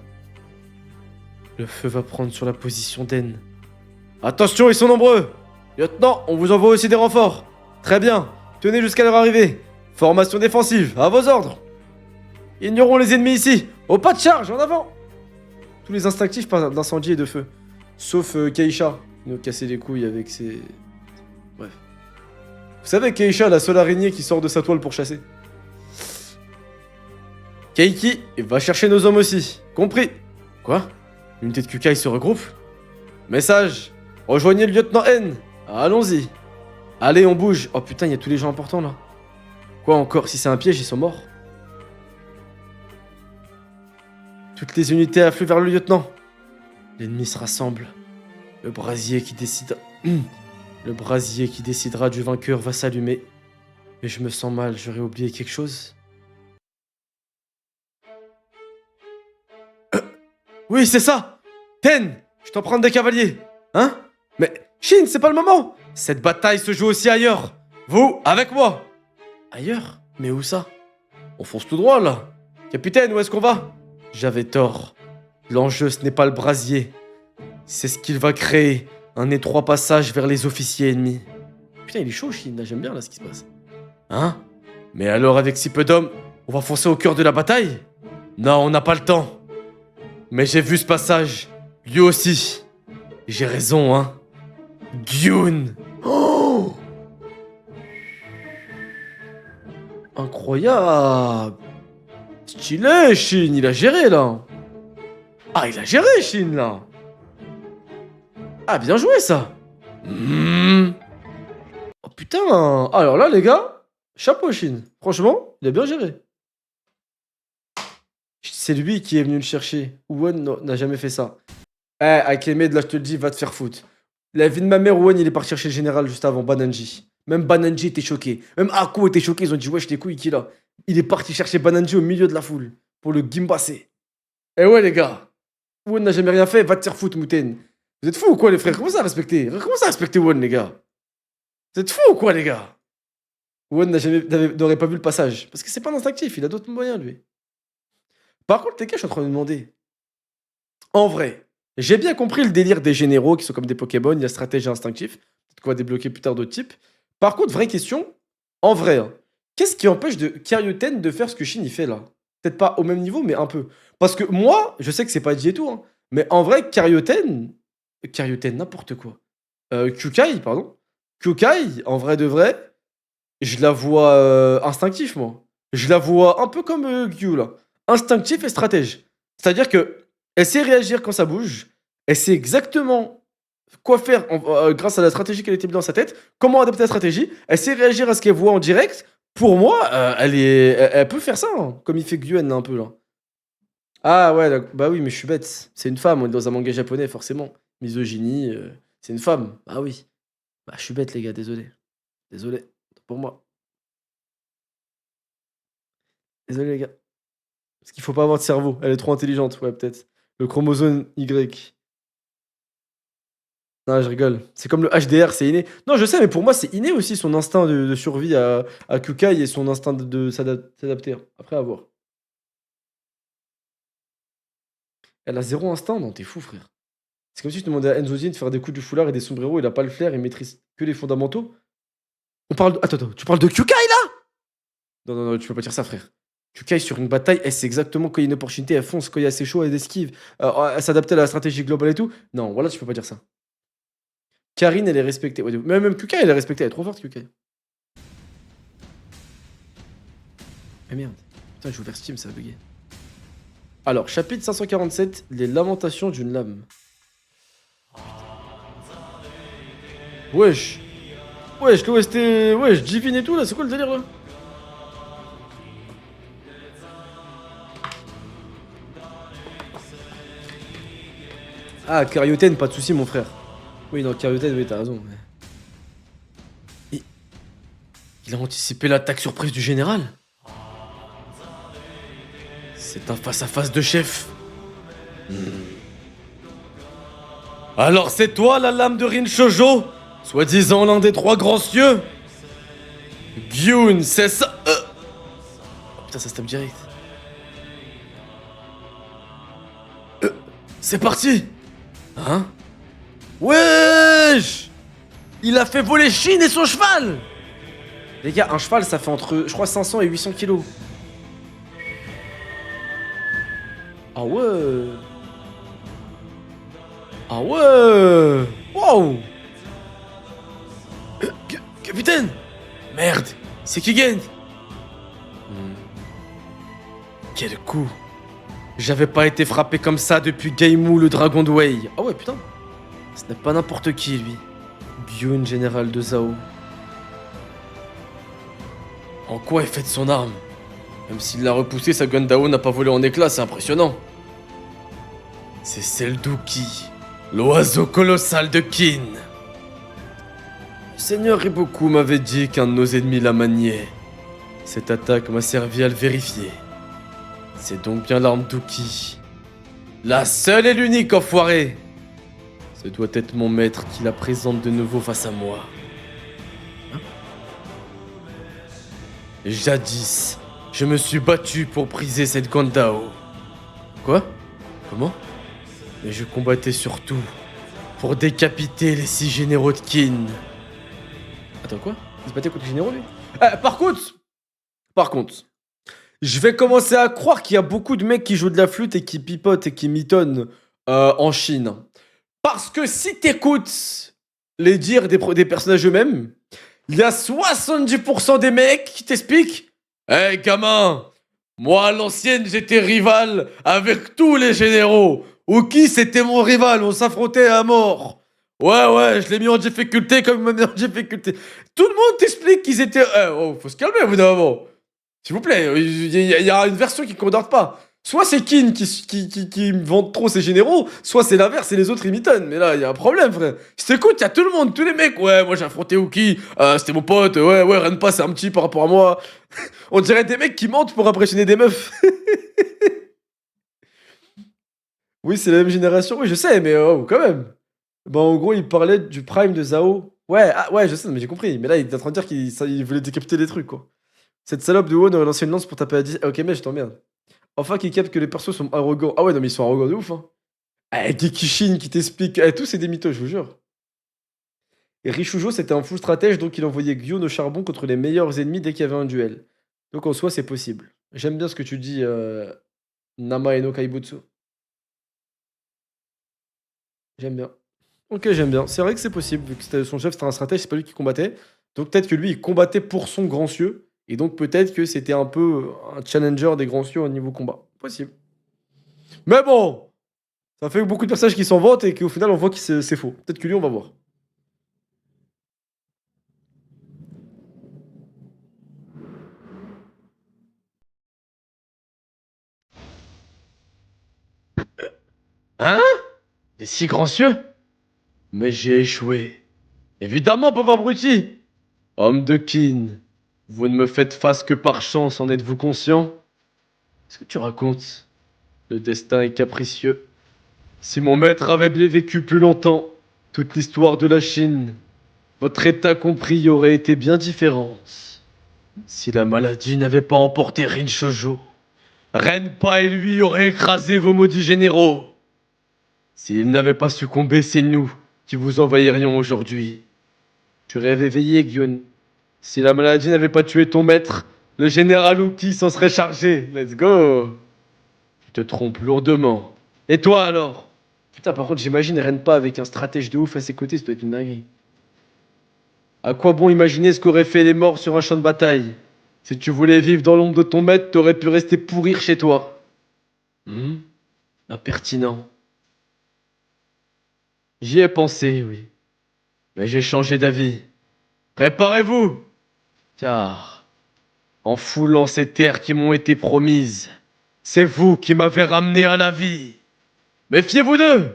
Le feu va prendre sur la position d'En. Attention, ils sont nombreux! Lieutenant, on vous envoie aussi des renforts. Très bien, tenez jusqu'à leur arrivée. Formation défensive, à vos ordres. Ignorons les ennemis ici. Au pas de charge, en avant! Tous les instinctifs parlent d'incendie et de feu. Sauf Keisha, qui nous cassait les couilles avec ses... Bref. Vous savez, Keisha, la seule araignée qui sort de sa toile pour chasser. Keiki va chercher nos hommes aussi. Compris. Quoi? L'unité de Kukai se regroupe? Message. Rejoignez le lieutenant N. Allons-y. Allez, on bouge. Oh putain, il y a tous les gens importants là. Quoi encore? Si c'est un piège, ils sont morts. Toutes les unités affluent vers le lieutenant. L'ennemi se rassemble. Le brasier qui décide... Le brasier qui décidera du vainqueur va s'allumer. Mais je me sens mal, j'aurais oublié quelque chose. Oui, c'est ça! Ten! Je t'en prends des cavaliers! Hein? Mais, Shin, c'est pas le moment! Cette bataille se joue aussi ailleurs! Vous, avec moi! Ailleurs? Mais où ça? On fonce tout droit, là! Capitaine, où est-ce qu'on va? J'avais tort. L'enjeu, ce n'est pas le brasier. C'est ce qu'il va créer. Un étroit passage vers les officiers ennemis. Putain, il est chaud, Shin, là, j'aime bien, là, ce qui se passe. Hein? Mais alors, avec si peu d'hommes, on va foncer au cœur de la bataille? Non, on n'a pas le temps. Mais j'ai vu ce passage. Lui aussi. J'ai raison, hein. Gyun. Oh! Incroyable. Stylé, Shin. Il a géré, là. Ah, il a géré, Shin, là. Ah, bien joué, ça. Oh, putain. Alors là, les gars, chapeau, Shin. Franchement, il a bien géré. C'est lui qui est venu le chercher. Owen n'a jamais fait ça. Eh, Akemed, là, je te le dis, va te faire foutre. La vie de ma mère, Owen, il est parti chercher le général juste avant, Bananji. Même Bananji était choqué. Même Ako était choqué. Ils ont dit, wesh, les couilles, qui là? Il est parti chercher Bananji au milieu de la foule. Pour le gimbasser. Eh ouais, les gars. Owen n'a jamais rien fait. Va te faire foutre, Mouten. Vous êtes fous ou quoi, les frères? Comment ça respecter? Comment ça respecter Owen, les gars? Vous êtes fous ou quoi, les gars? Owen n'aurait pas vu le passage. Parce que c'est pas un instinctif. Il a d'autres moyens, lui. Par contre, les gars, je suis en train de me demander. En vrai, j'ai bien compris le délire des généraux qui sont comme des Pokémon, il y a stratégie instinctif. Peut-être qu'on va débloquer plus tard d'autres types. Par contre, vraie question. En vrai, hein, qu'est-ce qui empêche de Karyuten de faire ce que Shin il fait là? Peut-être pas au même niveau, mais un peu. Parce que moi, je sais que c'est pas dit et tout, hein, mais en vrai, Karyuten, n'importe quoi. Kukai, pardon. Kukai, en vrai de vrai, je la vois instinctif, moi. Je la vois un peu comme Gyu là. Instinctif et stratège. C'est-à-dire que elle sait réagir quand ça bouge, elle sait exactement quoi faire grâce à la stratégie qu'elle a établie dans sa tête, comment adapter la stratégie, elle sait réagir à ce qu'elle voit en direct. Pour moi, elle peut faire ça, hein, comme il fait Gyuen là, un peu là. Ah ouais, bah oui, mais je suis bête. C'est une femme, on est dans un manga japonais, forcément. Misogynie, c'est une femme. Ah oui. Bah je suis bête les gars, désolé. Désolé, pour moi. Désolé les gars. Parce qu'il faut pas avoir de cerveau. Elle est trop intelligente, ouais, peut-être. Le chromosome Y. Non, je rigole. C'est comme le HDR, c'est inné. Non, je sais, mais pour moi, c'est inné aussi son instinct de survie à Kukai et son instinct de s'adapter. Après, à voir. Elle a zéro instinct? Non, t'es fou, frère. C'est comme si je demandais à Enzozine de faire des coups du foulard et des sombreros, il a pas le flair, il maîtrise que les fondamentaux. On parle de... Attends, tu parles de Kukai, là? Non, non, non, tu peux pas dire ça, frère. Kukai, sur une bataille, elle sait exactement quand il y a une opportunité, elle fonce, quand il y a assez chaud, elle esquive. Elle s'adapte à la stratégie globale et tout. Non, voilà, tu peux pas dire ça. Karine, elle est respectée. Ouais, même Kukai, elle est respectée. Elle est trop forte, Kukai. Mais merde. Putain, j'ai ouvert Steam, ça a bugué. Alors, chapitre 547, les lamentations d'une lame. Wesh. Wesh, l'OST. Wesh, divine et tout, là, c'est quoi le délire, là? Ah, Karyuten, pas de soucis, mon frère. Oui, non, Karyuten, oui, t'as raison. Il a anticipé l'attaque surprise du général. C'est un face-à-face de chef. Alors c'est toi la lame de Rinchojo, soi-disant l'un des trois grands cieux? Gyun, c'est ça. Oh putain, ça se tape direct. C'est parti. Hein? Wesh! Il a fait voler Shin et son cheval! Les gars, un cheval, ça fait entre, je crois, 500 et 800 kilos. Ah ouais. Ah ouais. Wow. Capitaine! Merde, c'est Kigen! Quel coup. J'avais pas été frappé comme ça depuis Gaimu le dragon de Wei. Ah ouais, putain. Ce n'est pas n'importe qui, lui. Gyun, général de Zhao. En quoi est faite son arme? Même s'il l'a repoussée, sa Gundao n'a pas volé en éclats, c'est impressionnant. C'est celle d'Uki, l'oiseau colossal de Kin. Le seigneur Iboku m'avait dit qu'un de nos ennemis la maniait. Cette attaque m'a servi à le vérifier. C'est donc bien l'arme d'Uki. La seule et l'unique, enfoiré! Ce doit être mon maître qui la présente de nouveau face à moi. Jadis, je me suis battu pour briser cette Gundao. Quoi? Comment? Mais je combattais surtout pour décapiter les 6 généraux de Kin. Attends, quoi? Il se battait contre les généraux, lui? Par contre, je vais commencer à croire qu'il y a beaucoup de mecs qui jouent de la flûte et qui pipotent et qui mitonnent en Chine. Parce que si t'écoutes les dires des personnages eux-mêmes, il y a 70% des mecs qui t'expliquent: Hé gamin, moi à l'ancienne j'étais rival avec tous les généraux. Uki c'était mon rival, on s'affrontait à mort. Ouais, je l'ai mis en difficulté comme il m'a mis en difficulté. Tout le monde t'explique qu'ils étaient... faut se calmer au bout d'un moment. S'il vous plaît, il y a une version qui ne concorde pas. Soit c'est Kin qui vante trop ses généraux, soit c'est l'inverse et les autres ils mitonnent. Mais là, il y a un problème, frère. Si t'écoutes, il y a tout le monde, tous les mecs. Ouais, moi j'ai affronté Uki, c'était mon pote. Ouais, Renpa c'est un petit par rapport à moi. On dirait des mecs qui mentent pour impressionner des meufs. Oui, c'est la même génération, oui, je sais, mais quand même. Bah, en gros, il parlait du prime de Zhao. Ouais, ouais, je sais, mais j'ai compris. Mais là, il est en train de dire qu'il voulait décapiter les trucs, quoi. Cette salope de Won aurait lancé une lance pour taper à 10. Ah, ok, mais je t'emmerde. Enfin, qu'il capte que les persos sont arrogants. Ah ouais, non, mais ils sont arrogants de ouf, hein. Gekishin qui t'explique. Tous, c'est des mythos, je vous jure. Et Rishujo, c'était un full stratège, donc il envoyait Gyun au charbon contre les meilleurs ennemis dès qu'il y avait un duel. Donc en soi, c'est possible. J'aime bien ce que tu dis, Nama Eno Kaibutsu. J'aime bien. Ok, j'aime bien. C'est vrai que c'est possible, vu que son chef c'était un stratège, c'est pas lui qui combattait. Donc peut-être que lui, il combattait pour son grand cieux. Et donc peut-être que c'était un peu un challenger des grands cieux au niveau combat. Possible. Mais bon, ça fait beaucoup de personnages qui s'en vantent et qu'au final on voit que c'est faux. Peut-être que lui, on va voir. Hein? Les 6 grands cieux? Mais j'ai échoué. Évidemment, pauvre abruti! Homme de Kin, vous ne me faites face que par chance, en êtes-vous conscient? Qu'est-ce que tu racontes? Le destin est capricieux. Si mon maître avait bien vécu plus longtemps, toute l'histoire de la Chine, votre état compris, aurait été bien différente. Si la maladie n'avait pas emporté Rinchojo, Renpa et lui auraient écrasé vos maudits généraux. S'ils n'avaient pas succombé, c'est nous qui vous envahirions aujourd'hui. Tu rêves éveillé, Gyun. Si la maladie n'avait pas tué ton maître, le général Uki s'en serait chargé. Let's go. Tu te trompes lourdement. Et toi alors? Putain, par contre, j'imagine Renpa avec un stratège de ouf à ses côtés, ça doit être une dinguerie. À quoi bon imaginer ce qu'auraient fait les morts sur un champ de bataille? Si tu voulais vivre dans l'ombre de ton maître, t'aurais pu rester pourrir chez toi. Impertinent. J'y ai pensé, oui. Mais j'ai changé d'avis. Préparez-vous, car en foulant ces terres qui m'ont été promises, c'est vous qui m'avez ramené à la vie. Méfiez-vous d'eux.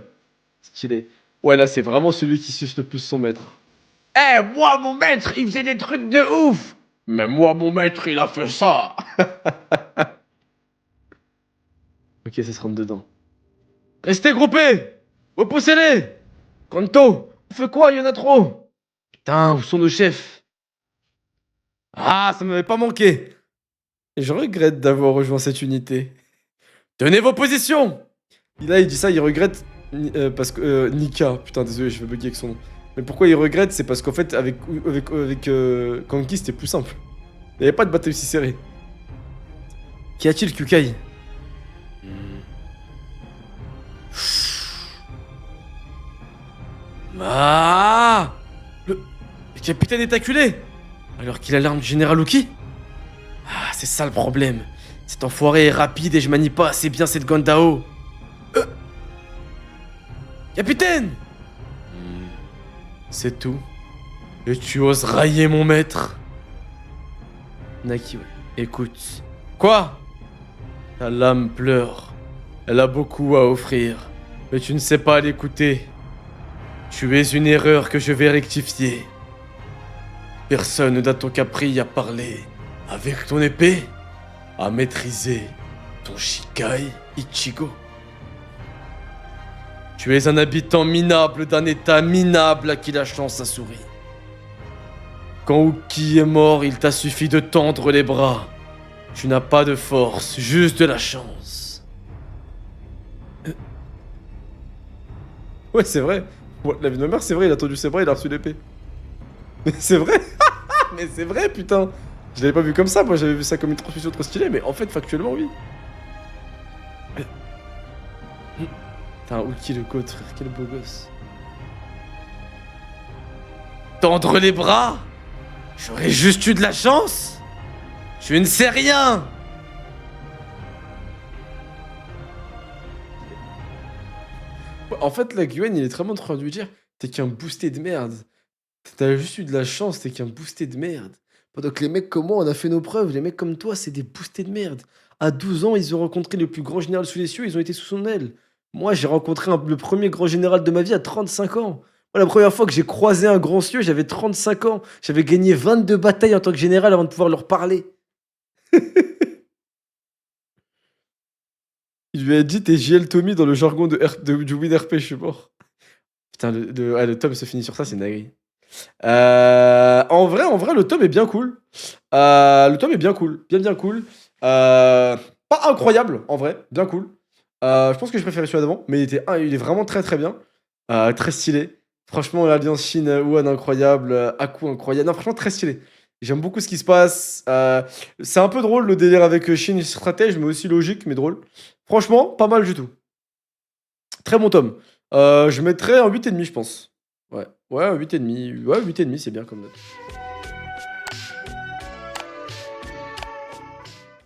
Stylé. Ouais, là, c'est vraiment celui qui suce le plus son maître. Moi, mon maître, il faisait des trucs de ouf. Mais moi, mon maître, il a fait ça. Ok, ça se rentre dedans. Restez groupés. Repoussez-les. Kanto, on fait quoi? Il y en a trop. Putain, où sont nos chefs? Ah, ça m'avait pas manqué. Et je regrette d'avoir rejoint cette unité. Tenez vos positions. Et là, il dit ça, il regrette parce que... Nika, putain, désolé, je vais bugger avec son nom. Mais pourquoi il regrette? C'est parce qu'en fait, avec Kanki, c'était plus simple. Il n'y avait pas de bataille aussi serrée. Qu'y a-t-il, Kukai? Ah! Le capitaine est acculé! Alors qu'il a l'arme du général Uki? Ah, c'est ça le problème. Cet enfoiré est rapide et je manie pas assez bien cette Gandao. Capitaine! C'est tout. Et tu oses railler mon maître? Naki, ouais. Écoute. Quoi? Ta lame pleure. Elle a beaucoup à offrir. Mais tu ne sais pas l'écouter. Tu es une erreur que je vais rectifier. Personne n'a ton capri à parler. Avec ton épée, à maîtriser ton Shikai Ichigo. Tu es un habitant minable d'un état minable à qui la chance a souri. Quand Uki est mort, il t'a suffi de tendre les bras. Tu n'as pas de force, juste de la chance. Ouais, c'est vrai. Ouais, la vie de ma mère, c'est vrai, il a tendu ses bras, il a reçu l'épée. Mais c'est vrai. Mais c'est vrai, putain. Je l'avais pas vu comme ça, moi j'avais vu ça comme une transmission trop stylée, mais en fait, factuellement, oui. Putain, Uki le côte, frère, quel beau gosse. Tendre les bras? J'aurais juste eu de la chance? Je ne sais rien! En fait, la Gwen, il est très bon en train de lui dire t'es qu'un boosté de merde. T'as juste eu de la chance, t'es qu'un boosté de merde. Pendant que les mecs comme moi, on a fait nos preuves, les mecs comme toi, c'est des boostés de merde. À 12 ans, ils ont rencontré le plus grand général sous les cieux, ils ont été sous son aile. Moi, j'ai rencontré le premier grand général de ma vie à 35 ans. Moi, la première fois que j'ai croisé un grand cieux, j'avais 35 ans. J'avais gagné 22 batailles en tant que général avant de pouvoir leur parler. Il lui a dit t'es JL Tommy dans le jargon du WinRP, je suis mort. Putain, le tome se finit sur ça, c'est dingue. En vrai, le tome est bien cool. Le tome est bien cool, bien cool. Pas incroyable, en vrai, bien cool. Je pense que je préférais celui d'avant, mais il est vraiment très très bien. Très stylé. Franchement, l'alliance Shin-Wuhan incroyable, Aku incroyable. Non, franchement, très stylé. J'aime beaucoup ce qui se passe. C'est un peu drôle le délire avec Shin stratège, mais aussi logique, mais drôle. Franchement, pas mal du tout. Très bon tome. Je mettrais un 8,5, je pense. Ouais, un 8,5. Ouais, 8,5, c'est bien comme note.